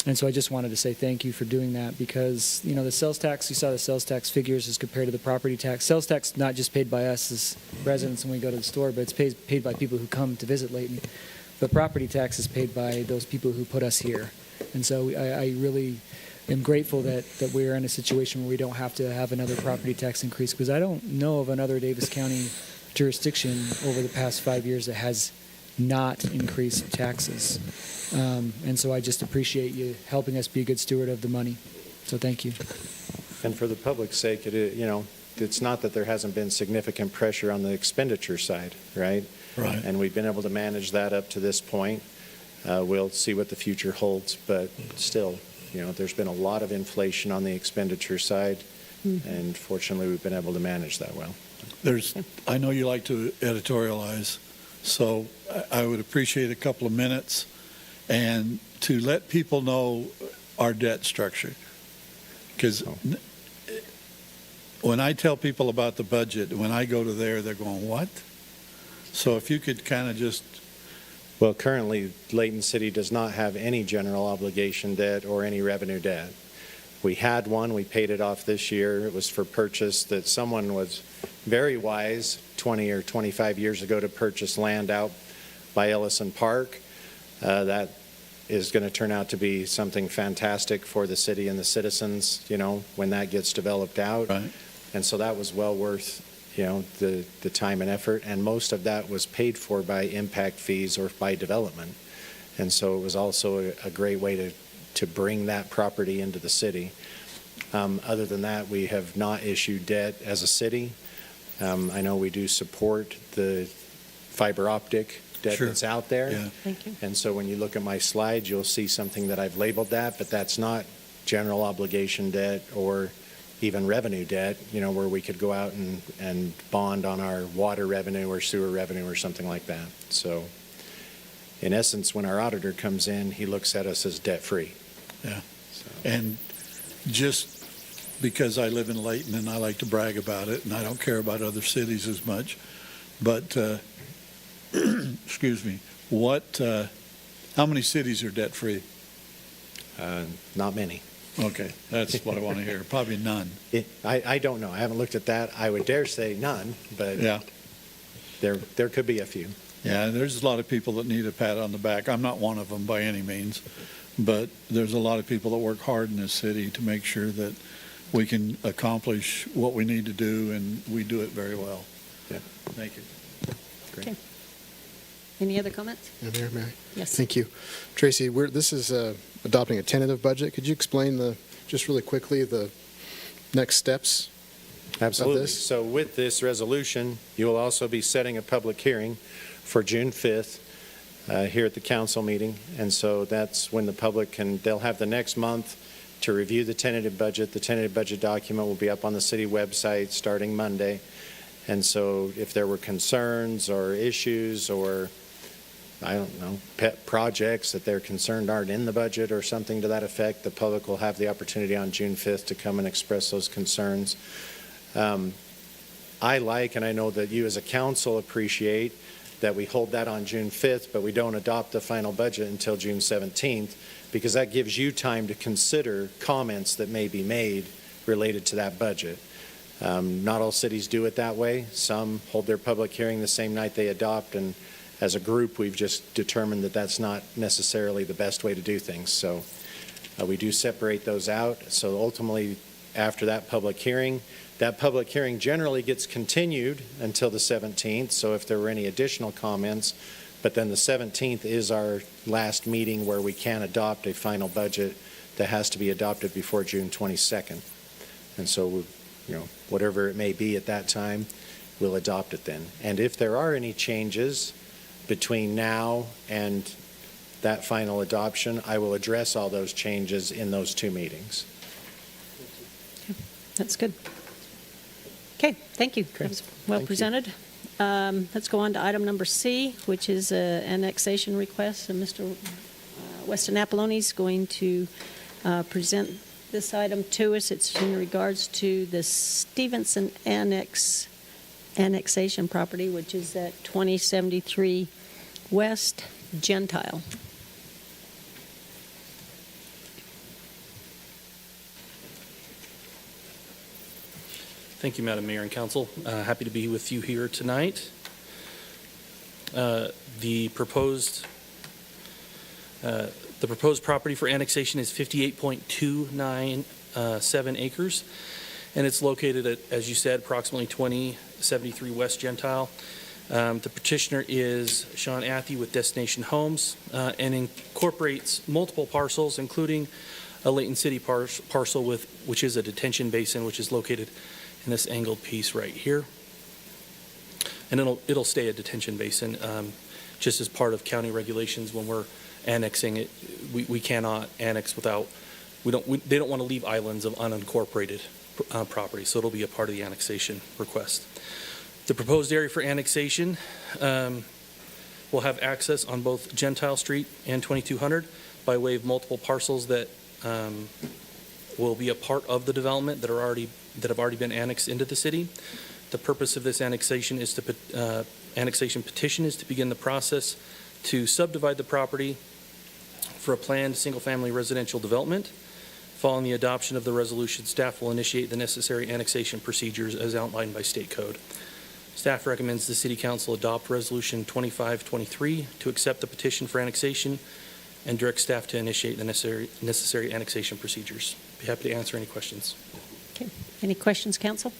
And so I just wanted to say thank you for doing that, because, the sales tax, you saw the sales tax figures as compared to the property tax. Sales tax not just paid by us as residents when we go to the store, but it's paid by people who come to visit Layton. But property tax is paid by those people who put us here. And so I really am grateful that we're in a situation where we don't have to have another property tax increase, because I don't know of another Davis County jurisdiction over the past 5 years that has not increased taxes. And so I just appreciate you helping us be a good steward of the money. So thank you. And for the public's sake, it's not that there hasn't been significant pressure on the expenditure side, right? Right. And we've been able to manage that up to this point. We'll see what the future holds, but still, there's been a lot of inflation on the expenditure side, and fortunately, we've been able to manage that well. I know you like to editorialize, so I would appreciate a couple of minutes and to let people know our debt structure. Because when I tell people about the budget, when I go to there, they're going, what? So if you could kind of just... Well, currently, Layton City does not have any general obligation debt or any revenue debt. We had one, we paid it off this year. It was for purchase that someone was very wise 20 or 25 years ago to purchase land out by Ellison Park. That is going to turn out to be something fantastic for the city and the citizens, when that gets developed out. Right. And so that was well worth, the time and effort. And most of that was paid for by impact fees or by development. And so it was also a great way to bring that property into the city. Other than that, we have not issued debt as a city. I know we do support the fiber optic debt that's out there. Yeah. Thank you. And so when you look at my slides, you'll see something that I've labeled that, but that's not general obligation debt or even revenue debt, where we could go out and bond on our water revenue or sewer revenue or something like that. So in essence, when our auditor comes in, he looks at us as debt-free. Yeah. And just because I live in Layton and I like to brag about it, and I don't care about other cities as much, but excuse me, How many cities are debt-free? Not many. Okay, that's what I want to hear. Probably none. I don't know. I haven't looked at that. I would dare say none, but Yeah. there could be a few. Yeah, there's a lot of people that need a pat on the back. I'm not one of them by any means, but there's a lot of people that work hard in this city to make sure that we can accomplish what we need to do, and we do it very well. Yeah. Thank you. Great. Okay. Any other comments? Yeah, Mayor, may I? Yes. Thank you. Tracy, this is adopting a tentative budget. Could you explain just really quickly, the next steps Absolutely. of this? So with this resolution, you will also be setting a public hearing for June 5th here at the council meeting. And so that's when the public they'll have the next month to review the tentative budget. The tentative budget document will be up on the city website starting Monday. And so if there were concerns or issues or, I don't know, pet projects that they're concerned aren't in the budget or something to that effect, the public will have the opportunity on June 5th to come and express those concerns. I like, and I know that you as a council appreciate, that we hold that on June 5th, but we don't adopt the final budget until June 17th, because that gives you time to consider comments that may be made related to that budget. Not all cities do it that way. Some hold their public hearing the same night they adopt, and as a group, we've just determined that that's not necessarily the best way to do things. So we do separate those out. So ultimately, after that public hearing generally gets continued until the 17th. So if there were any additional comments, but then the 17th is our last meeting where we can adopt a final budget that has to be adopted before June 22nd. And so, whatever it may be at that time, we'll adopt it then. And if there are any changes between now and that final adoption, I will address all those changes in those two meetings. That's good. Okay, thank you. That was well presented. Let's go on to item number C, which is an annexation request. And Mr. Weston Apolloni is going to present this item to us. It's in regards to the Stevenson annexation property, which is at 2073 West Gentile. Thank you, Madam Mayor and Council. Happy to be with you here tonight. The proposed property for annexation is 58.297 acres, and it's located at, as you said, approximately 2073 West Gentile. The petitioner is Sean Athey with Destination Homes, and incorporates multiple parcels, including a Layton City parcel which is a detention basin, which is located in this angled piece right here. And it'll stay a detention basin, just as part of county regulations. When we're annexing it, we cannot annex without, they don't want to leave islands of unincorporated property, so it'll be a part of the annexation request. The proposed area for annexation will have access on both Gentile Street and 2200 by way of multiple parcels that will be a part of the development that have already been annexed into the city. The purpose of this annexation petition is to begin the process to subdivide the property for a planned single-family residential development. Following the adoption of the resolution, staff will initiate the necessary annexation procedures as outlined by state code. Staff recommends the City Council adopt Resolution 2523 to accept the petition for annexation and direct staff to initiate the necessary annexation procedures. Be happy to answer any questions. Okay. Any questions, Council?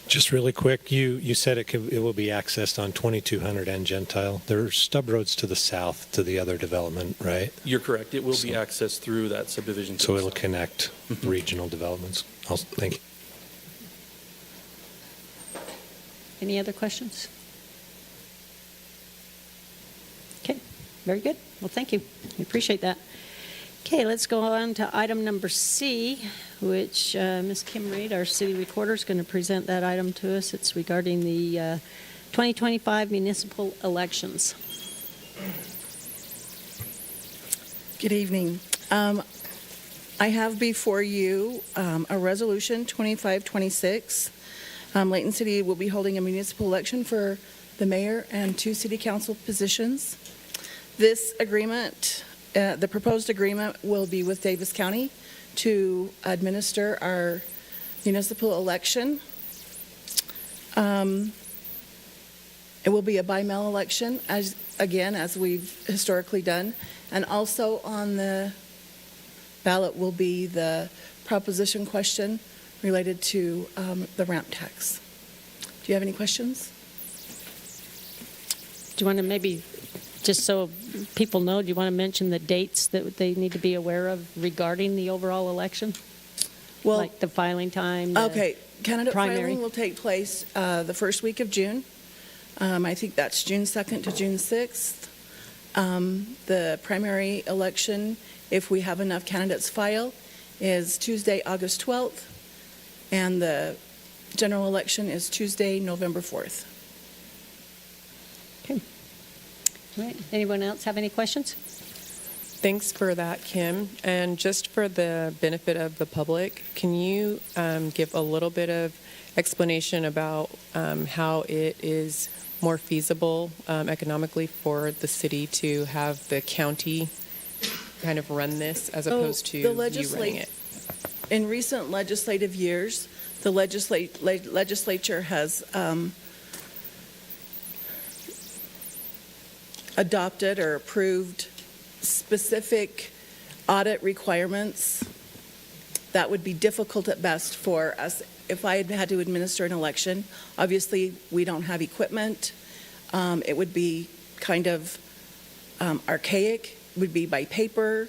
Just really quick, you said it will be accessed on 2200 and Gentile. There are stub roads to the south to the other development, right? You're correct. It will be accessed through that subdivision. So it'll connect regional developments. Thank you. Any other questions? Okay, very good. Well, thank you. We appreciate that. Okay, let's go on to item number C, which Ms. Kim Reed, our city recorder, is going to present that item to us. It's regarding the 2025 municipal elections. Good evening. I have before you a resolution 2526. Layton City will be holding a municipal election for the mayor and 2 city council positions. This agreement, the proposed agreement will be with Davis County to administer our municipal election. It will be a by-mail election, as we've historically done. And also on the ballot will be the proposition question related to the ramp tax. Do you have any questions? Do you want to maybe, just so people know, do you want to mention the dates that they need to be aware of regarding the overall election? Well, like the filing time? Okay, candidate primary? filing will take place the first week of June. I think that's June 2nd to June 6th. The primary election, if we have enough candidates file, is Tuesday, August 12th, and the general election is Tuesday, November 4th. Okay. All right. Anyone else have any questions? Thanks for that, Kim. And just for the benefit of the public, can you give a little bit of explanation about how it is more feasible economically for the city to have the county kind of run this as opposed to you running it? In recent legislative years, the legislature has adopted or approved specific audit requirements that would be difficult at best for us. If I had to administer an election, obviously we don't have equipment. It would be kind of archaic. It would be by paper.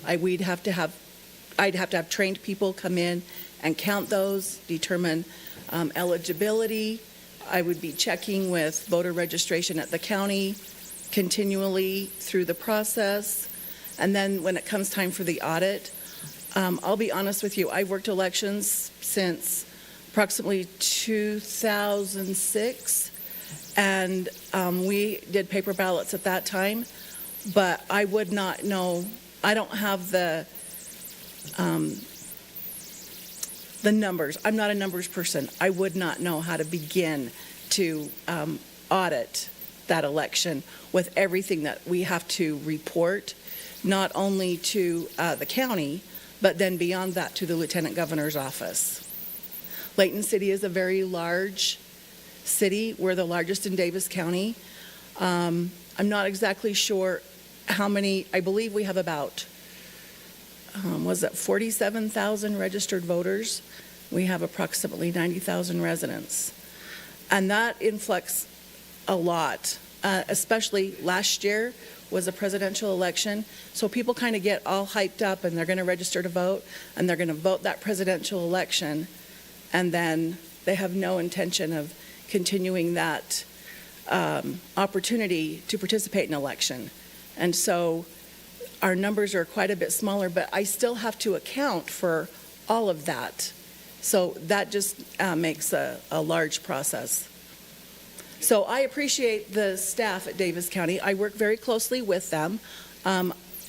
I'd have to have trained people come in and count those, determine eligibility. I would be checking with voter registration at the county continually through the process. And then when it comes time for the audit, I'll be honest with you, I worked elections since approximately 2006, and we did paper ballots at that time, but I would not know, I don't have the numbers. I'm not a numbers person. I would not know how to begin to audit that election with everything that we have to report, not only to the county, but then beyond that to the Lieutenant Governor's office. Layton City is a very large city. We're the largest in Davis County. I'm not exactly sure how many, I believe we have about, 47,000 registered voters. We have approximately 90,000 residents. And that influx a lot, especially last year was a presidential election. So people kind of get all hyped up and they're going to register to vote and they're going to vote that presidential election. And then they have no intention of continuing that opportunity to participate in an election. And so our numbers are quite a bit smaller, but I still have to account for all of that. So that just makes a large process. So I appreciate the staff at Davis County. I work very closely with them.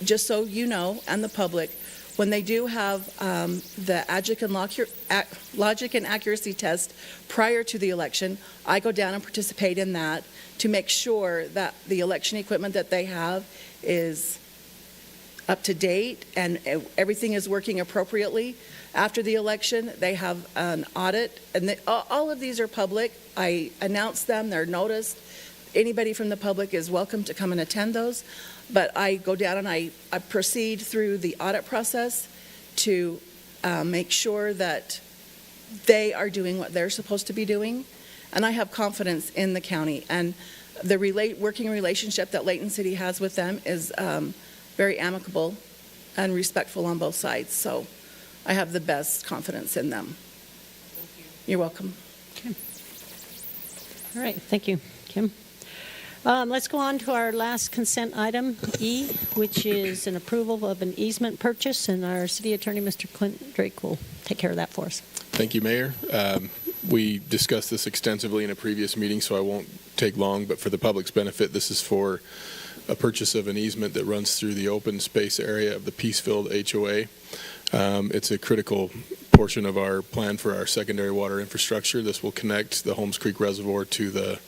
Just so you know, and the public, when they do have the logic and accuracy test prior to the election, I go down and participate in that to make sure that the election equipment that they have is up to date and everything is working appropriately. After the election, they have an audit, and all of these are public. I announce them, they're noticed. Anybody from the public is welcome to come and attend those. But I go down and I proceed through the audit process to make sure that they are doing what they're supposed to be doing. And I have confidence in the county. And the working relationship that Layton City has with them is very amicable and respectful on both sides. So I have the best confidence in them. Thank you. You're welcome. Okay. All right. Thank you, Kim. Let's go on to our last consent item, E, which is an approval of an easement purchase, and our city attorney, Mr. Clint Drake, will take care of that for us. Thank you, Mayor. We discussed this extensively in a previous meeting, so I won't take long, but for the public's benefit, this is for a purchase of an easement that runs through the open space area of the Peacefield HOA. It's a critical portion of our plan for our secondary water infrastructure. This will connect the Holmes Creek Reservoir to the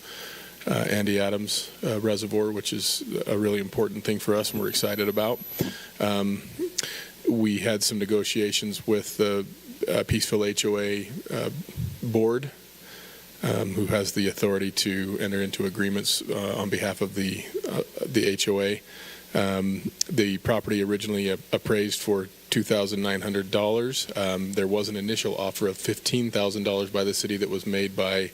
Andy Adams Reservoir, which is a really important thing for us and we're excited about. We had some negotiations with the Peaceville HOA board, who has the authority to enter into agreements on behalf of the HOA. The property originally appraised for $2,900. There was an initial offer of $15,000 by the city that was made by,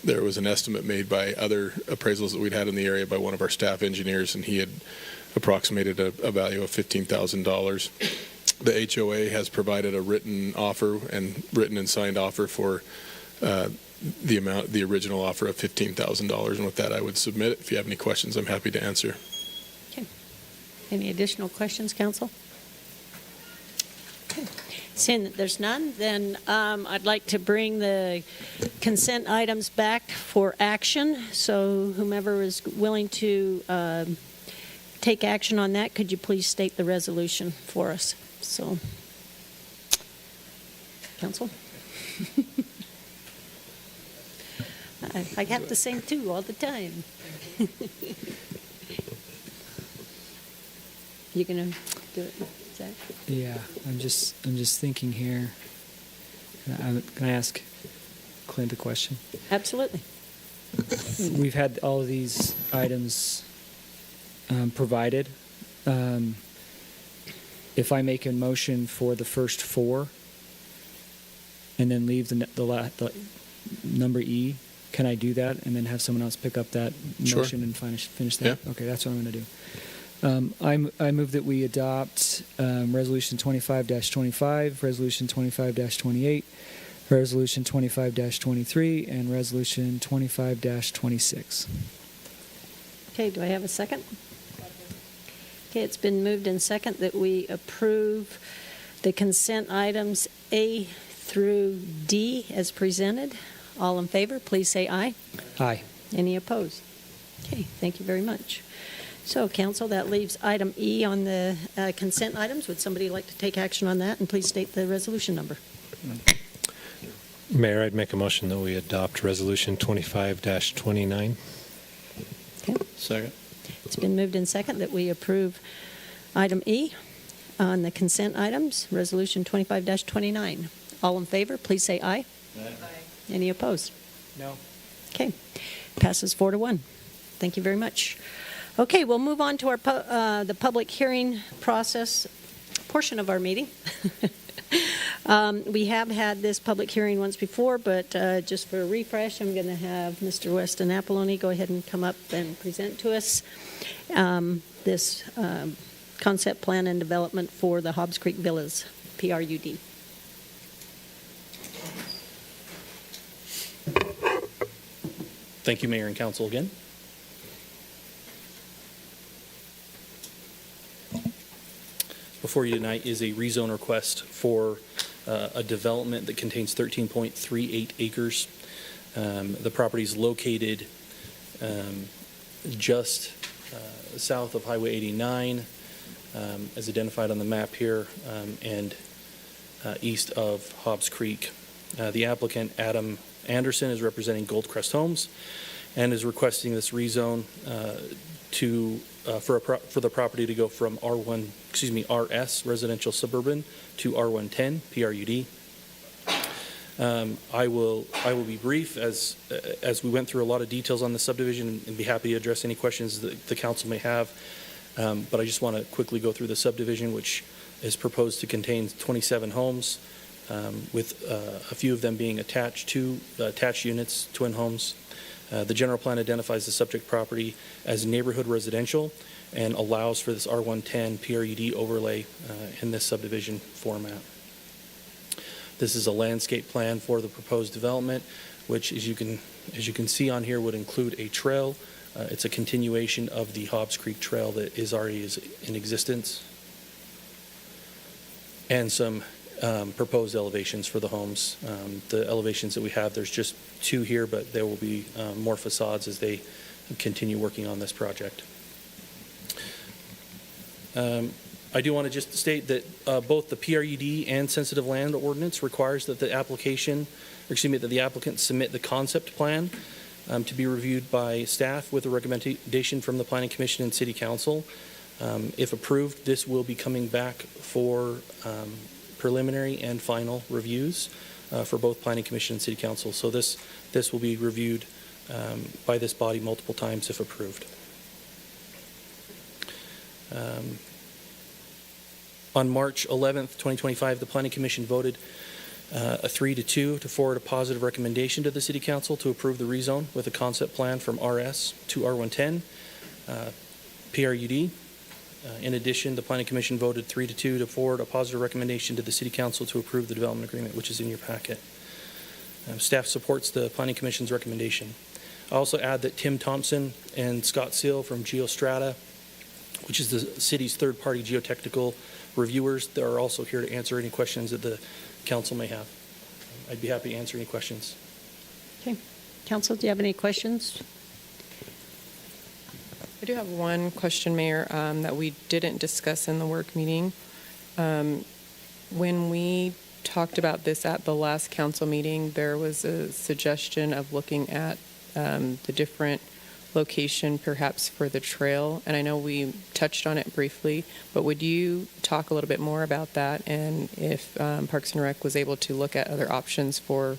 there was an estimate made by other appraisals that we'd had in the area by one of our staff engineers, and he had approximated a value of $15,000. The HOA has provided a written and signed offer for the original offer of $15,000. And with that, I would submit it. If you have any questions, I'm happy to answer. Okay. Any additional questions, council? Okay. Seeing that there's none, then I'd like to bring the consent items back for action. So whomever is willing to take action on that, could you please state the resolution for us? So, council? I have to sing too all the time. You gonna do it, Zach? Yeah, I'm just thinking here. Can I ask Clint a question? Absolutely. We've had all of these items provided. If I make a motion for the first four and then leave the number E, can I do that and then have someone else pick up that motion Sure. and finish that? Yeah. Okay, that's what I'm going to do. I move that we adopt Resolution 25-25, Resolution 25-28, Resolution 25-23, and Resolution 25-26. Okay, do I have a second? Okay, it's been moved and second that we approve the consent items A through D as presented. All in favor, please say aye. Aye. Any opposed? Okay, thank you very much. So, council, that leaves item E on the consent items. Would somebody like to take action on that? And please state the resolution number. Mayor, I'd make a motion that we adopt Resolution 25-29. Okay. Second. It's been moved and second that we approve item E on the consent items, Resolution 25-29. All in favor, please say aye. Aye. Any opposed? No. Okay. Passes 4-1. Thank you very much. Okay, we'll move on to our the public hearing process portion of our meeting. We have had this public hearing once before, but just for a refresh, I'm going to have Mr. Weston Apolloni go ahead and come up and present to us this concept plan and development for the Hobbs Creek Villas, PRUD. Thank you, Mayor and Council, again. Before you tonight is a rezone request for a development that contains 13.38 acres. The property is located just south of Highway 89, as identified on the map here, and east of Hobbs Creek. The applicant, Adam Anderson, is representing Goldcrest Homes and is requesting this rezone for the property to go from RS, residential suburban, to R110, PRUD. I will be brief as we went through a lot of details on the subdivision and be happy to address any questions that the council may have. But I just want to quickly go through the subdivision, which is proposed to contain 27 homes, with a few of them being attached units, twin homes. The general plan identifies the subject property as neighborhood residential and allows for this R110 PRUD overlay in this subdivision format. This is a landscape plan for the proposed development, which, as you can see on here, would include a trail. It's a continuation of the Hobbs Creek Trail that is already in existence, and some proposed elevations for the homes. The elevations that we have, there's just two here, but there will be more facades as they continue working on this project. I do want to just state that both the PRUD and sensitive land ordinance requires that the applicant submit the concept plan to be reviewed by staff with a recommendation from the Planning Commission and City Council. If approved, this will be coming back for preliminary and final reviews for both Planning Commission and City Council. So this will be reviewed by this body multiple times if approved. On March 11th, 2025, the Planning Commission voted a 3-2 to forward a positive recommendation to the City Council to approve the rezone with a concept plan from RS to R110, PRUD. In addition, the Planning Commission voted 3-2 to forward a positive recommendation to the City Council to approve the development agreement, which is in your packet. Staff supports the Planning Commission's recommendation. I also add that Tim Thompson and Scott Seal from Geostrata, which is the city's third-party geotechnical reviewers, they are also here to answer any questions that the council may have. I'd be happy to answer any questions. Okay. Council, do you have any questions? I do have one question, Mayor, that we didn't discuss in the work meeting. When we talked about this at the last council meeting, there was a suggestion of looking at the different location perhaps for the trail, and I know we touched on it briefly, but would you talk a little bit more about that and if Parks and Rec was able to look at other options for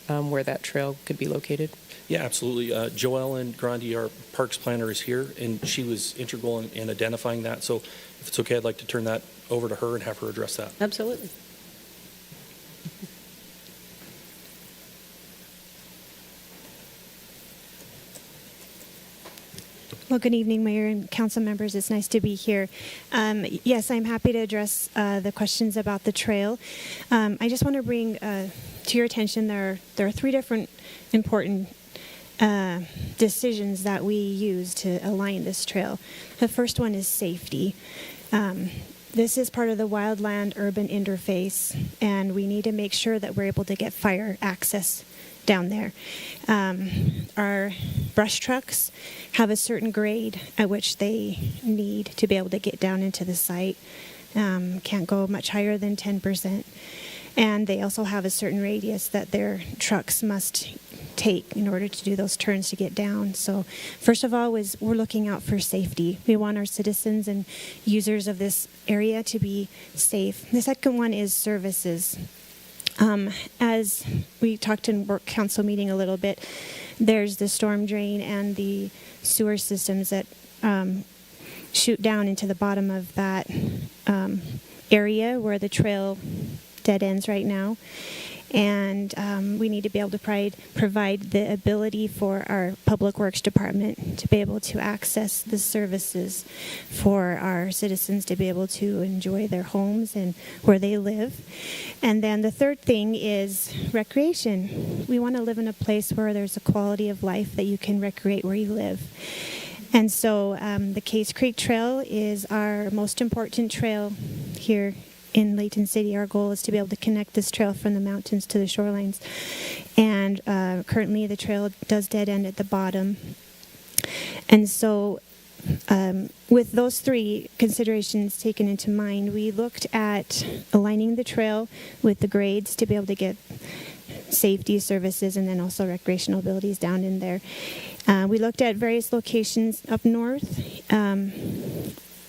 where that trail could be located? Yeah, absolutely. Joellen Grandi, our parks planner, is here, and she was integral in identifying that. So if it's okay, I'd like to turn that over to her and have her address that. Absolutely. Well, good evening, Mayor and council members. It's nice to be here. Yes, I'm happy to address the questions about the trail. I just want to bring to your attention there are 3 different important decisions that we use to align this trail. The first one is safety. This is part of the wildland-urban interface, and we need to make sure that we're able to get fire access down there. Our brush trucks have a certain grade at which they need to be able to get down into the site. Can't go much higher than 10%. And they also have a certain radius that their trucks must take in order to do those turns to get down. So first of all, we're looking out for safety. We want our citizens and users of this area to be safe. The second one is services. As we talked in work council meeting a little bit, there's the storm drain and the sewer systems that shoot down into the bottom of that area where the trail dead ends right now. And we need to be able to provide the ability for our Public Works Department to be able to access the services for our citizens to be able to enjoy their homes and where they live. And then the third thing is recreation. We want to live in a place where there's a quality of life that you can recreate where you live. And so the Case Creek Trail is our most important trail here in Layton City. Our goal is to be able to connect this trail from the mountains to the shorelines. And currently the trail does dead end at the bottom. And so with those 3 considerations taken into mind, we looked at aligning the trail with the grades to be able to get safety services and then also recreational abilities down in there. We looked at various locations up north.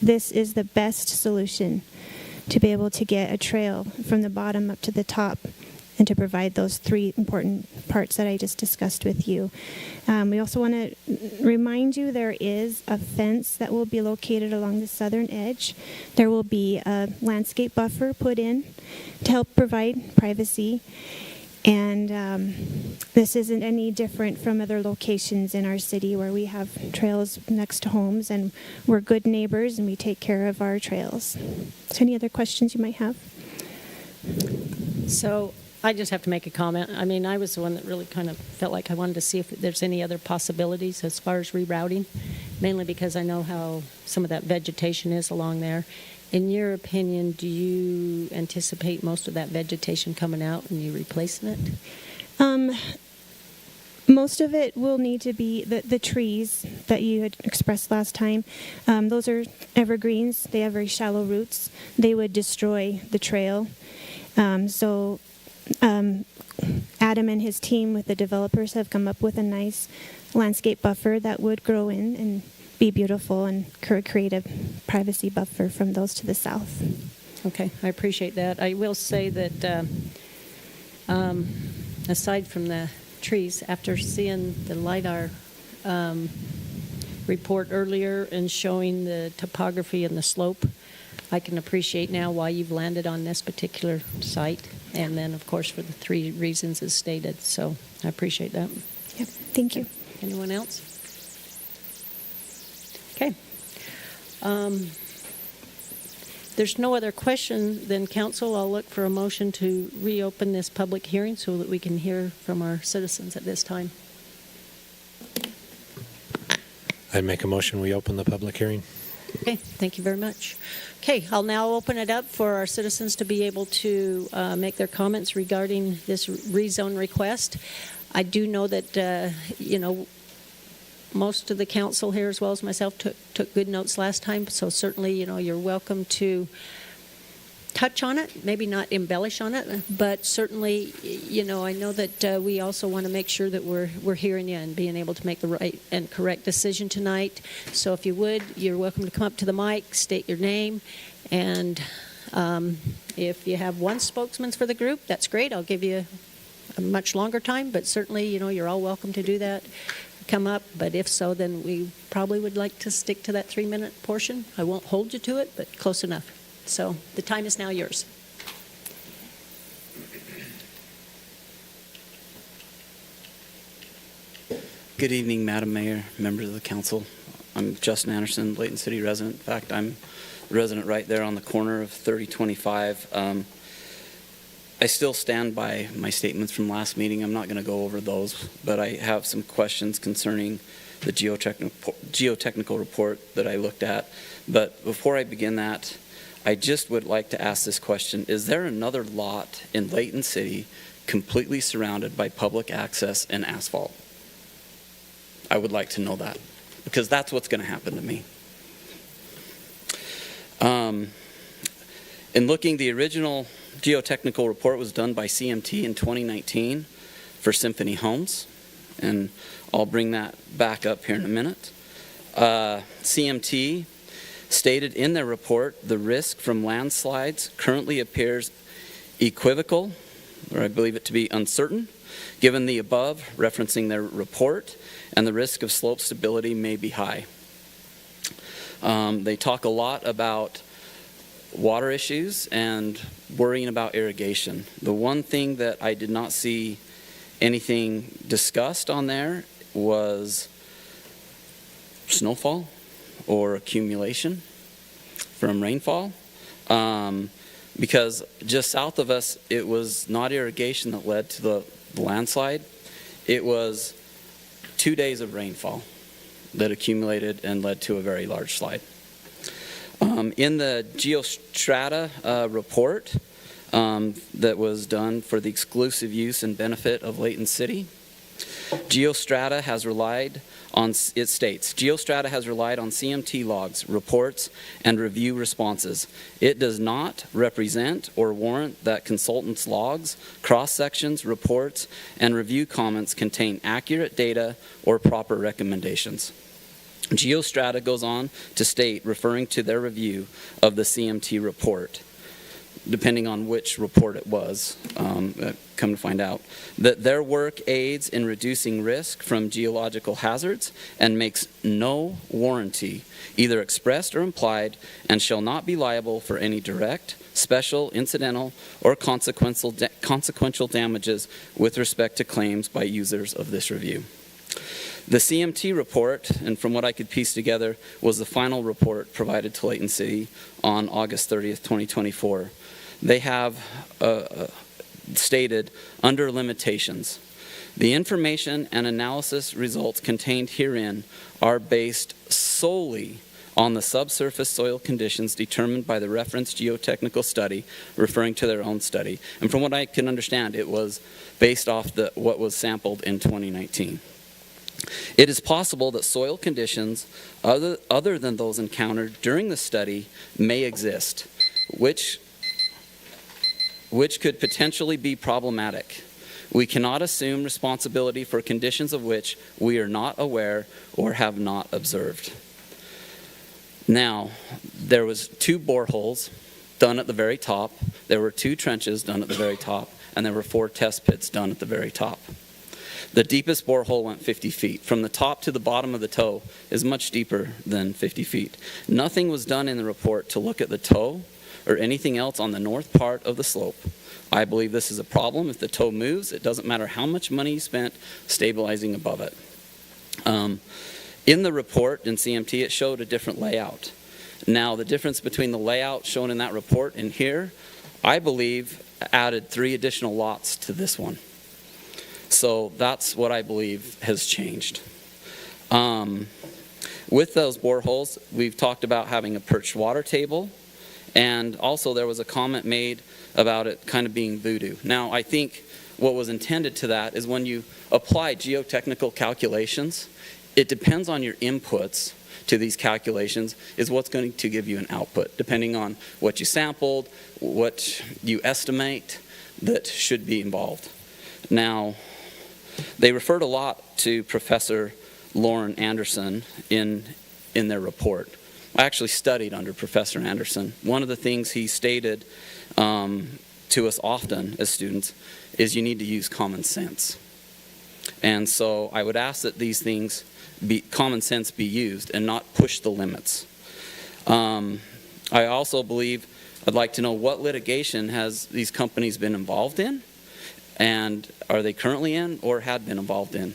This is the best solution to be able to get a trail from the bottom up to the top and to provide those 3 important parts that I just discussed with you. We also want to remind you there is a fence that will be located along the southern edge. There will be a landscape buffer put in to help provide privacy. And this isn't any different from other locations in our city where we have trails next to homes, and we're good neighbors and we take care of our trails. So any other questions you might have? So I just have to make a comment. I mean, I was the one that really kind of felt like I wanted to see if there's any other possibilities as far as rerouting, mainly because I know how some of that vegetation is along there. In your opinion, do you anticipate most of that vegetation coming out and you replacing it? Most of it will need to be the trees that you had expressed last time. Those are evergreens. They have very shallow roots. They would destroy the trail. So adding Adam and his team with the developers have come up with a nice landscape buffer that would grow in and be beautiful and create a privacy buffer from those to the south. Okay, I appreciate that. I will say that aside from the trees, after seeing the LiDAR report earlier and showing the topography and the slope, I can appreciate now why you've landed on this particular site. And then, of course, for the 3 reasons as stated. So I appreciate that. Yep, thank you. Anyone else? Okay. There's no other question, then council, I'll look for a motion to reopen this public hearing so that we can hear from our citizens at this time. I make a motion, we open the public hearing. Okay, thank you very much. Okay, I'll now open it up for our citizens to be able to make their comments regarding this rezone request. I do know that, most of the council here, as well as myself, took good notes last time, so certainly, you're welcome to touch on it, maybe not embellish on it, but certainly, I know that we also want to make sure that we're hearing you and being able to make the right and correct decision tonight. So if you would, you're welcome to come up to the mic, state your name, and if you have one spokesman for the group, that's great. I'll give you a much longer time, but certainly, you're all welcome to do that. Come up, but if so, then we probably would like to stick to that 3-minute portion. I won't hold you to it, but close enough. So the time is now yours. Good evening, Madam Mayor, members of the council. I'm Justin Anderson, Layton City resident. In fact, I'm the resident right there on the corner of 3025. I still stand by my statements from last meeting. I'm not going to go over those, but I have some questions concerning the geotechnical report that I looked at. But before I begin that, I just would like to ask this question. Is there another lot in Layton City completely surrounded by public access and asphalt? I would like to know that, because that's what's going to happen to me. In looking, the original geotechnical report was done by CMT in 2019 for Symphony Homes, and I'll bring that back up here in a minute. CMT stated in their report, the risk from landslides currently appears equivocal, or I believe it to be uncertain, given the above, referencing their report, and the risk of slope stability may be high. They talk a lot about water issues and worrying about irrigation. The one thing that I did not see anything discussed on there was snowfall or accumulation from rainfall, because just south of us it was not irrigation that led to the landslide. It was 2 days of rainfall that accumulated and led to a very large slide. In the Geostrata report that was done for the exclusive use and benefit of Layton City, Geostrata has relied on, it states, Geostrata has relied on CMT logs, reports, and review responses. It does not represent or warrant that consultants' logs, cross-sections, reports, and review comments contain accurate data or proper recommendations. Geostrata goes on to state, referring to their review of the CMT report, depending on which report it was, come to find out, that their work aids in reducing risk from geological hazards and makes no warranty, either expressed or implied, and shall not be liable for any direct, special, incidental, or consequential damages with respect to claims by users of this review. The CMT report, and from what I could piece together, was the final report provided to Layton City on August 30th, 2024. They have stated, under limitations, the information and analysis results contained herein are based solely on the subsurface soil conditions determined by the reference geotechnical study, referring to their own study. And from what I can understand, it was based off what was sampled in 2019. It is possible that soil conditions other than those encountered during the study may exist, which could potentially be problematic. We cannot assume responsibility for conditions of which we are not aware or have not observed. Now, there was 2 boreholes done at the very top, there were 2 trenches done at the very top, and there were 4 test pits done at the very top. The deepest borehole went 50 feet. From the top to the bottom of the toe is much deeper than 50 feet. Nothing was done in the report to look at the toe or anything else on the north part of the slope. I believe this is a problem. If the toe moves, it doesn't matter how much money you spent stabilizing above it. In the report in CMT, it showed a different layout. Now, the difference between the layout shown in that report and here, I believe, added 3 additional lots to this one. So that's what I believe has changed. With those boreholes, we've talked about having a perched water table, and also there was a comment made about it kind of being voodoo. Now, I think what was intended to that is when you apply geotechnical calculations, it depends on your inputs to these calculations is what's going to give you an output, depending on what you sampled, what you estimate that should be involved. Now, they referred a lot to Professor Lauren Anderson in their report. I actually studied under Professor Anderson. One of the things he stated to us often as students is you need to use common sense. And so I would ask that these things, common sense be used and not push the limits. I also believe I'd like to know what litigation has these companies been involved in, and are they currently in or had been involved in?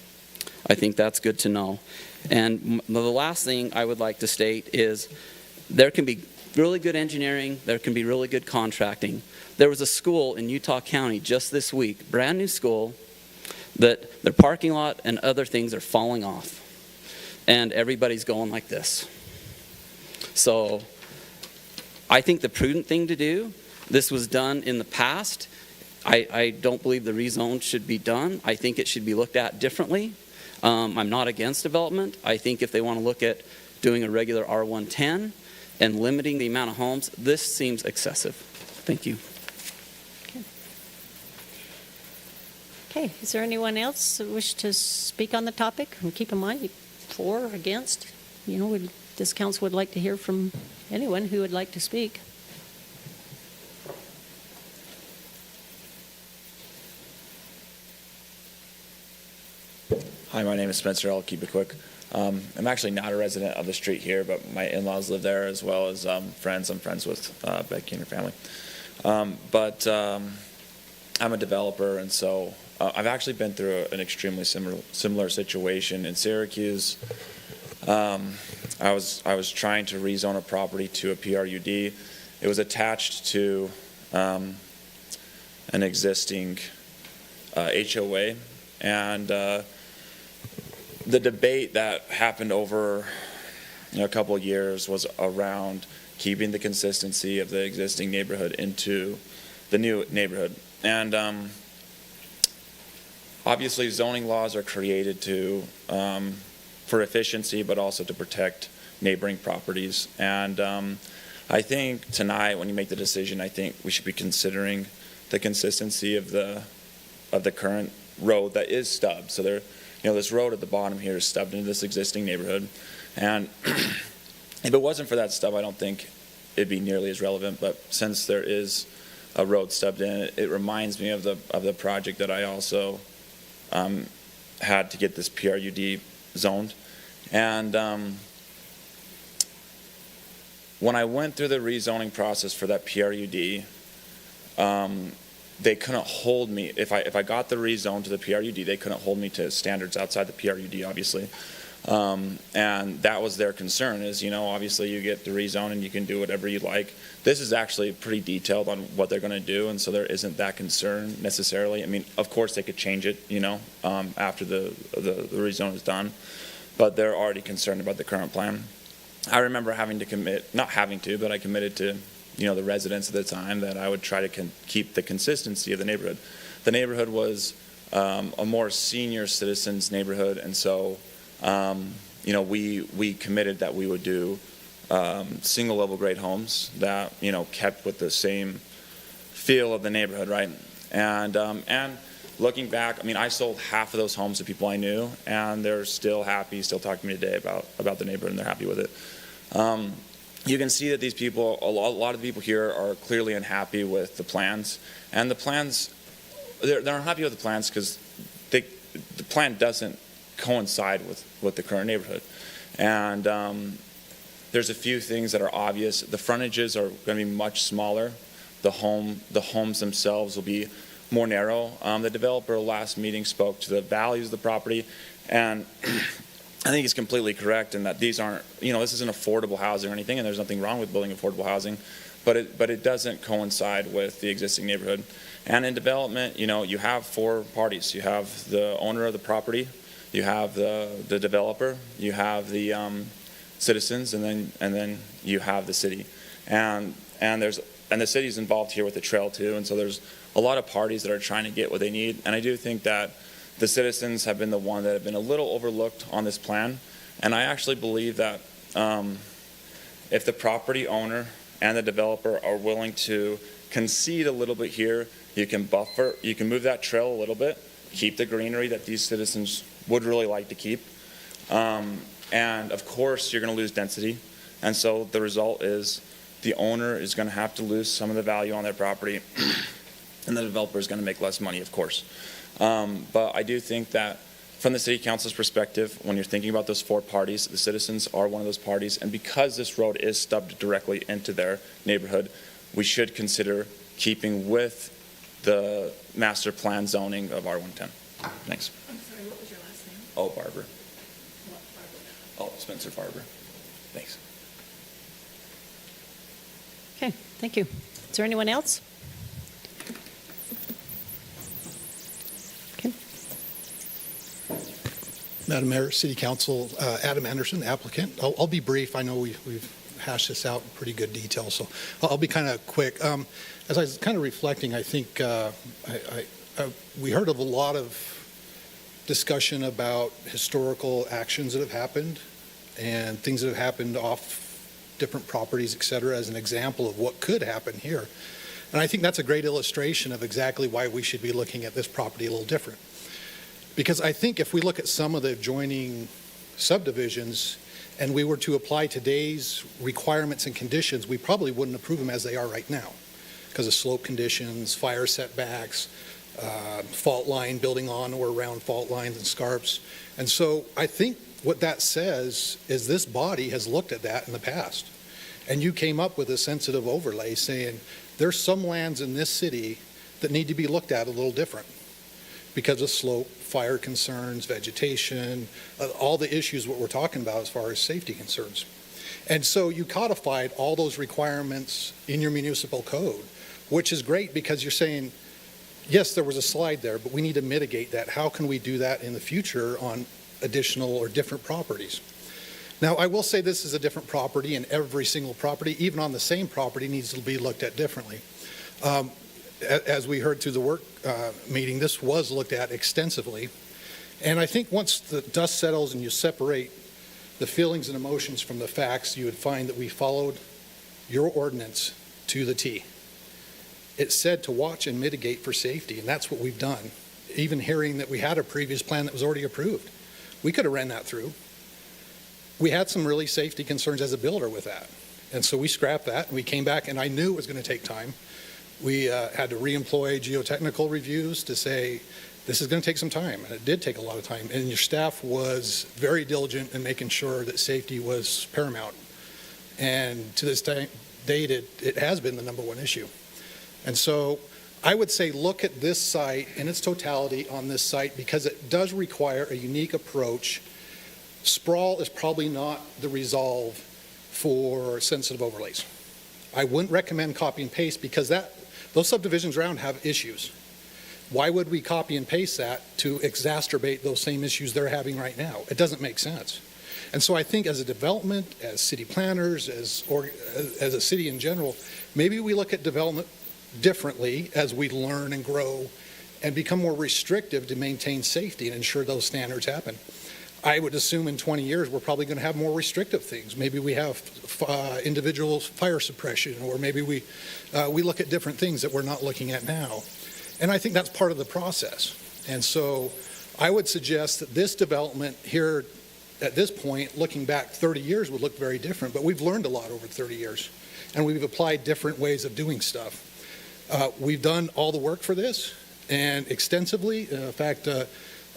I think that's good to know. And the last thing I would like to state is there can be really good engineering, there can be really good contracting. There was a school in Utah County just this week, brand new school, that their parking lot and other things are falling off. And everybody's going like this. So I think the prudent thing to do, this was done in the past. I don't believe the rezone should be done. I think it should be looked at differently. I'm not against development. I think if they want to look at doing a regular R110 and limiting the amount of homes, this seems excessive. Thank you. Okay, is there anyone else who wish to speak on the topic? And keep in mind, for or against, this council would like to hear from anyone who would like to speak. Hi, my name is Spencer. I'll keep it quick. I'm actually not a resident of the street here, but my in-laws live there as well as friends. I'm friends with Becky and her family. But I'm a developer, and so I've actually been through an extremely similar situation in Syracuse. I was trying to rezone a property to a PRUD. It was attached to an existing HOA, and the debate that happened over a couple of years was around keeping the consistency of the existing neighborhood into the new neighborhood. And obviously zoning laws are created to for efficiency, but also to protect neighboring properties. And I think tonight, when you make the decision, I think we should be considering the consistency of the current road that is stubbed. So there, this road at the bottom here is stubbed into this existing neighborhood. And if it wasn't for that stub, I don't think it'd be nearly as relevant. But since there is a road stubbed in, it reminds me of the project that I also had to get this PRUD zoned. And when I went through the rezoning process for that PRUD, they couldn't hold me. If I got the rezone to the PRUD, they couldn't hold me to standards outside the PRUD, obviously. And that was their concern is, obviously you get the rezone and you can do whatever you like. This is actually pretty detailed on what they're going to do, and so there isn't that concern necessarily. I mean, of course they could change it, after the rezone is done, but they're already concerned about the current plan. I remember having to commit, not having to, but I committed to, the residents at the time that I would try to keep the consistency of the neighborhood. The neighborhood was a more senior citizens neighborhood, and so we committed that we would do single level grade homes that kept with the same feel of the neighborhood, right? And looking back, I mean, I sold half of those homes to people I knew, and they're still happy, still talking to me today about the neighborhood, and they're happy with it. You can see that these people, a lot of the people here are clearly unhappy with the plans, and the plans, they're unhappy with the plans because the plan doesn't coincide with the current neighborhood. And there's a few things that are obvious. The frontages are going to be much smaller. The homes themselves will be more narrow. The developer last meeting spoke to the values of the property, and I think he's completely correct in that these aren't, this isn't affordable housing or anything, and there's nothing wrong with building affordable housing, but it doesn't coincide with the existing neighborhood. And in development, you have four parties. You have the owner of the property, you have the developer, you have the citizens, and then you have the city. And the city's involved here with the trail too, and so there's a lot of parties that are trying to get what they need. And I do think that the citizens have been the one that have been a little overlooked on this plan. And I actually believe that if the property owner and the developer are willing to concede a little bit here, you can move that trail a little bit, keep the greenery that these citizens would really like to keep. And of course, you're going to lose density. And so the result is the owner is going to have to lose some of the value on their property, and the developer is going to make less money, of course. But I do think that from the city council's perspective, when you're thinking about those four parties, the citizens are one of those parties. And because this road is stubbed directly into their neighborhood, we should consider keeping with the master plan zoning of R110. Thanks. I'm sorry, what was your last name? Oh, Barber. What, Barbara? Oh, Spencer Barber. Thanks. Okay, thank you. Is there anyone else? Okay. Madam Mayor, City Council, Adam Anderson, applicant. I'll be brief. I know we've hashed this out in pretty good detail, so I'll be kind of quick. As I was kind of reflecting, I think we heard of a lot of discussion about historical actions that have happened and things that have happened off different properties, et cetera, as an example of what could happen here. And I think that's a great illustration of exactly why we should be looking at this property a little different. Because I think if we look at some of the adjoining subdivisions and we were to apply today's requirements and conditions, we probably wouldn't approve them as they are right now because of slope conditions, fire setbacks, fault line, building on or around fault lines and scarps. And so I think what that says is this body has looked at that in the past. And you came up with a sensitive overlay saying there's some lands in this city that need to be looked at a little different because of slope, fire concerns, vegetation, all the issues what we're talking about as far as safety concerns. And so you codified all those requirements in your municipal code, which is great because you're saying, yes, there was a slide there, but we need to mitigate that. How can we do that in the future on additional or different properties? Now, I will say this is a different property, and every single property, even on the same property, needs to be looked at differently. As we heard through the work meeting, this was looked at extensively. And I think once the dust settles and you separate the feelings and emotions from the facts, you would find that we followed your ordinance to the T. It said to watch and mitigate for safety, and that's what we've done. Even hearing that we had a previous plan that was already approved. We could have ran that through. We had some really safety concerns as a builder with that. And so we scrapped that, and we came back, and I knew it was going to take time. We had to re-employ geotechnical reviews to say, this is going to take some time, and it did take a lot of time. And your staff was very diligent in making sure that safety was paramount. And to this date, it has been the number one issue. And so I would say look at this site in its totality on this site because it does require a unique approach. Sprawl is probably not the resolve for sensitive overlays. I wouldn't recommend copy and paste because those subdivisions around have issues. Why would we copy and paste that to exacerbate those same issues they're having right now? It doesn't make sense. And so I think as a development, as city planners, as a city in general, maybe we look at development differently as we learn and grow and become more restrictive to maintain safety and ensure those standards happen. I would assume in 20 years we're probably going to have more restrictive things. Maybe we have individual fire suppression, or maybe we look at different things that we're not looking at now. And I think that's part of the process. And so I would suggest that this development here at this point, looking back 30 years, would look very different, but we've learned a lot over 30 years, and we've applied different ways of doing stuff. We've done all the work for this, and extensively. In fact,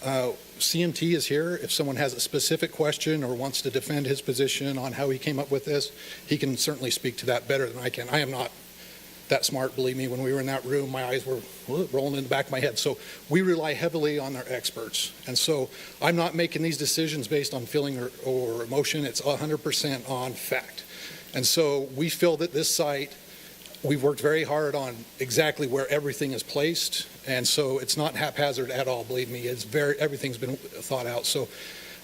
CMT is here. If someone has a specific question or wants to defend his position on how he came up with this, he can certainly speak to that better than I can. I am not that smart, believe me. When we were in that room, my eyes were rolling in the back of my head. So we rely heavily on our experts. And so I'm not making these decisions based on feeling or emotion. It's 100% on fact. And so we feel that this site, we've worked very hard on exactly where everything is placed. And so it's not haphazard at all, believe me. Everything's been thought out. So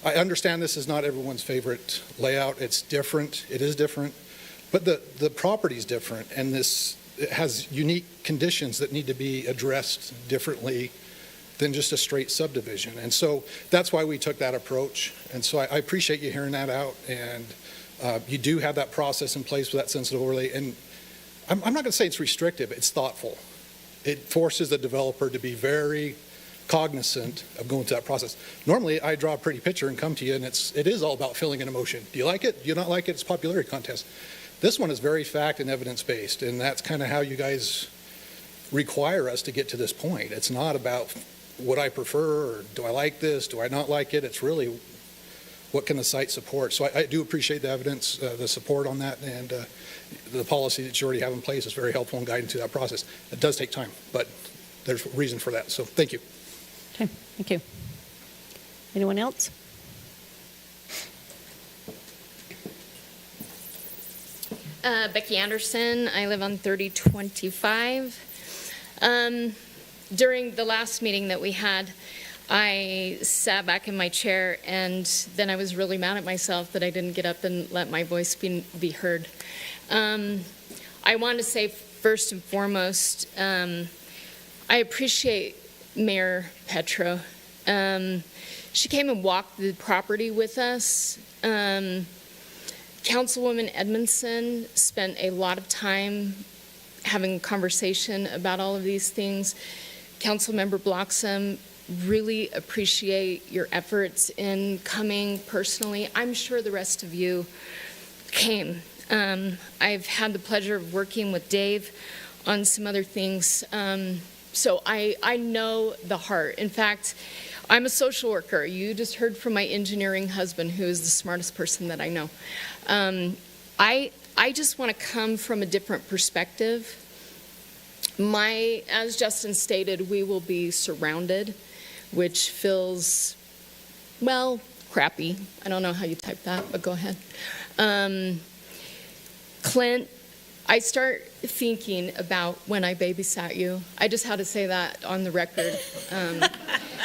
I understand this is not everyone's favorite layout. It's different. It is different. But the property's different. And it has unique conditions that need to be addressed differently than just a straight subdivision. And so that's why we took that approach. And so I appreciate you hearing that out. And you do have that process in place with that sensitive overlay. And I'm not going to say it's restrictive. It's thoughtful. It forces the developer to be very cognizant of going through that process. Normally, I draw a pretty picture and come to you, and it is all about feeling an emotion. Do you like it? Do you not like it? It's a popularity contest. This one is very fact and evidence-based, and that's kind of how you guys require us to get to this point. It's not about what I prefer, or do I like this, do I not like it? It's really what can the site support. So I do appreciate the evidence, the support on that, and the policy that you already have in place is very helpful in guiding through that process. It does take time, but there's reason for that. So thank you. Okay, thank you. Anyone else? Becky Anderson. I live on 3025. During the last meeting that we had, I sat back in my chair, and then I was really mad at myself that I didn't get up and let my voice be heard. I want to say first and foremost, I appreciate Mayor Petro. She came and walked the property with us. Councilwoman Edmondson spent a lot of time having a conversation about all of these things. Councilmember Bloxham, really appreciate your efforts in coming personally. I'm sure the rest of you came. I've had the pleasure of working with Dave on some other things. So I know the heart. In fact, I'm a social worker. You just heard from my engineering husband, who is the smartest person that I know. I just want to come from a different perspective. As Justin stated, we will be surrounded, which feels, well, crappy. I don't know how you type that, but go ahead. Clint, I start thinking about when I babysat you. I just had to say that on the record.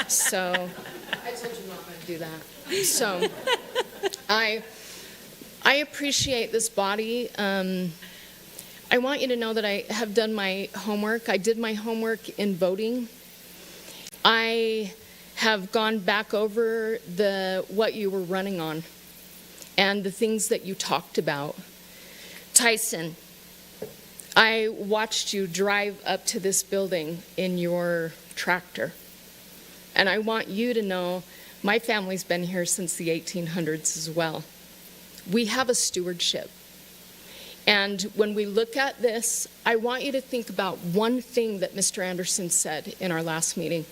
So I told you not to do that. So I appreciate this body. I want you to know that I have done my homework. I did my homework in voting. I have gone back over what you were running on and the things that you talked about. Tyson, I watched you drive up to this building in your tractor. And I want you to know my family's been here since the 1800s as well. We have a stewardship. And when we look at this, I want you to think about one thing that Mr. Anderson said in our last meeting.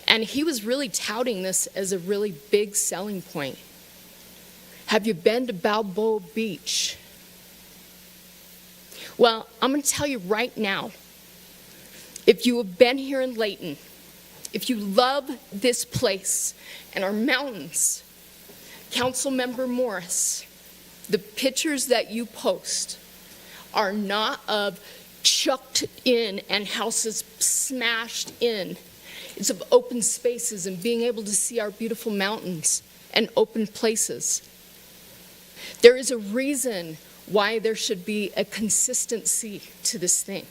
And he was really touting this as a really big selling point. Have you been to Balboa Beach? Well, I'm going to tell you right now, if you have been here in Layton, if you love this place and our mountains, Councilmember Morris, the pictures that you post are not of chucked in and houses smashed in. It's of open spaces and being able to see our beautiful mountains and open places. There is a reason why there should be a consistency to this thing.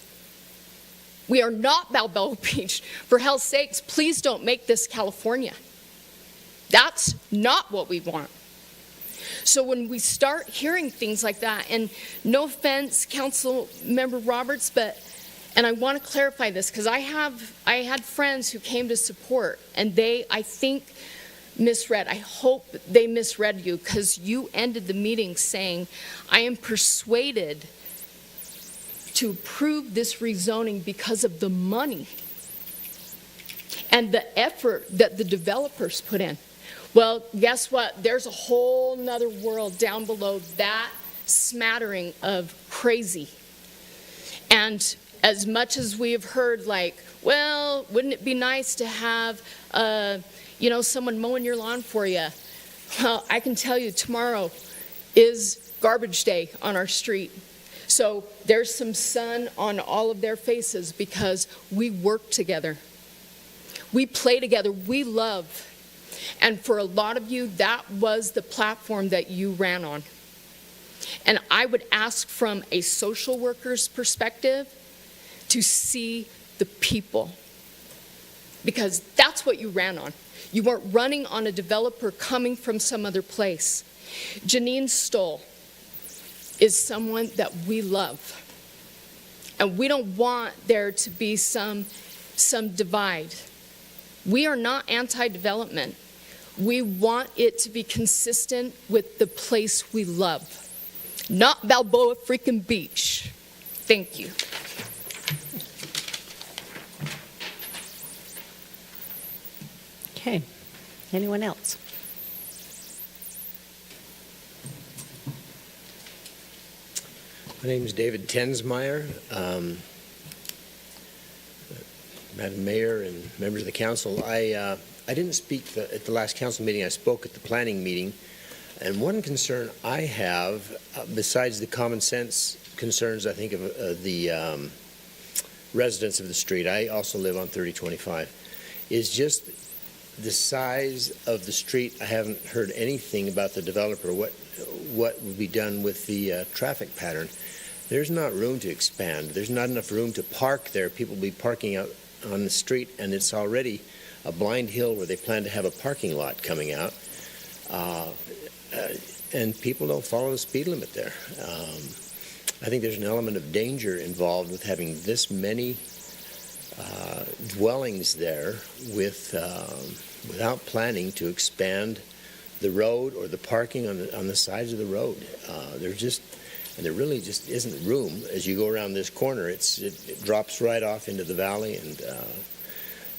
We are not Balboa Beach. For hell's sakes, please don't make this California. That's not what we want. So when we start hearing things like that, and no offense, Council Member Roberts, but And I want to clarify this because I had friends who came to support, and they, I think, misread. I hope they misread you, because you ended the meeting saying, I am persuaded to approve this rezoning because of the money and the effort that the developers put in. Well, guess what? There's a whole nother world down below that smattering of crazy. And as much as we have heard, like, well, wouldn't it be nice to have, someone mowing your lawn for you? Well, I can tell you tomorrow is garbage day on our street. So there's some sun on all of their faces because we work together. We play together. We love. And for a lot of you, that was the platform that you ran on. And I would ask from a social worker's perspective to see the people, because that's what you ran on. You weren't running on a developer coming from some other place. Janine Stoll is someone that we love. And we don't want there to be some divide. We are not anti-development. We want it to be consistent with the place we love. Not Balboa freaking Beach. Thank you. Okay. Anyone else? My name is David Tensmeyer. Madam Mayor and members of the council, I didn't speak at the last council meeting. I spoke at the planning meeting. And one concern I have, besides the common sense concerns, I think, of the residents of the street, I also live on 3025, is just the size of the street. I haven't heard anything about the developer, what would be done with the traffic pattern. There's not room to expand. There's not enough room to park there. People will be parking out on the street, and it's already a blind hill where they plan to have a parking lot coming out. And people don't follow the speed limit there. I think there's an element of danger involved with having this many dwellings there without planning to expand the road or the parking on the sides of the road. There really just isn't room. As you go around this corner, it drops right off into the valley, and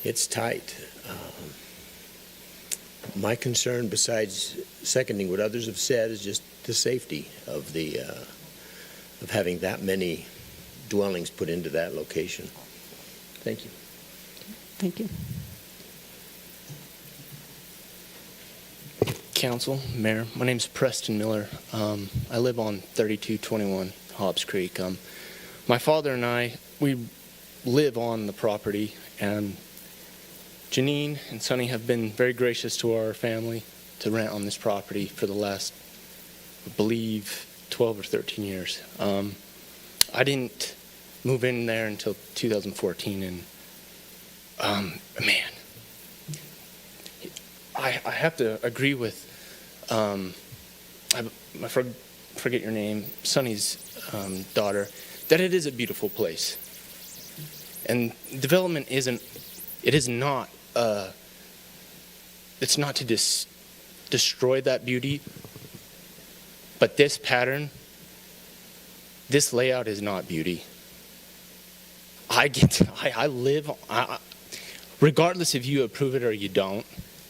it's tight. My concern, besides seconding what others have said, is just the safety of having that many dwellings put into that location. Thank you. Thank you. Council, Mayor, my name is Preston Miller. I live on 3221 Hobbs Creek. My father and I, we live on the property, and Janine and Sonny have been very gracious to our family to rent on this property for the last, I believe, 12 or 13 years. I didn't move in there until 2014, and man, I have to agree with, I forget your name, Sonny's daughter, that it is a beautiful place. And development it's not to destroy that beauty, but this pattern, this layout is not beauty. I live, regardless if you approve it or you don't,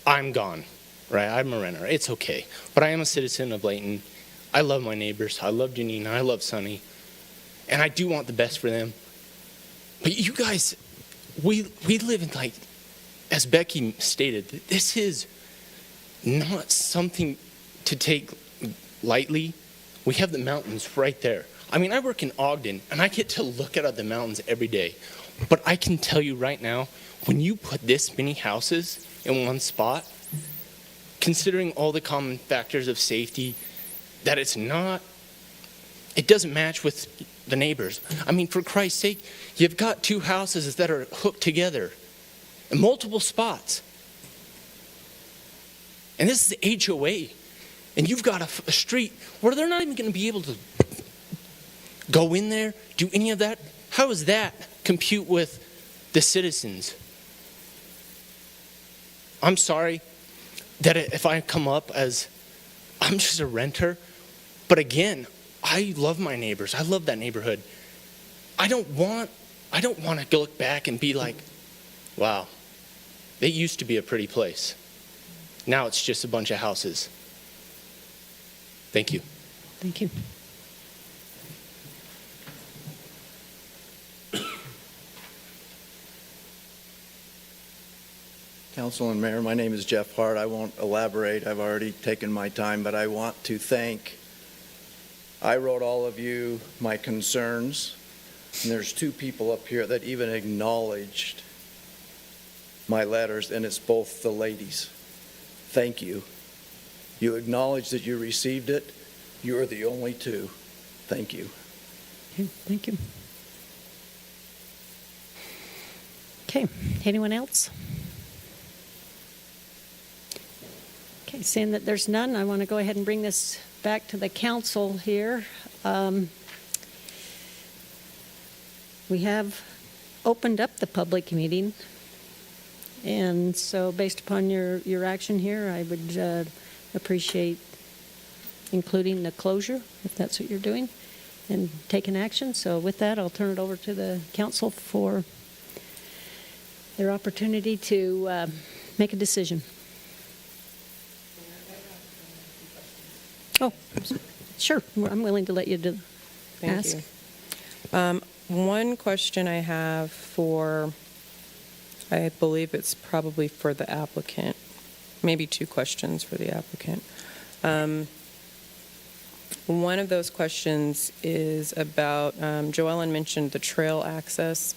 I'm gone, right? I'm a renter. It's okay. But I am a citizen of Layton. I love my neighbors. I love Janine. I love Sonny. And I do want the best for them. But you guys, we live in, like, as Becky stated, this is not something to take lightly. We have the mountains right there. I mean, I work in Ogden, and I get to look at the mountains every day. But I can tell you right now, when you put this many houses in one spot, considering all the common factors of safety, that it doesn't match with the neighbors. I mean, for Christ's sake, you've got two houses that are hooked together in multiple spots. And this is the HOA. And you've got a street where they're not even going to be able to go in there, do any of that. How is that compute with the citizens. I'm sorry that if I come up as I'm just a renter, but again, I love my neighbors. I love that neighborhood. I don't want to look back and be like, wow, it used to be a pretty place. Now it's just a bunch of houses. Thank you. Thank you. Council and Mayor, my name is Jeff Hart. I won't elaborate. I've already taken my time, but I want to thank, I wrote all of you my concerns, and there's two people up here that even acknowledged my letters, and it's both the ladies. Thank you. You acknowledged that you received it. You are the only two. Thank you. Okay, thank you. Okay, anyone else? Okay, seeing that there's none, I want to go ahead and bring this back to the council here. We have opened up the public meeting, and so based upon your action here, I would appreciate including the closure, if that's what you're doing, and taking action. So with that, I'll turn it over to the council for their opportunity to make a decision. Oh, sure. I'm willing to let you ask. Thank you. One question I have for, I believe it's probably for the applicant, maybe two questions for the applicant. One of those questions is about, Joellen mentioned the trail access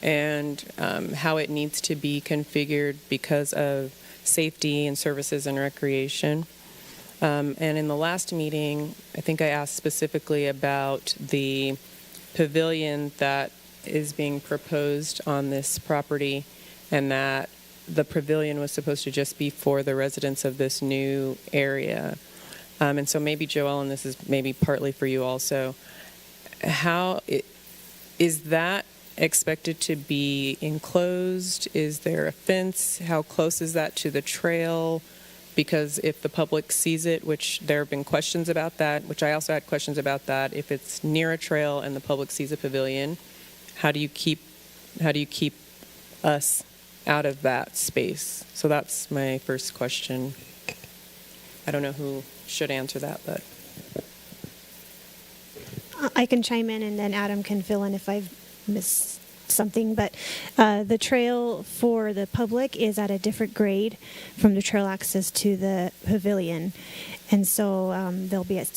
and how it needs to be configured because of safety and services and recreation. And in the last meeting, I think I asked specifically about the pavilion that is being proposed on this property, and that the pavilion was supposed to just be for the residents of this new area. And so maybe, Joelle, and this is maybe partly for you also, is that expected to be enclosed? Is there a fence? How close is that to the trail? Because if the public sees it, which there have been questions about that, which I also had questions about that, if it's near a trail and the public sees a pavilion, how do you keep us out of that space? So that's my first question. I don't know who should answer that, but I can chime in, and then Adam can fill in if I've missed something, but the trail for the public is at a different grade from the trail access to the pavilion, and so they'll be at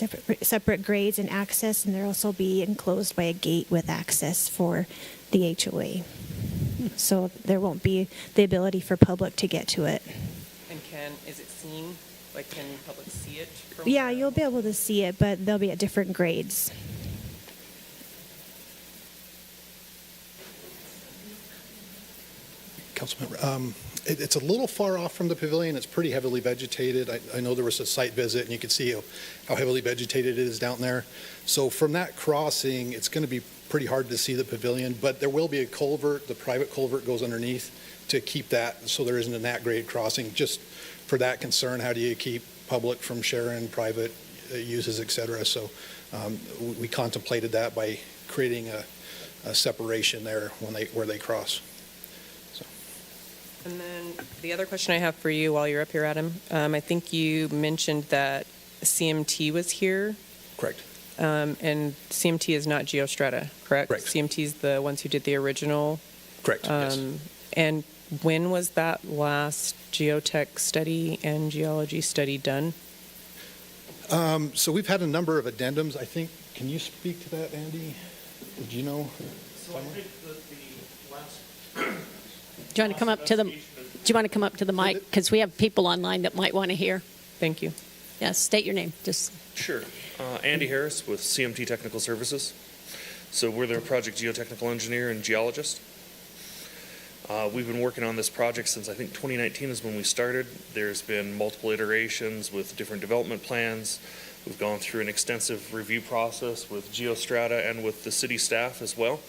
separate grades and access, and they'll also be enclosed by a gate with access for the HOA, so there won't be the ability for public to get to it. And is it seen? Like, can public see it? Yeah, you'll be able to see it, but they'll be at different grades. Councilmember, it's a little far off from the pavilion. It's pretty heavily vegetated. I know there was a site visit, and you can see how heavily vegetated it is down there. So from that crossing, it's going to be pretty hard to see the pavilion, but there will be a culvert. The private culvert goes underneath to keep that, so there isn't a nat grade crossing. Just for that concern, how do you keep public from sharing private uses, et cetera? So we contemplated that by creating a separation there where they cross. And then the other question I have for you while you're up here, Adam, I think you mentioned that CMT was here. Correct. And CMT is not Geostrata, correct? Correct. CMT is the ones who did the original. Correct, yes. And when was that last geotech study and geology study done? So we've had a number of addendums. I think, can you speak to that, Andy? Did you know? So I think that the last... Do you want to come up to the? Do you want to come up to the mic, because we have people online that might want to hear? Thank you. Yes, state your name. Just sure. Andy Harris with CMT Technical Services. So we're their project geotechnical engineer and geologist. We've been working on this project since I think 2019 is when we started. There's been multiple iterations with different development plans. We've gone through an extensive review process with Geostrata and with the city staff as well.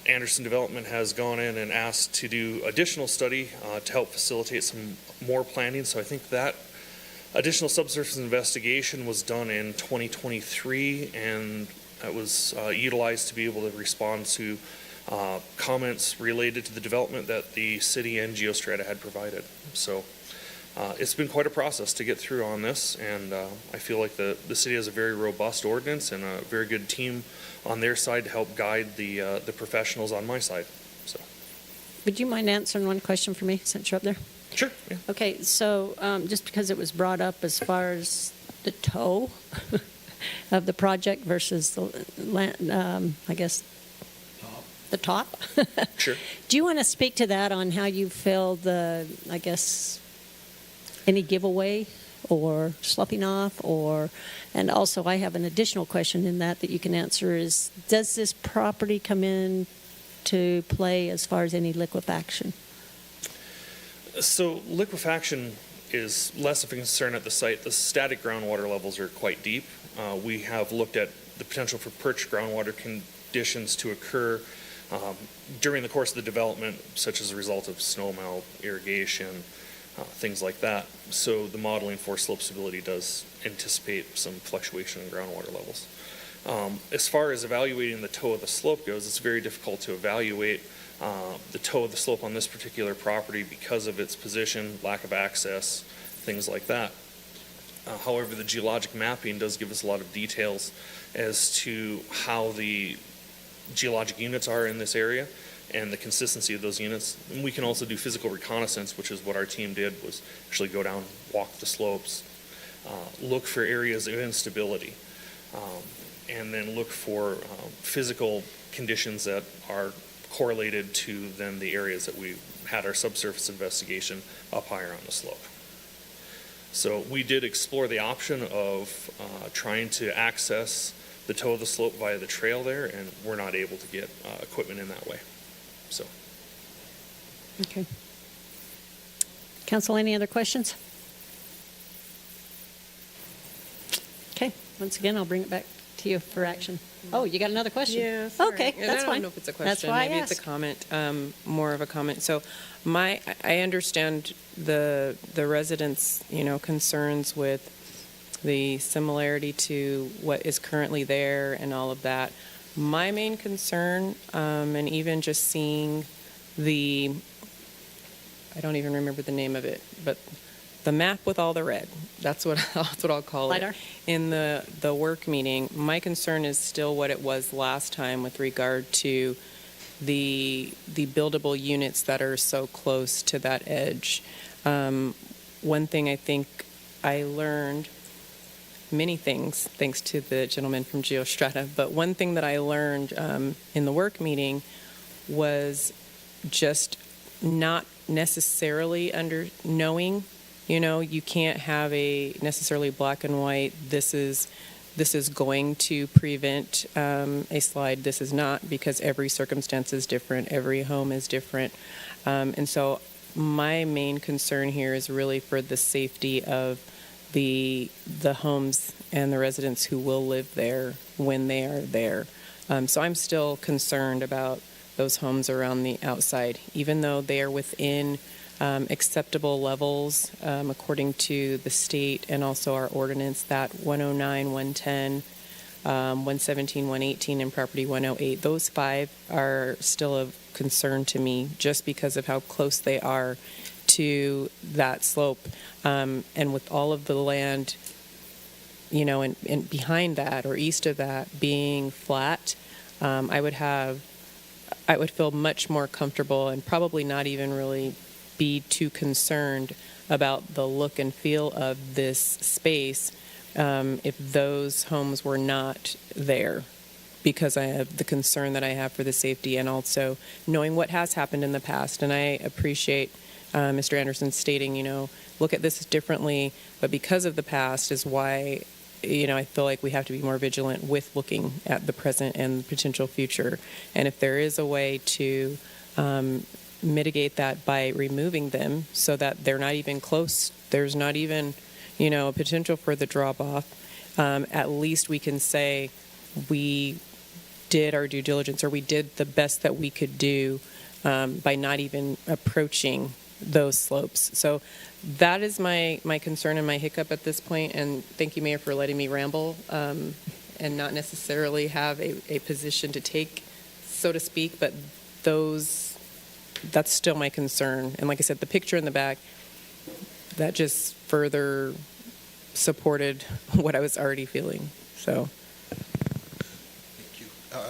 Anderson Development has gone in and asked to do additional study to help facilitate some more planning. So I think that additional subsurface investigation was done in 2023, and that was utilized to be able to respond to comments related to the development that the city and Geostrata had provided. So it's been quite a process to get through on this, and I feel like the city has a very robust ordinance and a very good team on their side to help guide the professionals on my side. So, Would you mind answering one question for me since you're up there? Sure. Yeah. Okay, so just because it was brought up as far as the toe of the project versus the I guess the top. Sure. Do you want to speak to that on how you feel I guess, any giveaway or sloughing off, and also I have an additional question in that you can answer is, does this property come in to play as far as any liquefaction? So liquefaction is less of a concern at the site. The static groundwater levels are quite deep. We have looked at the potential for perched groundwater conditions to occur during the course of the development, such as a result of snowmelt, irrigation, things like that. So the modeling for slope stability does anticipate some fluctuation in groundwater levels. As far as evaluating the toe of the slope goes, it's very difficult to evaluate the toe of the slope on this particular property because of its position, lack of access, things like that. However, the geologic mapping does give us a lot of details as to how the geologic units are in this area and the consistency of those units. And we can also do physical reconnaissance, which is what our team did, was actually go down, walk the slopes, look for areas of instability, and then look for physical conditions that are correlated to then the areas that we had our subsurface investigation up higher on the slope. So we did explore the option of trying to access the toe of the slope via the trail there, and we're not able to get equipment in that way. So. Okay. Council, any other questions? Okay, once again, I'll bring it back to you for action. Oh, you got another question? Yeah, sorry. Okay, And that's I fine. don't know if it's a question. That's why Maybe I it's a asked. comment, more of a comment. So I understand the residents', concerns with the similarity to what is currently there and all of that. My main concern, and even just seeing I don't even remember the name of it, but the map with all the red, that's what I'll call LiDAR? it. In the work meeting, my concern is still what it was last time with regard to the buildable units that are so close to that edge. One thing I think I learned, many things, thanks to the gentleman from Geostrata, but one thing that I learned in the work meeting was just not necessarily knowing, you can't have a necessarily black and white, this is going to prevent a slide, this is not, because every circumstance is different, every home is different. And so my main concern here is really for the safety of the homes and the residents who will live there when they are there. So I'm still concerned about those homes around the outside, even though they are within acceptable levels according to the state and also our ordinance, that 109, 110, 117, 118, and property 108. Those 5 are still of concern to me just because of how close they are to that slope. And with all of the land, and behind that or east of that being flat, I would feel much more comfortable and probably not even really be too concerned about the look and feel of this space if those homes were not there, because I have the concern that I have for the safety and also knowing what has happened in the past. And I appreciate Mr. Anderson stating, look at this differently, but because of the past is why I feel like we have to be more vigilant with looking at the present and potential future. And if there is a way to mitigate that by removing them so that they're not even close, there's not even, a potential for the drop off, at least we can say we did our due diligence, or we did the best that we could do by not even approaching those slopes. So that is my concern and my hiccup at this point. And thank you, Mayor, for letting me ramble and not necessarily have a position to take, so to speak, but that's still my concern. And like I said, the picture in the back, that just further supported what I was already feeling. So.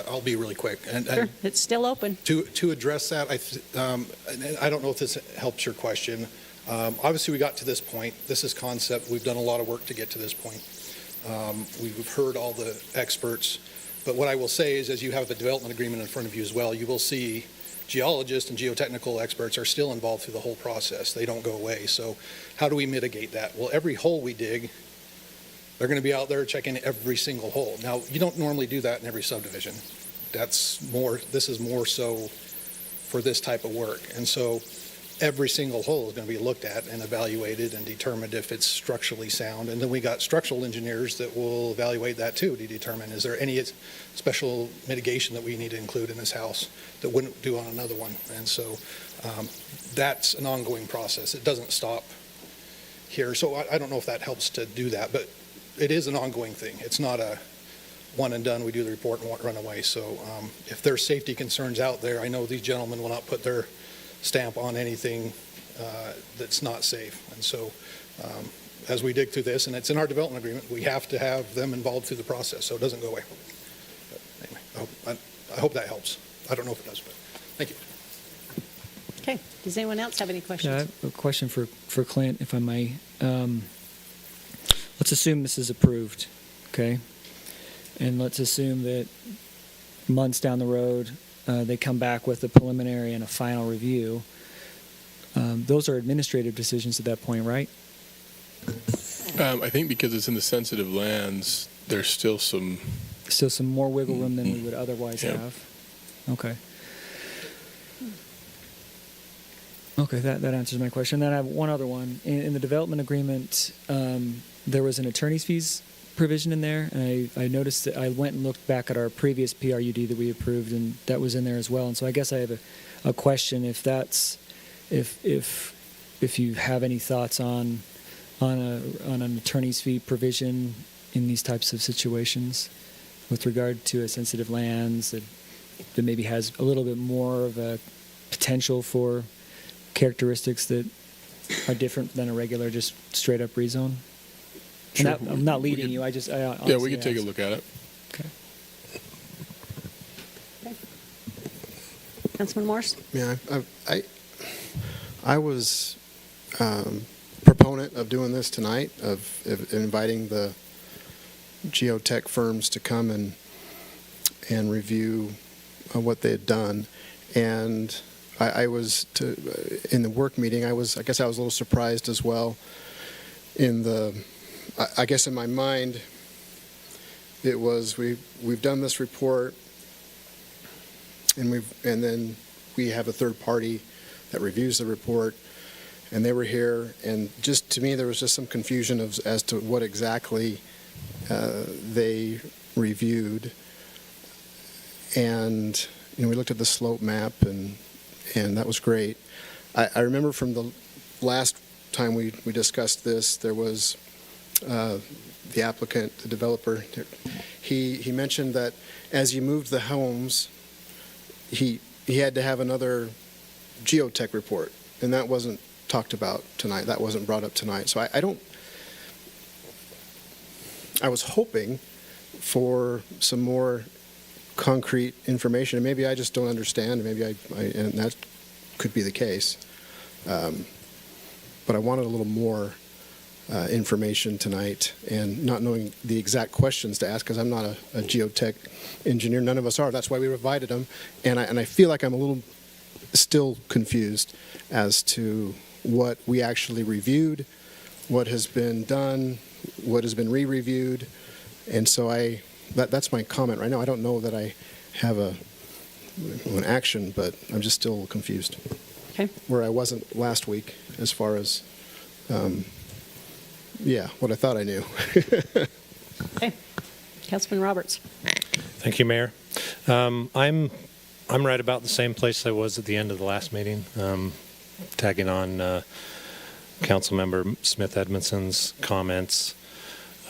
I'll be really quick. Sure, it's still open. To address that, I don't know if this helps your question. Obviously, we got to this point. This is concept. We've done a lot of work to get to this point. We've heard all the experts. But what I will say is, as you have the development agreement in front of you as well, you will see geologists and geotechnical experts are still involved through the whole process. They don't go away. So how do we mitigate that? Well, every hole we dig, they're going to be out there checking every single hole. Now, you don't normally do that in every subdivision. This is more so for this type of work. And so every single hole is going to be looked at and evaluated and determined if it's structurally sound. And then we got structural engineers that will evaluate that too to determine, is there any special mitigation that we need to include in this house that wouldn't do on another one? And so that's an ongoing process. It doesn't stop here. So I don't know if that helps to do that, but it is an ongoing thing. It's not a one and done, we do the report and run away. So if there's safety concerns out there, I know these gentlemen will not put their stamp on anything that's not safe. And so as we dig through this, and it's in our development agreement, we have to have them involved through the process so it doesn't go away. But anyway, I hope that helps. I don't know if it does, but thank you. Okay, does anyone else have any questions? Yeah, I have a question for Clint, if I may. Let's assume this is approved, okay? And let's assume that months down the road, they come back with a preliminary and a final review. Those are administrative decisions at that point, right? I think because it's in the sensitive lands, there's still some more wiggle room than we would otherwise have. Okay. Okay, that answers my question. Then I have one other one. In the development agreement, there was an attorney's fees provision in there, and I noticed that I went and looked back at our previous PRUD that we approved, and that was in there as well. And so I guess I have a question if you have any thoughts on an attorney's fee provision in these types of situations with regard to a sensitive lands that maybe has a little bit more of a potential for characteristics that are different than a regular just straight up rezone. Sure. And I'm not leading you. I yeah, we could take a look at it. Okay. Councilman Morse? Yeah, I was proponent of doing this tonight, of inviting the geotech firms to come and review what they had done. And I was in the work meeting. I guess I was a little surprised as well. I guess in my mind, it was we've done this report, and then we have a third party that reviews the report, and they were here, and just to me there was just some confusion as to what exactly they reviewed. And we looked at the slope map, and that was great. I remember from the last time we discussed this, there was the applicant, the developer, he mentioned that as you moved the homes, he had to have another geotech report, and that wasn't talked about tonight. That wasn't brought up tonight. So I was hoping for some more concrete information, and maybe I just don't understand. Maybe and that could be the case. But I wanted a little more information tonight, and not knowing the exact questions to ask, because I'm not a geotech engineer. None of us are. That's why we provided them. And I feel like I'm a little still confused as to what we actually reviewed, what has been done, what has been re-reviewed. And so that's my comment right now. I don't know that I have an action, but I'm just still confused. Okay. Where I wasn't last week as far as what I thought I knew. Okay. Councilman Roberts. Thank you, Mayor. I'm right about the same place I was at the end of the last meeting, tagging on Councilmember Smith Edmondson's comments,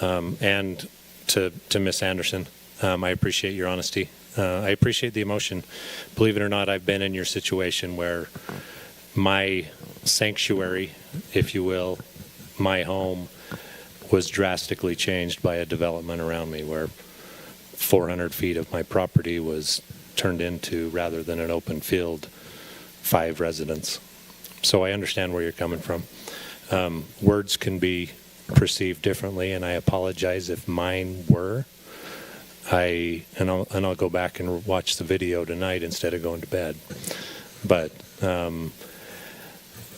and to Miss Anderson. I appreciate your honesty. I appreciate the emotion. Believe it or not, I've been in your situation where my sanctuary, if you will, my home, was drastically changed by a development around me where 400 feet of my property was turned into, rather than an open field, 5 residents. So I understand where you're coming from. Words can be perceived differently, and I apologize if mine were. I'll go back and watch the video tonight instead of going to bed. But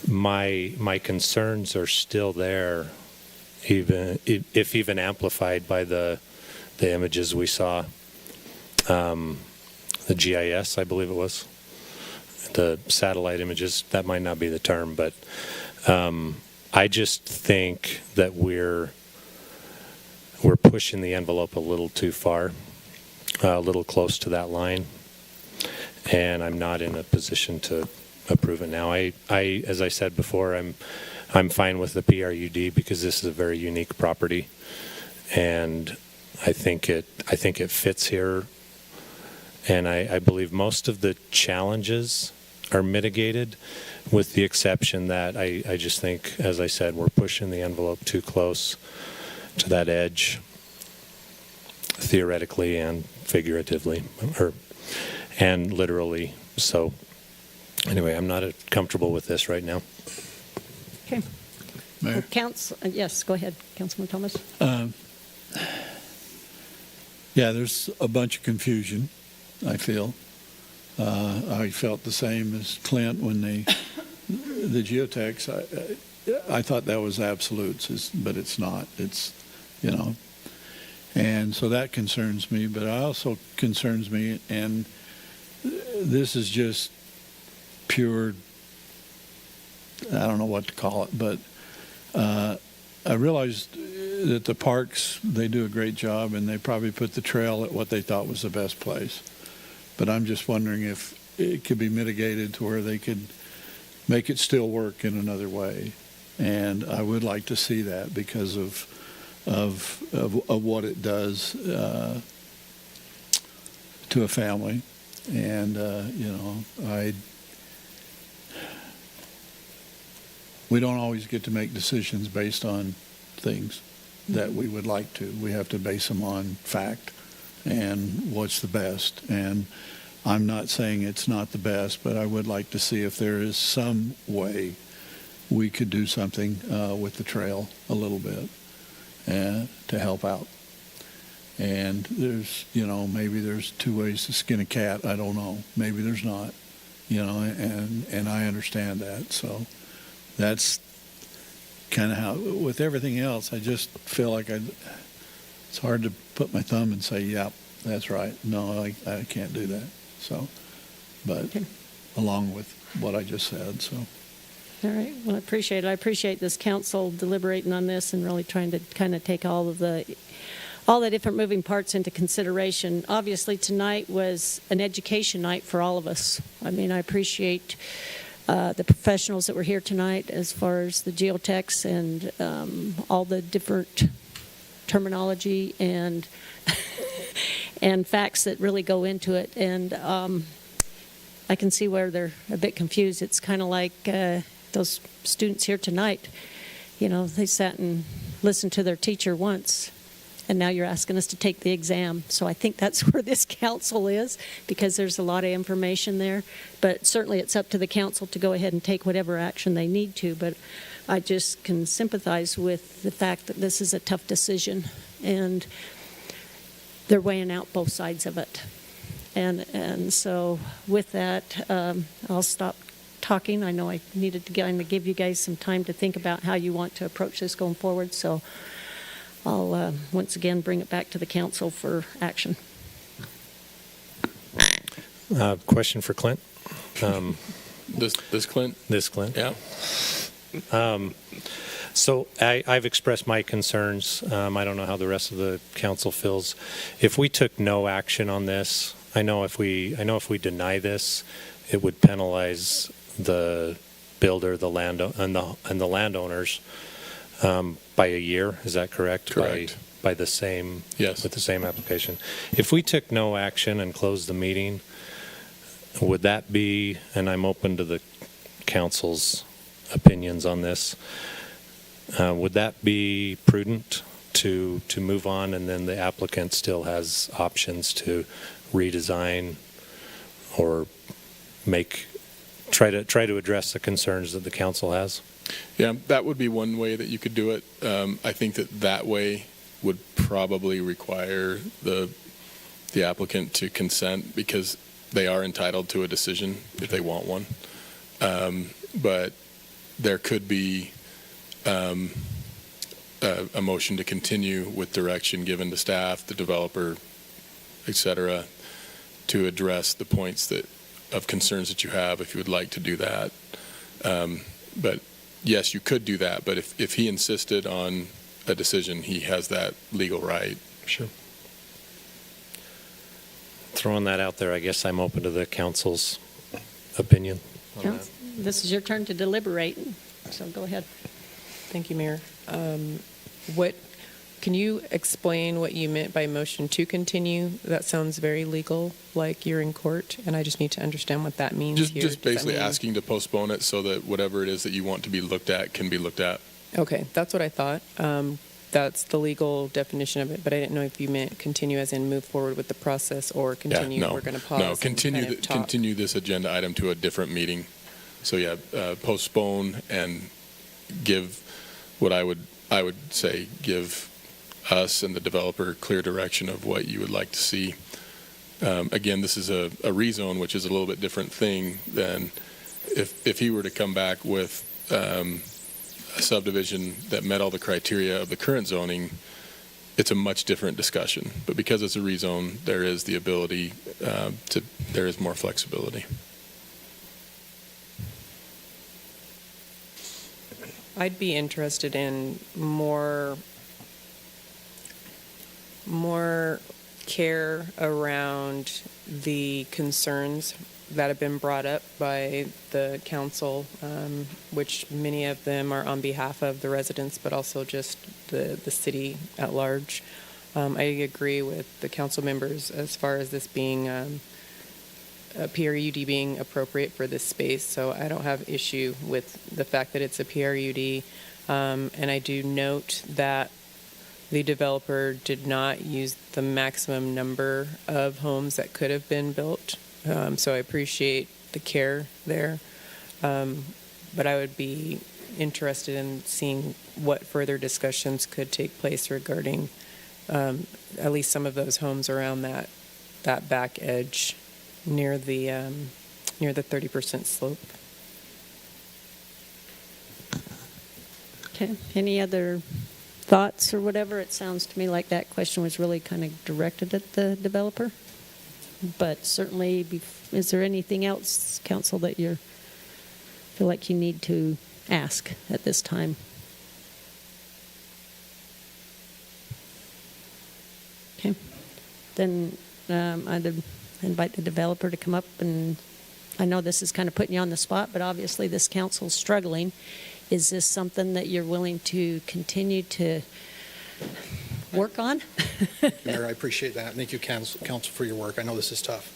my concerns are still there, even amplified by the images we saw. The GIS, I believe it was, the satellite images. That might not be the term, but I just think that we're pushing the envelope a little too far, a little close to that line, and I'm not in a position to approve it now. As I said before, I'm fine with the PRUD because this is a very unique property, and I think it fits here, and I believe most of the challenges are mitigated, with the exception that I just think, as I said, we're pushing the envelope too close to that edge, theoretically and figuratively, and literally. So anyway, I'm not comfortable with this right now. Okay. Mayor? Yes, go ahead, Councilman Thomas. Yeah, there's a bunch of confusion, I feel. I felt the same as Clint when the geotechs. I thought that was absolutes, but it's not. It's, and so that concerns me. But it also concerns me, and this is just pure, I don't know what to call it, but I realized that the parks, they do a great job, and they probably put the trail at what they thought was the best place. But I'm just wondering if it could be mitigated to where they could make it still work in another way. And I would like to see that because of what it does to a family. And, we don't always get to make decisions based on things that we would like to. We have to base them on fact and what's the best. And I'm not saying it's not the best, but I would like to see if there is some way we could do something with the trail a little bit to help out. And there's, maybe there's 2 ways to skin a cat. I don't know. Maybe there's not, and I understand that. So that's kind of how, with everything else, I just feel like it's hard to put my thumb and say, yep, that's right. No, I can't do that. So, but along with what I just said, so. All right. Well, I appreciate it. I appreciate this council deliberating on this and really trying to kind of take all the different moving parts into consideration. Obviously, tonight was an education night for all of us. I mean, I appreciate the professionals that were here tonight as far as the geotechs and all the different terminology and and facts that really go into it. And I can see where they're a bit confused. It's kind of like those students here tonight. They sat and listened to their teacher once, and now you're asking us to take the exam. So I think that's where this council is, because there's a lot of information there. But certainly it's up to the council to go ahead and take whatever action they need to. But I just can sympathize with the fact that this is a tough decision, and they're weighing out both sides of it. And so with that, I'll stop talking. I know I needed to kind of give you guys some time to think about how you want to approach this going forward. So I'll once again bring it back to the council for action. Question for Clint. This Clint? This Clint. Yeah. So I've expressed my concerns. I don't know how the rest of the council feels. If we took no action on this, I know if we deny this, it would penalize the builder, the land and the landowners by a year. Is that correct? Correct. By the same, Yes. with the same application. If we took no action and closed the meeting, would that be, and I'm open to the council's opinions on this, would that be prudent to move on, and then the applicant still has options to redesign or try to address the concerns that the council has? Yeah, that would be one way that you could do it. I think that way would probably require the applicant to consent, because they are entitled to a decision if they want one. But there could be a motion to continue with direction given to staff, the developer, et cetera, to address the points of concerns that you have, if you would like to do that. But yes, you could do that, but if he insisted on a decision, he has that legal right. Sure. Throwing that out there, I guess I'm open to the council's opinion on Yeah. that. This is your turn to deliberate, so go ahead. Thank you, Mayor. Can you explain what you meant by motion to continue? That sounds very legal, like you're in court, and I just need to understand what that means here. Just Does that basically mean- asking to postpone it so that whatever it is that you want to be looked at can be looked at. Okay, that's what I thought. That's the legal definition of it, but I didn't know if you meant continue as in move forward with the process, or continue, no, we're going to pause. No, and continue, kind of talk. continue this agenda item to a different meeting. So yeah, postpone and give what I would say, give us and the developer clear direction of what you would like to see. Again, this is a rezone, which is a little bit different thing than if he were to come back with a subdivision that met all the criteria of the current zoning. It's a much different discussion. But because it's a rezone, there is the ability there is more flexibility. I'd be interested in more care around the concerns that have been brought up by the council, which many of them are on behalf of the residents, but also just the city at large. I agree with the council members as far as this being a PRUD being appropriate for this space, so I don't have issue with the fact that it's a PRUD. And I do note that the developer did not use the maximum number of homes that could have been built. So I appreciate the care there. But I would be interested in seeing what further discussions could take place regarding at least some of those homes around that back edge near the 30% slope. Okay, any other thoughts or whatever? It sounds to me like that question was really kind of directed at the developer. But certainly, is there anything else, council, that you feel like you need to ask at this time? Okay, then I'd invite the developer to come up, and I know this is kind of putting you on the spot, but obviously this council's struggling. Is this something that you're willing to continue to work on? Mayor, I appreciate that. Thank you, council, for your work. I know this is tough.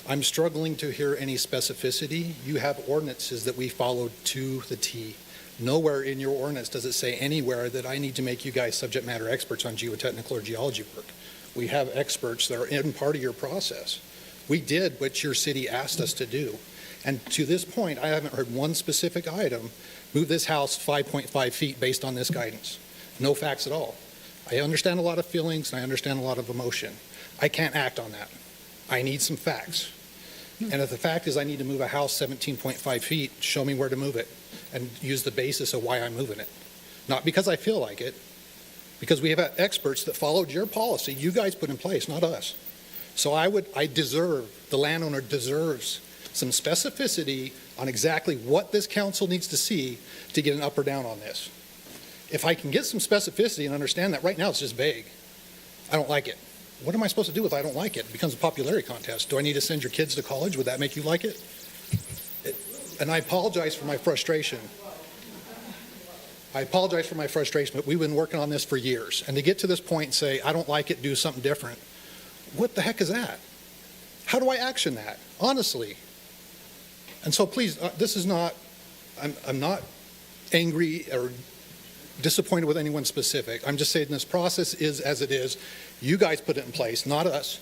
I'm struggling to hear any specificity. You have ordinances that we followed to the T. Nowhere in your ordinance does it say anywhere that I need to make you guys subject matter experts on geotechnical or geology work. We have experts that are in part of your process. We did what your city asked us to do. And to this point, I haven't heard one specific item, move this house 5.5 feet based on this guidance. No facts at all. I understand a lot of feelings and I understand a lot of emotion. I can't act on that. I need some facts. And if the fact is I need to move a house 17.5 feet, show me where to move it and use the basis of why I'm moving it. Not because I feel like it, because we have experts that followed your policy you guys put in place, not us. So the landowner deserves some specificity on exactly what this council needs to see to get an up or down on this. If I can get some specificity and understand that right now it's just vague, I don't like it. What am I supposed to do if I don't like it? It becomes a popularity contest. Do I need to send your kids to college? Would that make you like it? And I apologize for my frustration. But we've been working on this for years. And to get to this point and say, I don't like it, do something different, what the heck is that? How do I action that? Honestly. And so please, this is not, I'm not angry or disappointed with anyone specific. I'm just saying this process is as it is. You guys put it in place, not us.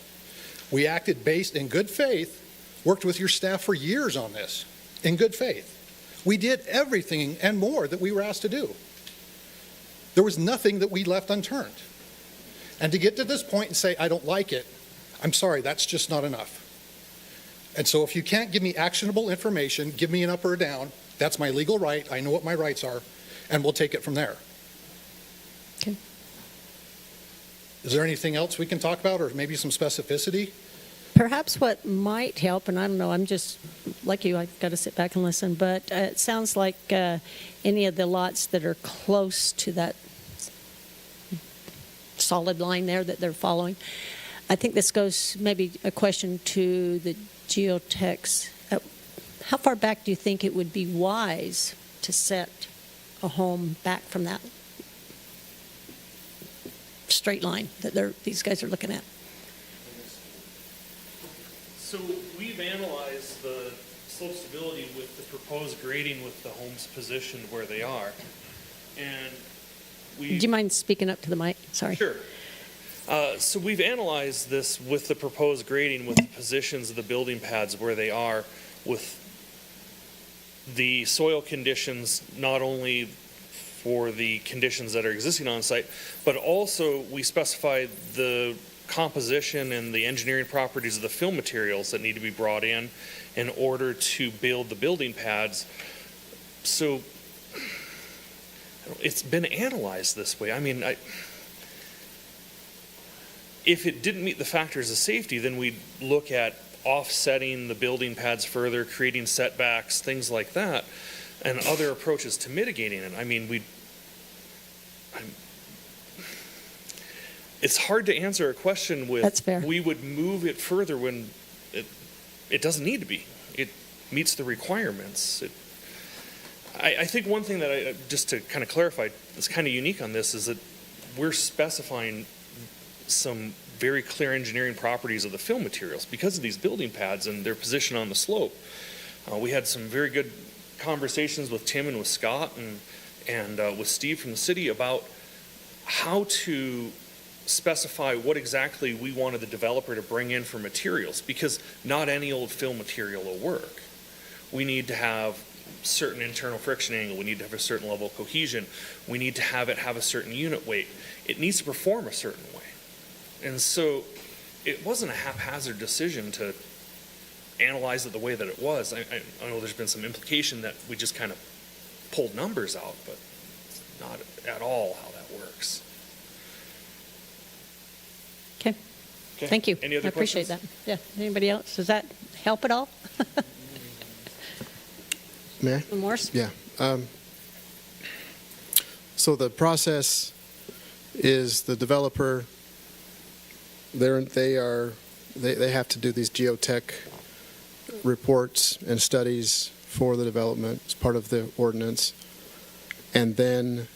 We acted based in good faith, worked with your staff for years on this, in good faith. We did everything and more that we were asked to do. There was nothing that we left unturned. And to get to this point and say, I don't like it, I'm sorry, that's just not enough. And so if you can't give me actionable information, give me an up or a down, that's my legal right, I know what my rights are, and we'll take it from there. Okay. Is there anything else we can talk about, or maybe some specificity? Perhaps what might help, and I don't know, I'm just like you, I've got to sit back and listen, but it sounds like any of the lots that are close to that solid line there that they're following. I think this goes maybe a question to the geotechs. How far back do you think it would be wise to set a home back from that straight line that these guys are looking at? So we've analyzed the slope stability with the proposed grading with the homes positioned where they are. And Do you mind speaking up to the mic? Sorry. Sure. So we've analyzed this with the proposed grading with the positions of the building pads where they are, with the soil conditions, not only for the conditions that are existing on site, but also we specified the composition and the engineering properties of the fill materials that need to be brought in order to build the building pads. So it's been analyzed this way. I mean, if it didn't meet the factors of safety, then we'd look at offsetting the building pads further, creating setbacks, things like that, and other approaches to mitigating it. I mean, it's hard to answer a question with, That's fair. We would move it further when it doesn't need to be. It meets the requirements. I think one thing that just to kind of clarify, that's kind of unique on this is that we're specifying some very clear engineering properties of the fill materials because of these building pads and their position on the slope. We had some very good conversations with Tim and with Scott and with Steve from the city about how to specify what exactly we wanted the developer to bring in for materials, because not any old fill material will work. We need to have certain internal friction angle. We need to have a certain level of cohesion. We need to have it have a certain unit weight. It needs to perform a certain way. And so it wasn't a haphazard decision to analyze it the way that it was. I know there's been some implication that we just kind of pulled numbers out, but it's not at all how that works. Okay. Thank you. Any other I appreciate questions? that. Yeah. Anybody else? Does that help at all? May I? Morse? Yeah. So the process is the developer, they have to do these geotech reports and studies for the development as part of the ordinance. And then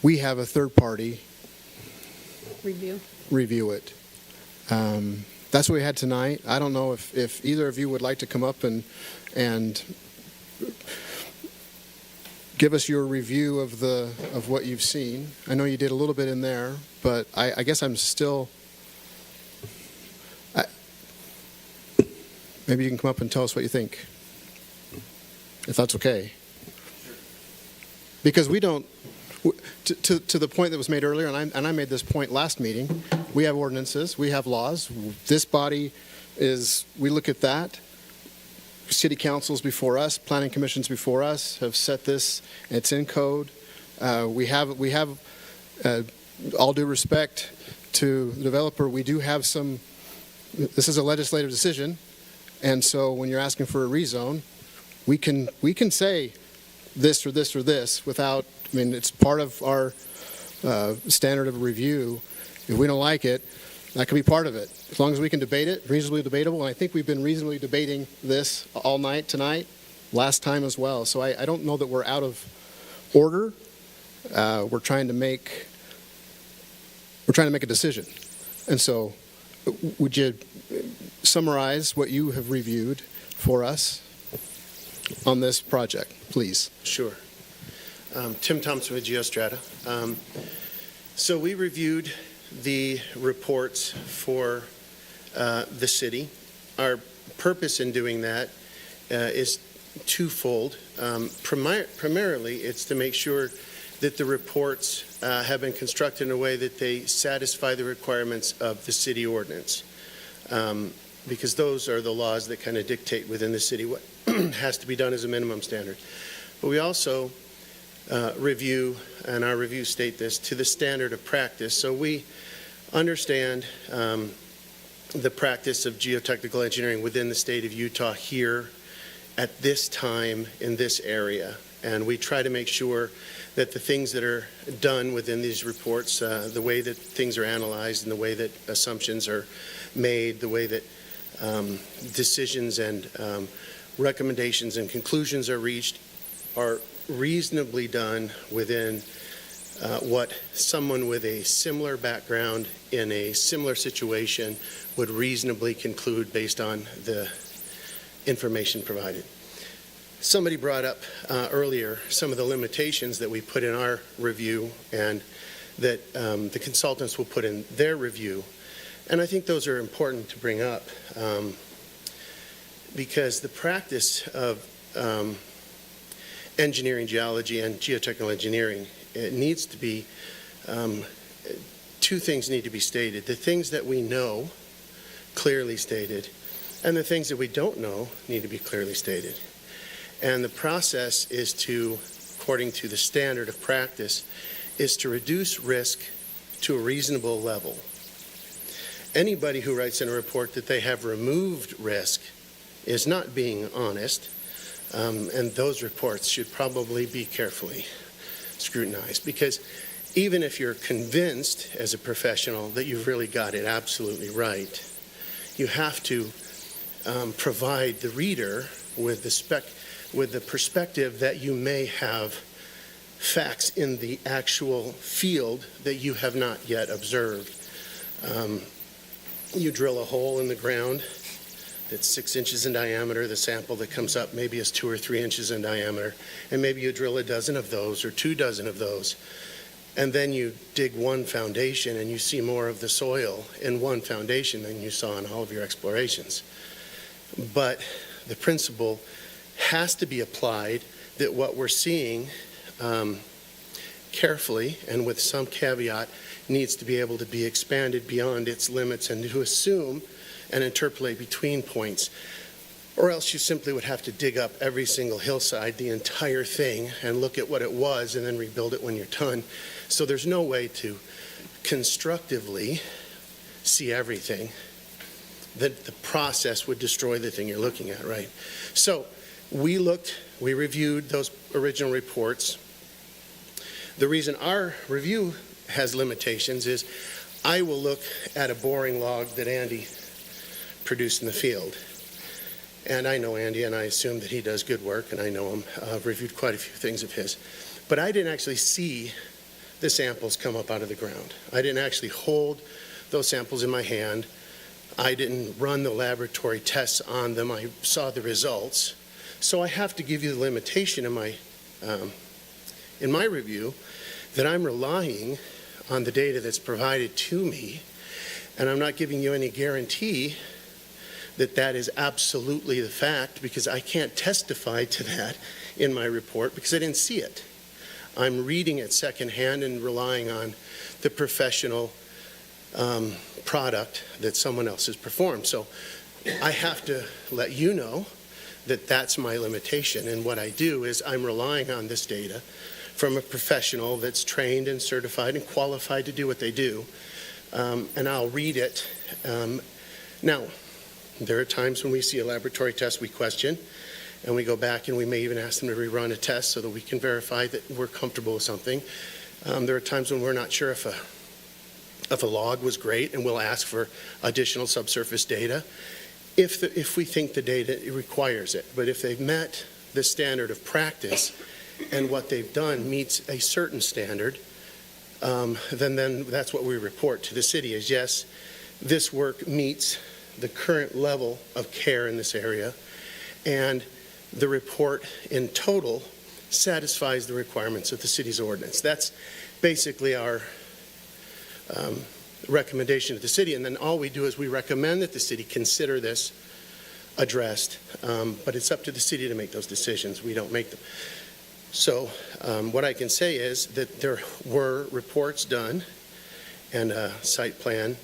we have a third party review it. That's what we had tonight. I don't know if either of you would like to come up and give us your review of what you've seen. I know you did a little bit in there, but I guess I'm still. Maybe you can come up and tell us what you think, if that's okay. Because we don't. To the point that was made earlier, and I made this point last meeting, we have ordinances, we have laws. This body we look at that. City councils before us, planning commissions before us have set this. It's in code. We have all due respect to the developer, we do have some. This is a legislative decision, and so when you're asking for a rezone, we can say this or this or this without. I mean, it's part of our standard of review. If we don't like it, That could be part of it, as long as we can debate it, reasonably debatable. And I think we've been reasonably debating this all night tonight, last time as well. So I don't know that we're out of order. We're trying to make a decision. And so would you summarize what you have reviewed for us on this project, please? Sure. Tim Thompson with Geostrata. So we reviewed the reports for the city. Our purpose in doing that is twofold. Primarily, it's to make sure that the reports have been constructed in a way that they satisfy the requirements of the city ordinance, because those are the laws that kind of dictate within the city what has to be done as a minimum standard. But we also review, and our reviews state this, to the standard of practice. So we understand the practice of geotechnical engineering within the state of Utah here at this time in this area. And we try to make sure that the things that are done within these reports, the way that things are analyzed and the way that assumptions are made, the way that decisions and recommendations and conclusions are reached, are reasonably done within what someone with a similar background in a similar situation would reasonably conclude based on the information provided. Somebody brought up earlier some of the limitations that we put in our review and that the consultants will put in their review. And I think those are important to bring up because the practice of engineering, geology, and geotechnical engineering, it needs to be, two things need to be stated. The things that we know, clearly stated, and the things that we don't know need to be clearly stated. And the process is to, according to the standard of practice, is to reduce risk to a reasonable level. Anybody who writes in a report that they have removed risk is not being honest, and those reports should probably be carefully scrutinized, because even if you're convinced as a professional that you've really got it absolutely right, you have to provide the reader with the perspective that you may have facts in the actual field that you have not yet observed. You drill a hole in the ground that's 6 inches in diameter. The sample that comes up maybe is 2 or 3 inches in diameter, and maybe you drill a dozen of those or 2 dozen of those, and then you dig one foundation and you see more of the soil in one foundation than you saw in all of your explorations. But the principle has to be applied that what we're seeing carefully and with some caveat needs to be able to be expanded beyond its limits and to assume and interpolate between points. Or else you simply would have to dig up every single hillside, the entire thing, and look at what it was and then rebuild it when you're done. So there's no way to constructively see everything. That the process would destroy the thing you're looking at, right? So we reviewed those original reports. The reason our review has limitations is I will look at a boring log that Andy produced in the field. And I know Andy, and I assume that he does good work, and I know him. I've reviewed quite a few things of his. But I didn't actually see the samples come up out of the ground. I didn't actually hold those samples in my hand. I didn't run the laboratory tests on them. I saw the results. So I have to give you the limitation in my review that I'm relying on the data that's provided to me, and I'm not giving you any guarantee that that is absolutely the fact, because I can't testify to that in my report because I didn't see it. I'm reading it secondhand and relying on the professional product that someone else has performed. So I have to let you know that that's my limitation. And what I do is I'm relying on this data from a professional that's trained and certified and qualified to do what they do. And I'll read it. Now, there are times when we see a laboratory test we question, and we go back and we may even ask them to rerun a test so that we can verify that we're comfortable with something. There are times when we're not sure if a of a log was great, and we'll ask for additional subsurface data if we think the data requires it. But if they've met the standard of practice and what they've done meets a certain standard, then that's what we report to the city is, yes, this work meets the current level of care in this area, and the report in total satisfies the requirements of the city's ordinance. That's basically our recommendation to the city, and then all we do is we recommend that the city consider this addressed, but it's up to the city to make those decisions. We don't make them. So what I can say is that there were reports done, and a site plan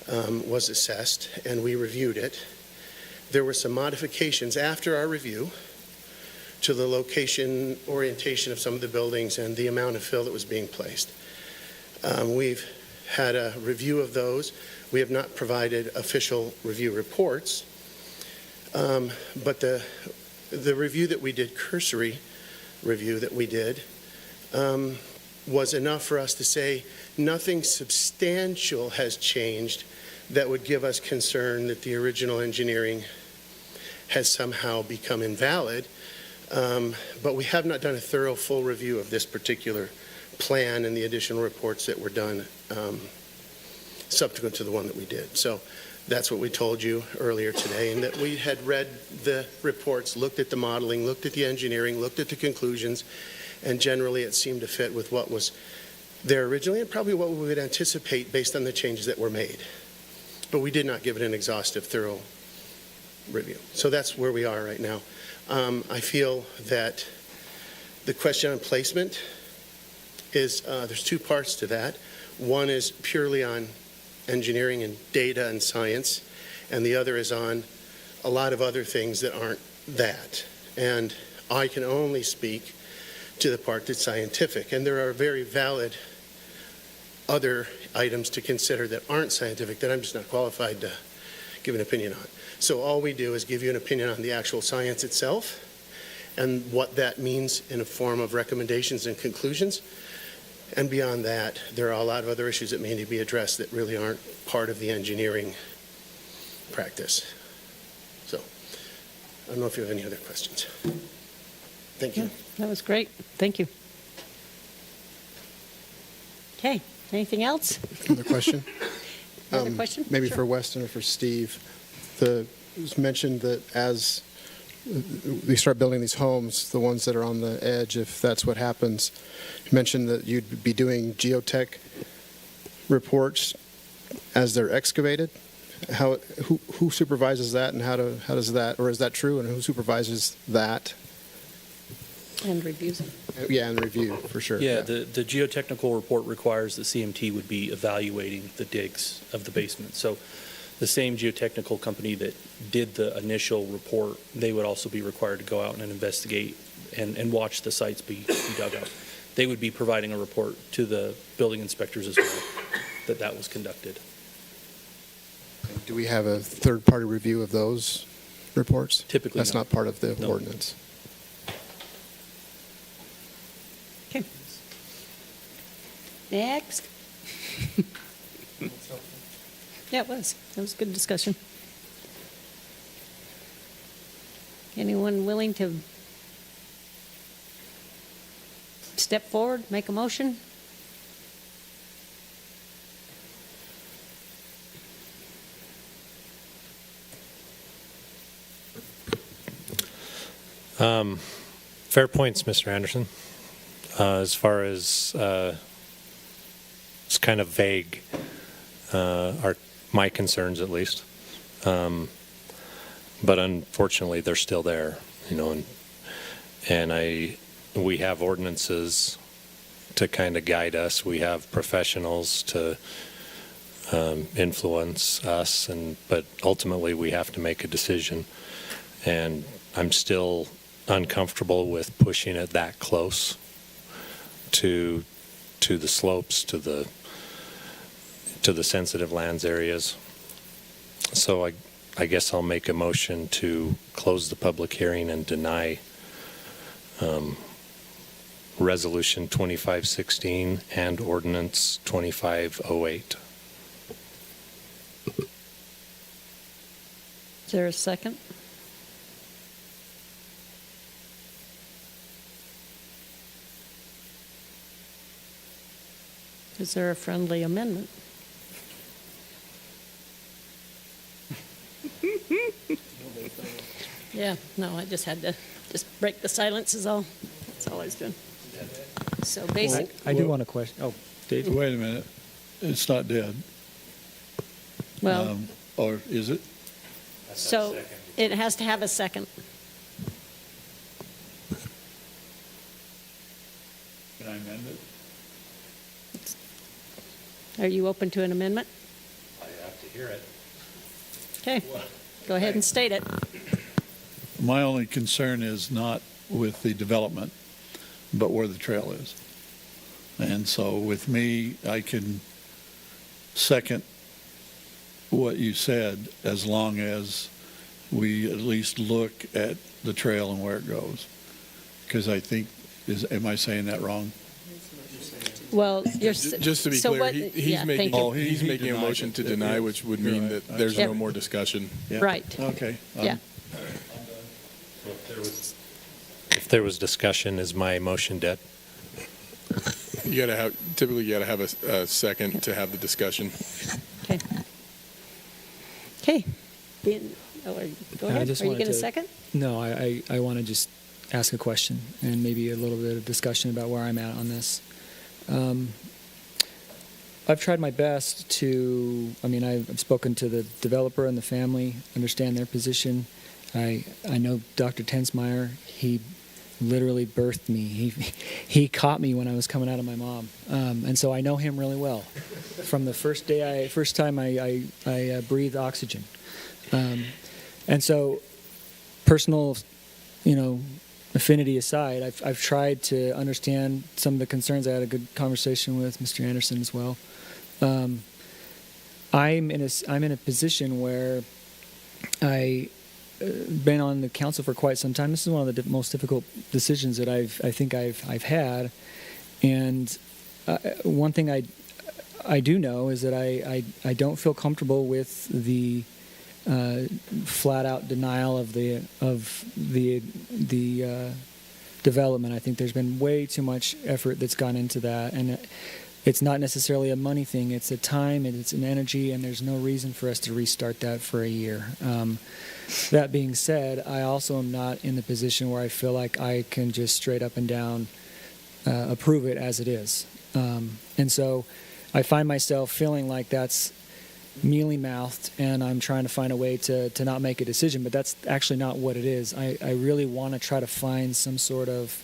was assessed, and we reviewed it. There were some modifications after our review to the location orientation of some of the buildings and the amount of fill that was being placed. We've had a review of those. We have not provided official review reports, but the review that we did, cursory review that we did, was enough for us to say nothing substantial has changed that would give us concern that the original engineering has somehow become invalid. But we have not done a thorough, full review of this particular plan and the additional reports that were done subsequent to the one that we did. So that's what we told you earlier today, and that we had read the reports, looked at the modeling, looked at the engineering, looked at the conclusions, and generally it seemed to fit with what was there originally and probably what we would anticipate based on the changes that were made. But we did not give it an exhaustive, thorough review. So that's where we are right now. I feel that the question on placement is, there's two parts to that. One is purely on engineering and data and science, and the other is on a lot of other things that aren't that. And I can only speak to the part that's scientific, and there are very valid other items to consider that aren't scientific that I'm just not qualified to give an opinion on. So all we do is give you an opinion on the actual science itself and what that means in a form of recommendations and conclusions. And beyond that, there are a lot of other issues that may need to be addressed that really aren't part of the engineering practice. So I don't know if you have any other questions. Thank you. Yeah, that was great. Thank you. Okay, anything else? Another question? Another question? Maybe Sure. for Weston or for Steve. It was mentioned that as we start building these homes, the ones that are on the edge, if that's what happens, you mentioned that you'd be doing geotech reports as they're excavated. Who supervises that, and how does that, or is that true, and who supervises that? And reviews it. Yeah, and review, for sure. Yeah, the geotechnical report requires that CMT would be evaluating the digs of the basement. So the same geotechnical company that did the initial report, they would also be required to go out and investigate and watch the sites be dug up. They would be providing a report to the building inspectors as well that was conducted. Do we have a third-party review of those reports? Typically That's not part of the ordinance. Okay. Next. Yeah, it was. That was a good discussion. Anyone willing to step forward, make a motion? Fair points, Mr. Anderson. As far as it's kind of vague, are my concerns at least. But unfortunately, they're still there, and we have ordinances to kind of guide us. We have professionals to influence us, but ultimately we have to make a decision. And I'm still uncomfortable with pushing it that close to the slopes, to the sensitive lands areas. So I guess I'll make a motion to close the public hearing and deny Resolution 2516 and Ordinance 2508. Is there a second? Is there a friendly amendment? Yeah, no, I just had to break the silence is all. That's all I was doing. So basic. I do want a question. Oh, Dave? Wait a minute. It's not dead. Well, Or is it? so it has to have a second. Can I amend it? Are you open to an amendment? I have to hear it. Okay, go ahead and state it. My only concern is not with the development, but where the trail is. And so with me, I can second what you said as long as we at least look at the trail and where it goes. Because I think, am I saying that wrong? Well, you're. Just to be so clear, what- he's yeah, making, thank you. he's making a motion to deny, which would mean that there's Yep. no more discussion. Yeah. Right. Okay. Yeah. So if there was discussion, is my motion dead? Typically you gotta have a second to have the discussion. Okay. Okay. Go ahead. Are you going to second? No, I want to just ask a question and maybe a little bit of discussion about where I'm at on this. I've tried my best to, I've spoken to the developer and the family, understand their position. I know Dr. Tensmeyer. He literally birthed me. He caught me when I was coming out of my mom, and so I know him really well from the first time I breathed oxygen. And so, personal, affinity aside, I've tried to understand some of the concerns. I had a good conversation with Mr. Anderson as well. I'm in a position where I've been on the council for quite some time. This is one of the most difficult decisions that I think I've had. And one thing I do know is that I don't feel comfortable with the flat out denial of the development. I think there's been way too much effort that's gone into that, and it's not necessarily a money thing. It's a time and it's an energy, and there's no reason for us to restart that for a year. That being said, I also am not in the position where I feel like I can just straight up and down approve it as it is. And so I find myself feeling like that's mealy-mouthed, and I'm trying to find a way to not make a decision, but that's actually not what it is. I really want to try to find some sort of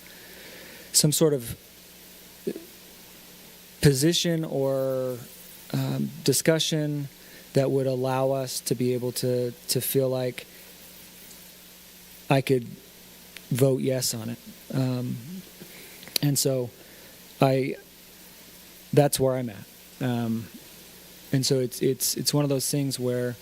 position or discussion that would allow us to be able to feel like I could vote yes on it. And so that's where I'm at. And so it's one of those things where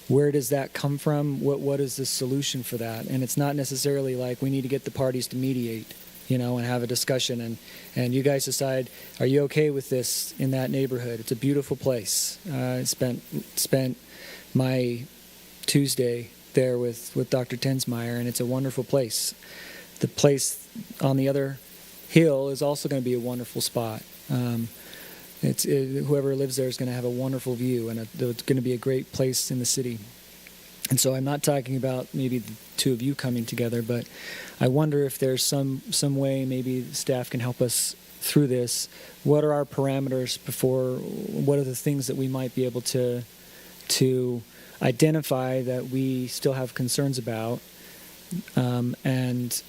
does that come from? What is the solution for that? And it's not necessarily like we need to get the parties to mediate, and have a discussion and you guys decide, are you okay with this in that neighborhood? It's a beautiful place. I spent my Tuesday there with Dr. Tensmeyer, and it's a wonderful place. The place on the other hill is also going to be a wonderful spot. Whoever lives there is going to have a wonderful view, and it's going to be a great place in the city. And so I'm not talking about maybe the two of you coming together, but I wonder if there's some way maybe staff can help us through this. What are our parameters what are the things that we might be able to identify that we still have concerns about, and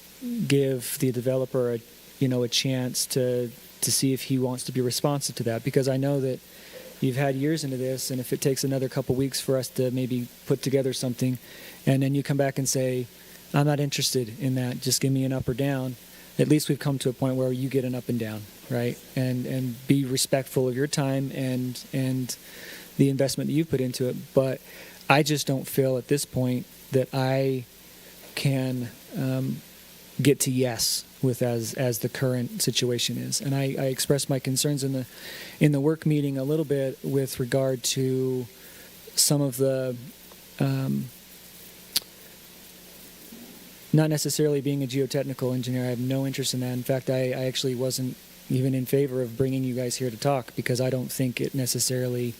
give the developer a chance to see if he wants to be responsive to that, because I know that you've had years into this, and if it takes another couple weeks for us to maybe put together something, and then you come back and say, I'm not interested in that, just give me an up or down, at least we've come to a point where you get an up and down, right? And be respectful of your time and the investment that you've put into it. But I just don't feel at this point that I can get to yes with as the current situation is. And I expressed my concerns in the work meeting a little bit with regard to some of the not necessarily being a geotechnical engineer. I have no interest in that. In fact, I actually wasn't even in favor of bringing you guys here to talk, because I don't think it necessarily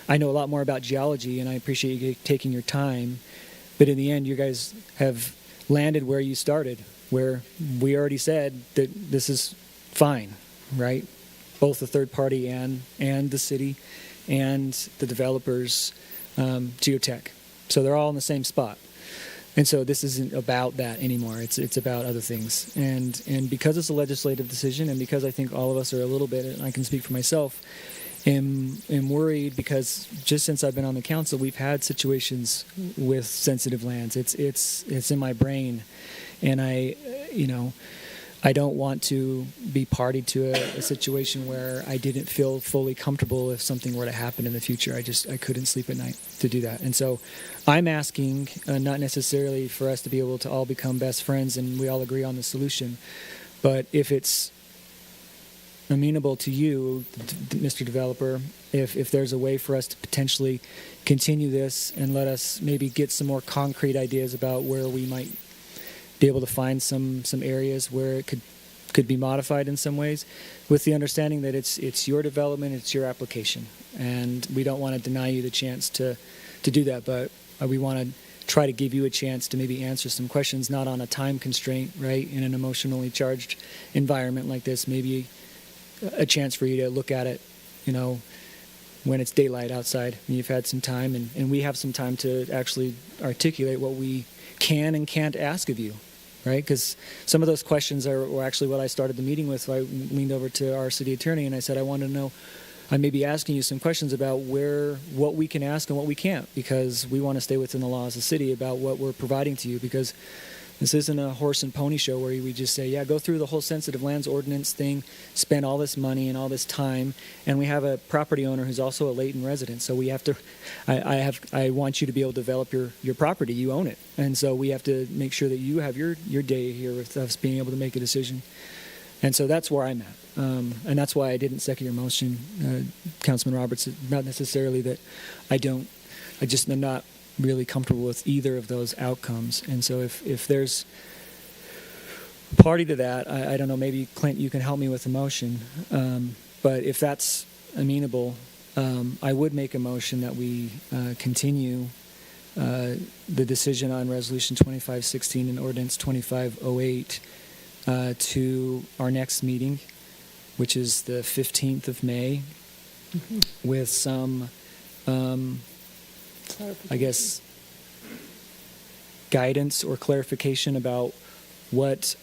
I know a lot more about geology, and I appreciate you taking your time, but in the end you guys have landed where you started, where we already said that this is fine, right? Both the third party and the city and the developers, geotech. So they're all in the same spot. And so this isn't about that anymore. It's about other things. And because it's a legislative decision, and because I think all of us are a little bit, and I can speak for myself, am worried, because just since I've been on the council, we've had situations with sensitive lands. It's in my brain, and I don't want to be party to a situation where I didn't feel fully comfortable if something were to happen in the future. I couldn't sleep at night to do that. And so I'm asking, not necessarily for us to be able to all become best friends and we all agree on the solution, but if it's amenable to you, Mr. Developer, if there's a way for us to potentially continue this and let us maybe get some more concrete ideas about where we might be able to find some areas where it could be modified in some ways, with the understanding that it's your development, it's your application, and we don't want to deny you the chance to do that, but we want to try to give you a chance to maybe answer some questions, not on a time constraint, right, in an emotionally charged environment like this. Maybe a chance for you to look at it, when it's daylight outside and you've had some time, and we have some time to actually articulate what we can and can't ask of you, right? Because some of those questions were actually what I started the meeting with. I leaned over to our city attorney and I said, I want to know, I may be asking you some questions about what we can ask and what we can't, because we want to stay within the laws of the city about what we're providing to you, because this isn't a horse and pony show where we just say, yeah, go through the whole sensitive lands ordinance thing, spend all this money and all this time, and we have a property owner who's also a Layton resident. So we have to, I want you to be able to develop your property. You own it. And so we have to make sure that you have your day here with us being able to make a decision. And so that's where I'm at. And that's why I didn't second your motion, Councilman Roberts. Not necessarily that I'm not really comfortable with either of those outcomes. And so if there's party to that, I don't know, maybe Clint, you can help me with the motion. But if that's amenable, I would make a motion that we continue the decision on Resolution 2516 and Ordinance 2508 to our next meeting, which is the 15th of May, with some I guess, guidance or clarification about what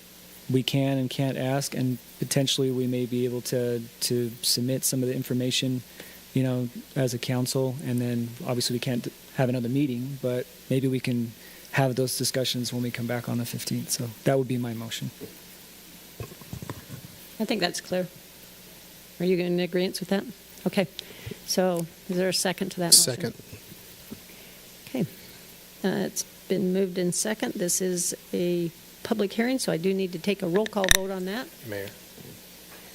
we can and can't ask, and potentially we may be able to submit some of the information, as a council, and then obviously we can't have another meeting, but maybe we can have those discussions when we come back on the 15th. So that would be my motion. I think that's clear. Are you in agreement with that? Okay. So is there a second to that motion? Second. Okay. It's been moved in second. This is a public hearing, so I do need to take a roll call vote on that. Mayor.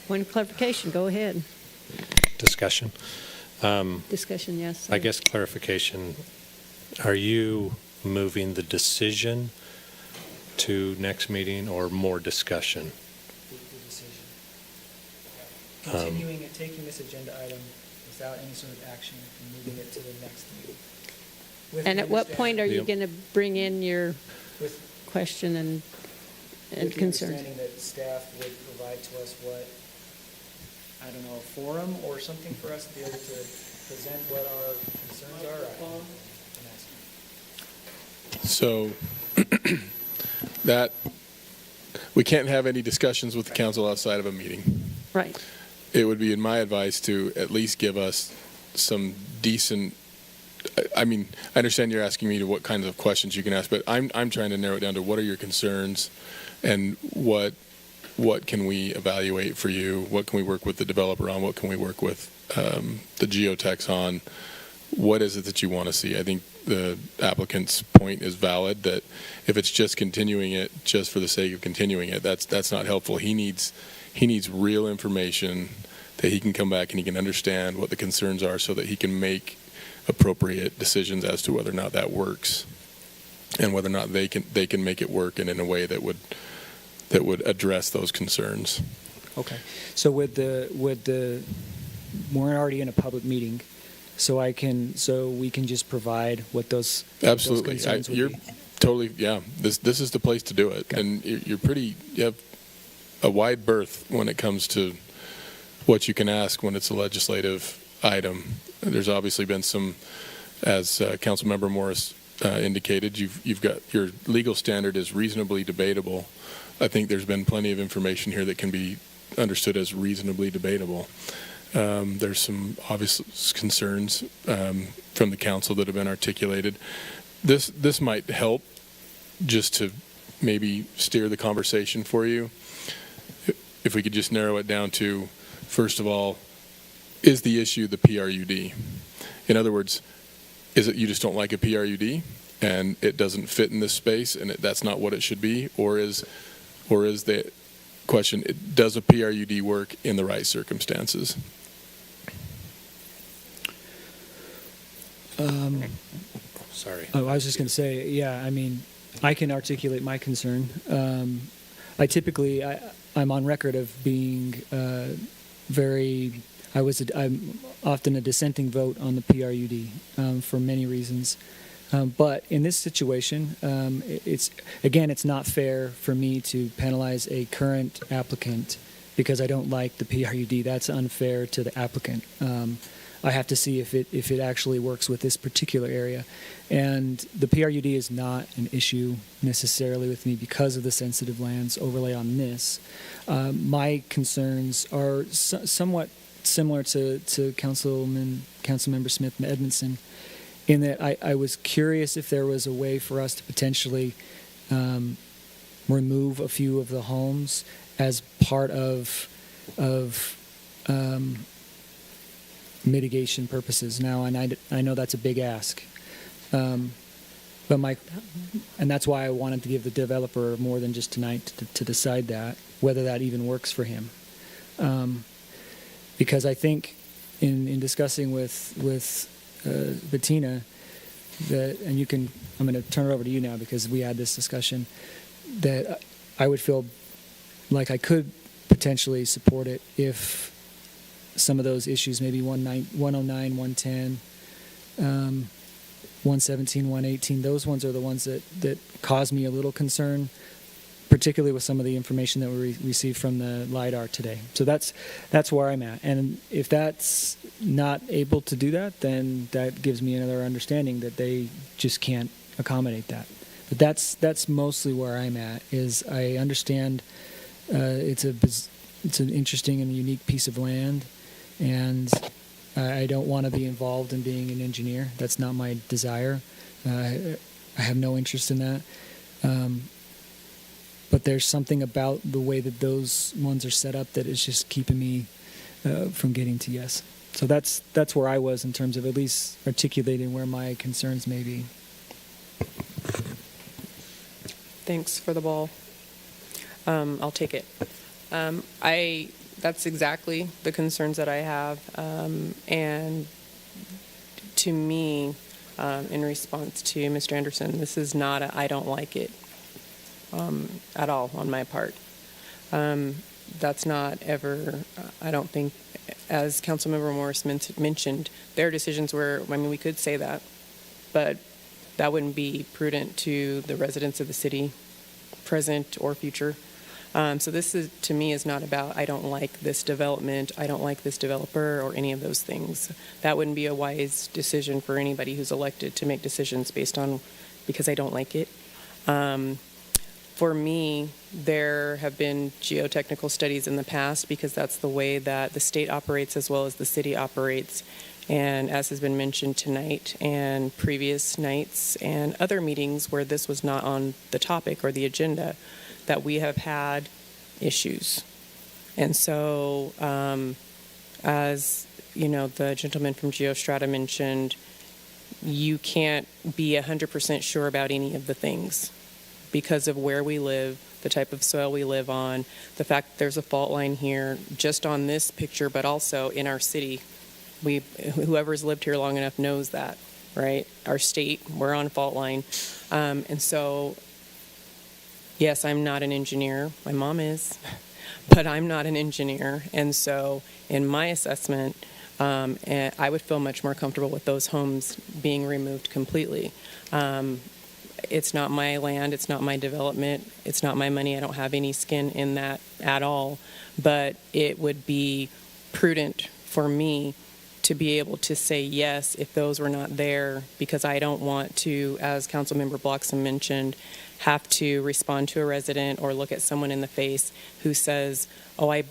Point of clarification, go ahead. Discussion. Discussion, yes. I guess clarification. Are you moving the decision to next meeting or more discussion? Continuing it, taking this agenda item without any sort of action and moving it to the next meeting. And at what point are you going to bring in your question and concern? With the understanding that staff would provide to us a forum or something for us to be able to present what our concerns are. So that we can't have any discussions with the council outside of a meeting. Right. It would be in my advice to at least give us some decent, I understand you're asking me to what kinds of questions you can ask, but I'm trying to narrow it down to what are your concerns and what can we evaluate for you? What can we work with the developer on? What can we work with the geotechs on? what is it that you want to see? I think the applicant's point is valid, that if it's just continuing it just for the sake of continuing it, that's not helpful. He needs real information that he can come back and he can understand what the concerns are so that he can make appropriate decisions as to whether or not that works and whether or not they can make it work and in a way that would address those concerns. Okay. So we're already in a public meeting, so we can just provide what those Absolutely. Those concerns would You're be. totally, yeah. This is the place to do it. Okay. And you have a wide berth when it comes to what you can ask when it's a legislative item. There's obviously been some, as Councilmember Morris indicated, you've got your legal standard is reasonably debatable. I think there's been plenty of information here that can be understood as reasonably debatable. There's some obvious concerns from the council that have been articulated. This might help just to maybe steer the conversation for you. If we could just narrow it down to, first of all, is the issue the PRUD? In other words, is it you just don't like a PRUD and it doesn't fit in this space and that's not what it should be? Or is the question, does a PRUD work in the right circumstances? Sorry. Oh, I was just going to say, yeah, I mean, I can articulate my concern. I'm on record of being I'm often a dissenting vote on the PRUD for many reasons. But in this situation, it's not fair for me to penalize a current applicant because I don't like the PRUD. That's unfair to the applicant. I have to see if it actually works with this particular area. And the PRUD is not an issue necessarily with me because of the sensitive lands overlay on this. My concerns are somewhat similar to Councilmember Smith Edmondson, in that I was curious if there was a way for us to potentially remove a few of the homes as part of mitigation purposes. Now, and I know that's a big ask, and that's why I wanted to give the developer more than just tonight to decide that, whether that even works for him. Because I think in discussing with Bettina, I'm going to turn it over to you now because we had this discussion, that I would feel like I could potentially support it if some of those issues, maybe 109, 110, 117, 118, those ones are the ones that cause me a little concern, particularly with some of the information that we received from the LiDAR today. So that's where I'm at. And if that's not able to do that, then that gives me another understanding that they just can't accommodate that. But that's mostly where I'm at, is I understand it's an interesting and unique piece of land, and I don't want to be involved in being an engineer. That's not my desire. I have no interest in that. But there's something about the way that those ones are set up that is just keeping me from getting to yes. So that's where I was in terms of at least articulating where my concerns may be. Thanks for the ball. I'll take it. That's exactly the concerns that I have. And to me, in response to Mr. Anderson, this is not I don't like it at all on my part. That's not ever, I don't think, as Councilmember Morris mentioned, there are decisions where, we could say that, but that wouldn't be prudent to the residents of the city, present or future. So this is, to me, is not about I don't like this development, I don't like this developer, or any of those things. That wouldn't be a wise decision for anybody who's elected to make decisions based on because I don't like it. For me, there have been geotechnical studies in the past because that's the way that the state operates as well as the city operates. And as has been mentioned tonight and previous nights and other meetings where this was not on the topic or the agenda, that we have had issues. And so, as you know, the gentleman from GeoStrata mentioned, you can't be 100% sure about any of the things because of where we live, the type of soil we live on, the fact that there's a fault line here, just on this picture, but also in our city. Whoever's lived here long enough knows that, right? Our state, we're on fault line. And so, yes, I'm not an engineer. My mom is, but I'm not an engineer. And so, in my assessment, and I would feel much more comfortable with those homes being removed completely. It's not my land, it's not my development, it's not my money. I don't have any skin in that at all. But it would be prudent for me to be able to say yes if those were not there, because I don't want to, as Councilmember Bloxham mentioned, have to respond to a resident or look at someone in the face who says, oh, I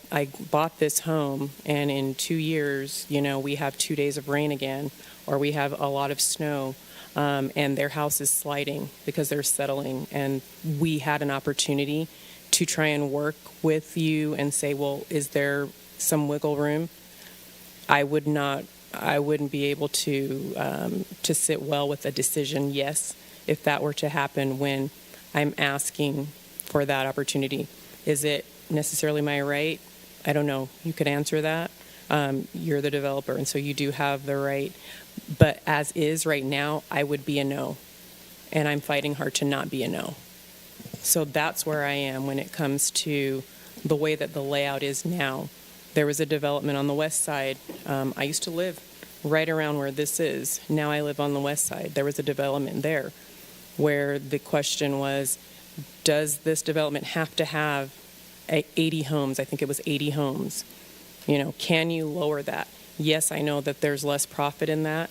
bought this home and in 2 years, we have 2 days of rain again, or we have a lot of snow, and their house is sliding because they're settling. And we had an opportunity to try and work with you and say, well, is there some wiggle room? I wouldn't be able to sit well with a decision, yes, if that were to happen when I'm asking for that opportunity. Is it necessarily my right? I don't know. You could answer that. You're the developer, and so you do have the right. But as is right now, I would be a no, and I'm fighting hard to not be a no. So that's where I am when it comes to the way that the layout is now. There was a development on the west side. I used to live right around where this is. Now I live on the west side. There was a development there where the question was, does this development have to have 80 homes? I think it was 80 homes. Can you lower that? Yes, I know that there's less profit in that,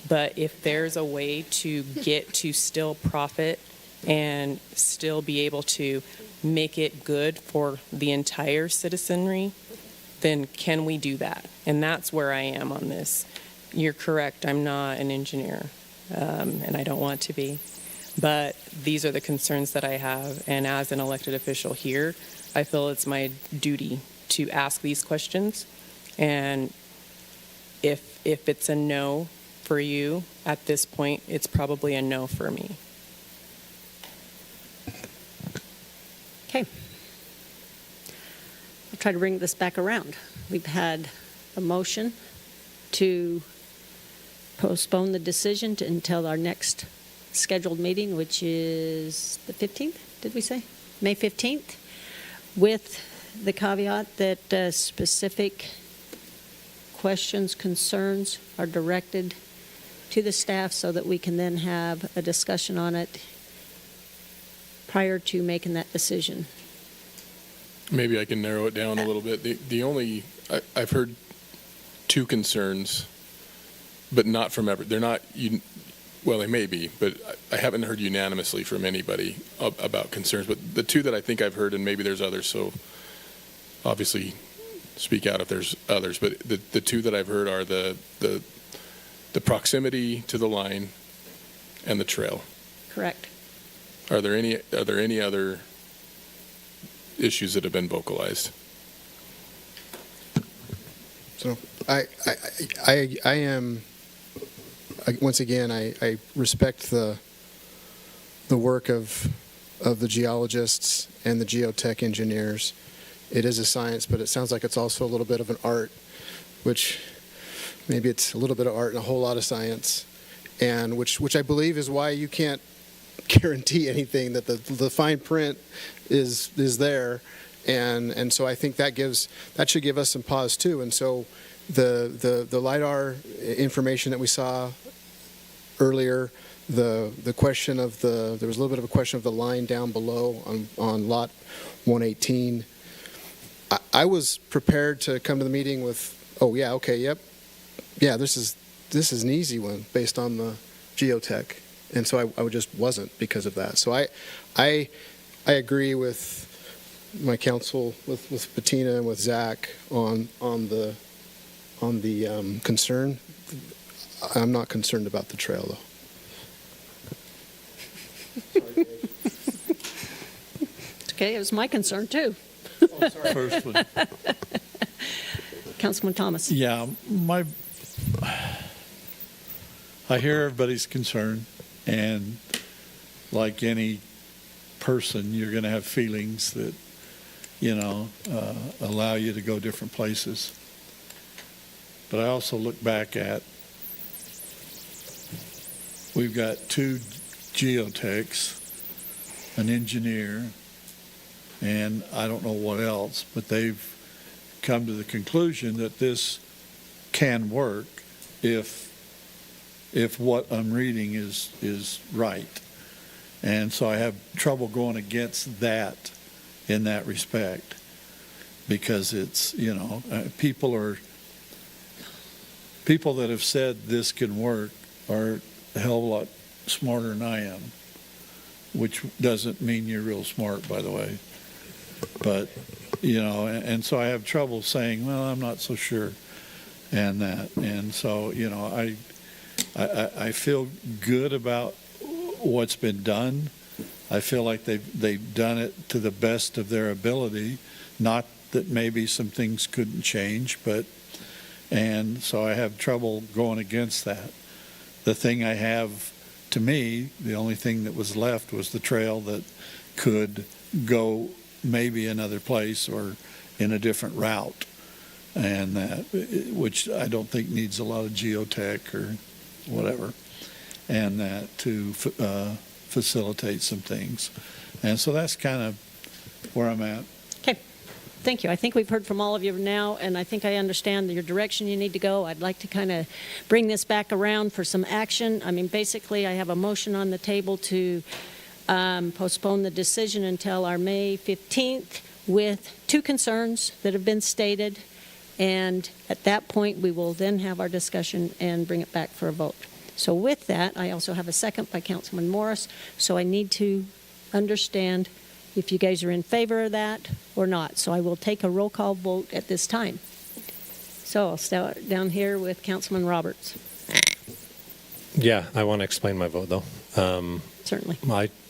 but if there's a way to get to still profit and still be able to make it good for the entire citizenry, then can we do that? And that's where I am on this. You're correct, I'm not an engineer, and I don't want to be. But these are the concerns that I have, and as an elected official here, I feel it's my duty to ask these questions. And if it's a no for you at this point, it's probably a no for me. Okay. I'll try to bring this back around. We've had a motion to postpone the decision until our next scheduled meeting, which is the 15th, did we say? May 15th, with the caveat that specific questions, concerns are directed to the staff so that we can then have a discussion on it prior to making that decision. Maybe I can narrow it down a little bit. I've heard two concerns, but not from they're not, well, they may be, but I haven't heard unanimously from anybody about concerns. But the two that I think I've heard, and maybe there's others, so obviously speak out if there's others, but the two that I've heard are the proximity to the line and the trail. Correct. Are there any other issues that have been vocalized? So I am, once again, I respect the work of the geologists and the geotech engineers. It is a science, but it sounds like it's also a little bit of an art, which maybe it's a little bit of art and a whole lot of science, and which I believe is why you can't guarantee anything, that the fine print is there, and so I think that should give us some pause too. And so the LiDAR information that we saw earlier, the question of there was a little bit of a question of the line down below on lot 118. I was prepared to come to the meeting with, oh yeah, okay, yep, yeah, this is an easy one based on the geotech, and so I just wasn't because of that. So I agree with my counsel, with Bettina and with Zach on the concern. I'm not concerned about the trail though. Okay, it was my concern too. Oh, sorry. First one. Councilman Thomas. Yeah, I hear everybody's concern, and like any person, you're going to have feelings that, allow you to go different places. But I also look back at, we've got 2 geotechs, an engineer, and I don't know what else, but they've come to the conclusion that this can work if what I'm reading is right. And so I have trouble going against that in that respect, because it's, people that have said this can work are a hell of a lot smarter than I am, which doesn't mean you're real smart, by the way. But, and so I have trouble saying, well, I'm not so sure, and that. And so, I feel good about what's been done. I feel like they've done it to the best of their ability. Not that maybe some things couldn't change, and so I have trouble going against that. The thing I have, to me, the only thing that was left was the trail that could go maybe another place or in a different route, and that, which I don't think needs a lot of geotech or whatever, and that to facilitate some things. And so that's kind of where I'm at. Okay. Thank you. I think we've heard from all of you now, and I think I understand your direction you need to go. I'd like to kind of bring this back around for some action. I mean, basically, I have a motion on the table to postpone the decision until our May 15th with 2 concerns that have been stated. And at that point, we will then have our discussion and bring it back for a vote. So with that, I also have a second by Councilman Morris. So I need to understand if you guys are in favor of that or not. So I will take a roll call vote at this time. So I'll start down here with Councilman Roberts. Yeah, I want to explain my vote, though. Certainly.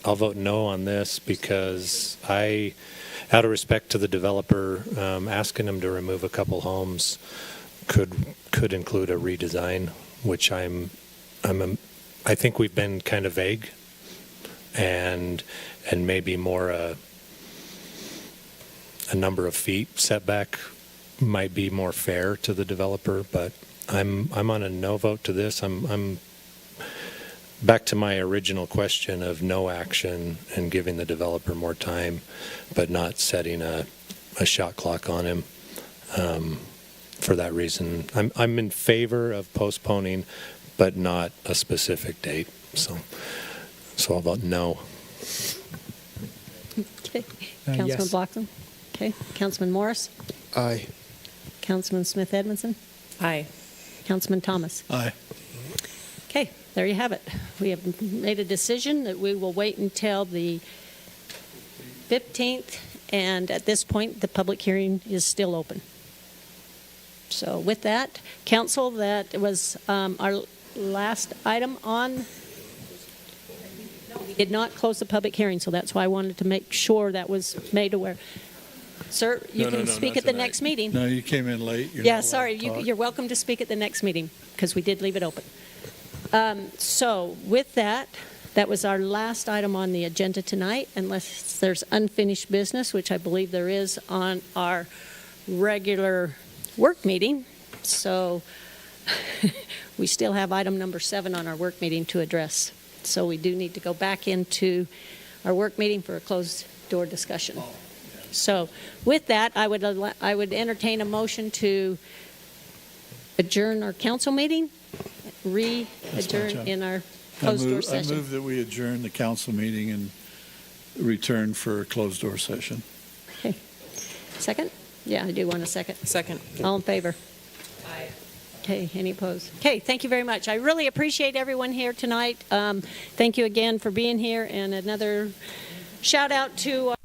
I'll vote no on this because out of respect to the developer, asking him to remove a couple homes could include a redesign, which I think we've been kind of vague, and maybe more a number of feet setback might be more fair to the developer. But I'm on a no vote to this. I'm back to my original question of no action and giving the developer more time, but not setting a shot clock on him. For that reason, I'm in favor of postponing, but not a specific date. So I'll vote no. Okay. Councilman Yes. Blockland? Okay. Councilman Morris? Aye. Councilman Smith Edmondson? Aye. Councilman Thomas? Aye. Okay, there you have it. We have made a decision that we will wait until the 15th, and at this point, the public hearing is still open. So with that, council, that was our last item on. We did not close the public hearing, so that's why I wanted to make sure that was made aware. Sir, you can speak at the next meeting. No, you came in late. Yeah, sorry. You're welcome to speak at the next meeting because we did leave it open. So with that, that was our last item on the agenda tonight, unless there's unfinished business, which I believe there is on our regular work meeting. So we still have item number 7 on our work meeting to address. So we do need to go back into our work meeting for a closed door discussion. So with that, I would entertain a motion to adjourn our council meeting, re-adjourn in our closed door session. I move that we adjourn the council meeting and return for a closed door session. Okay. Second? Yeah, I do want a second. Second. All in favor? Aye. Okay, any opposed? Okay, thank you very much. I really appreciate everyone here tonight. Thank you again for being here, and another shout out to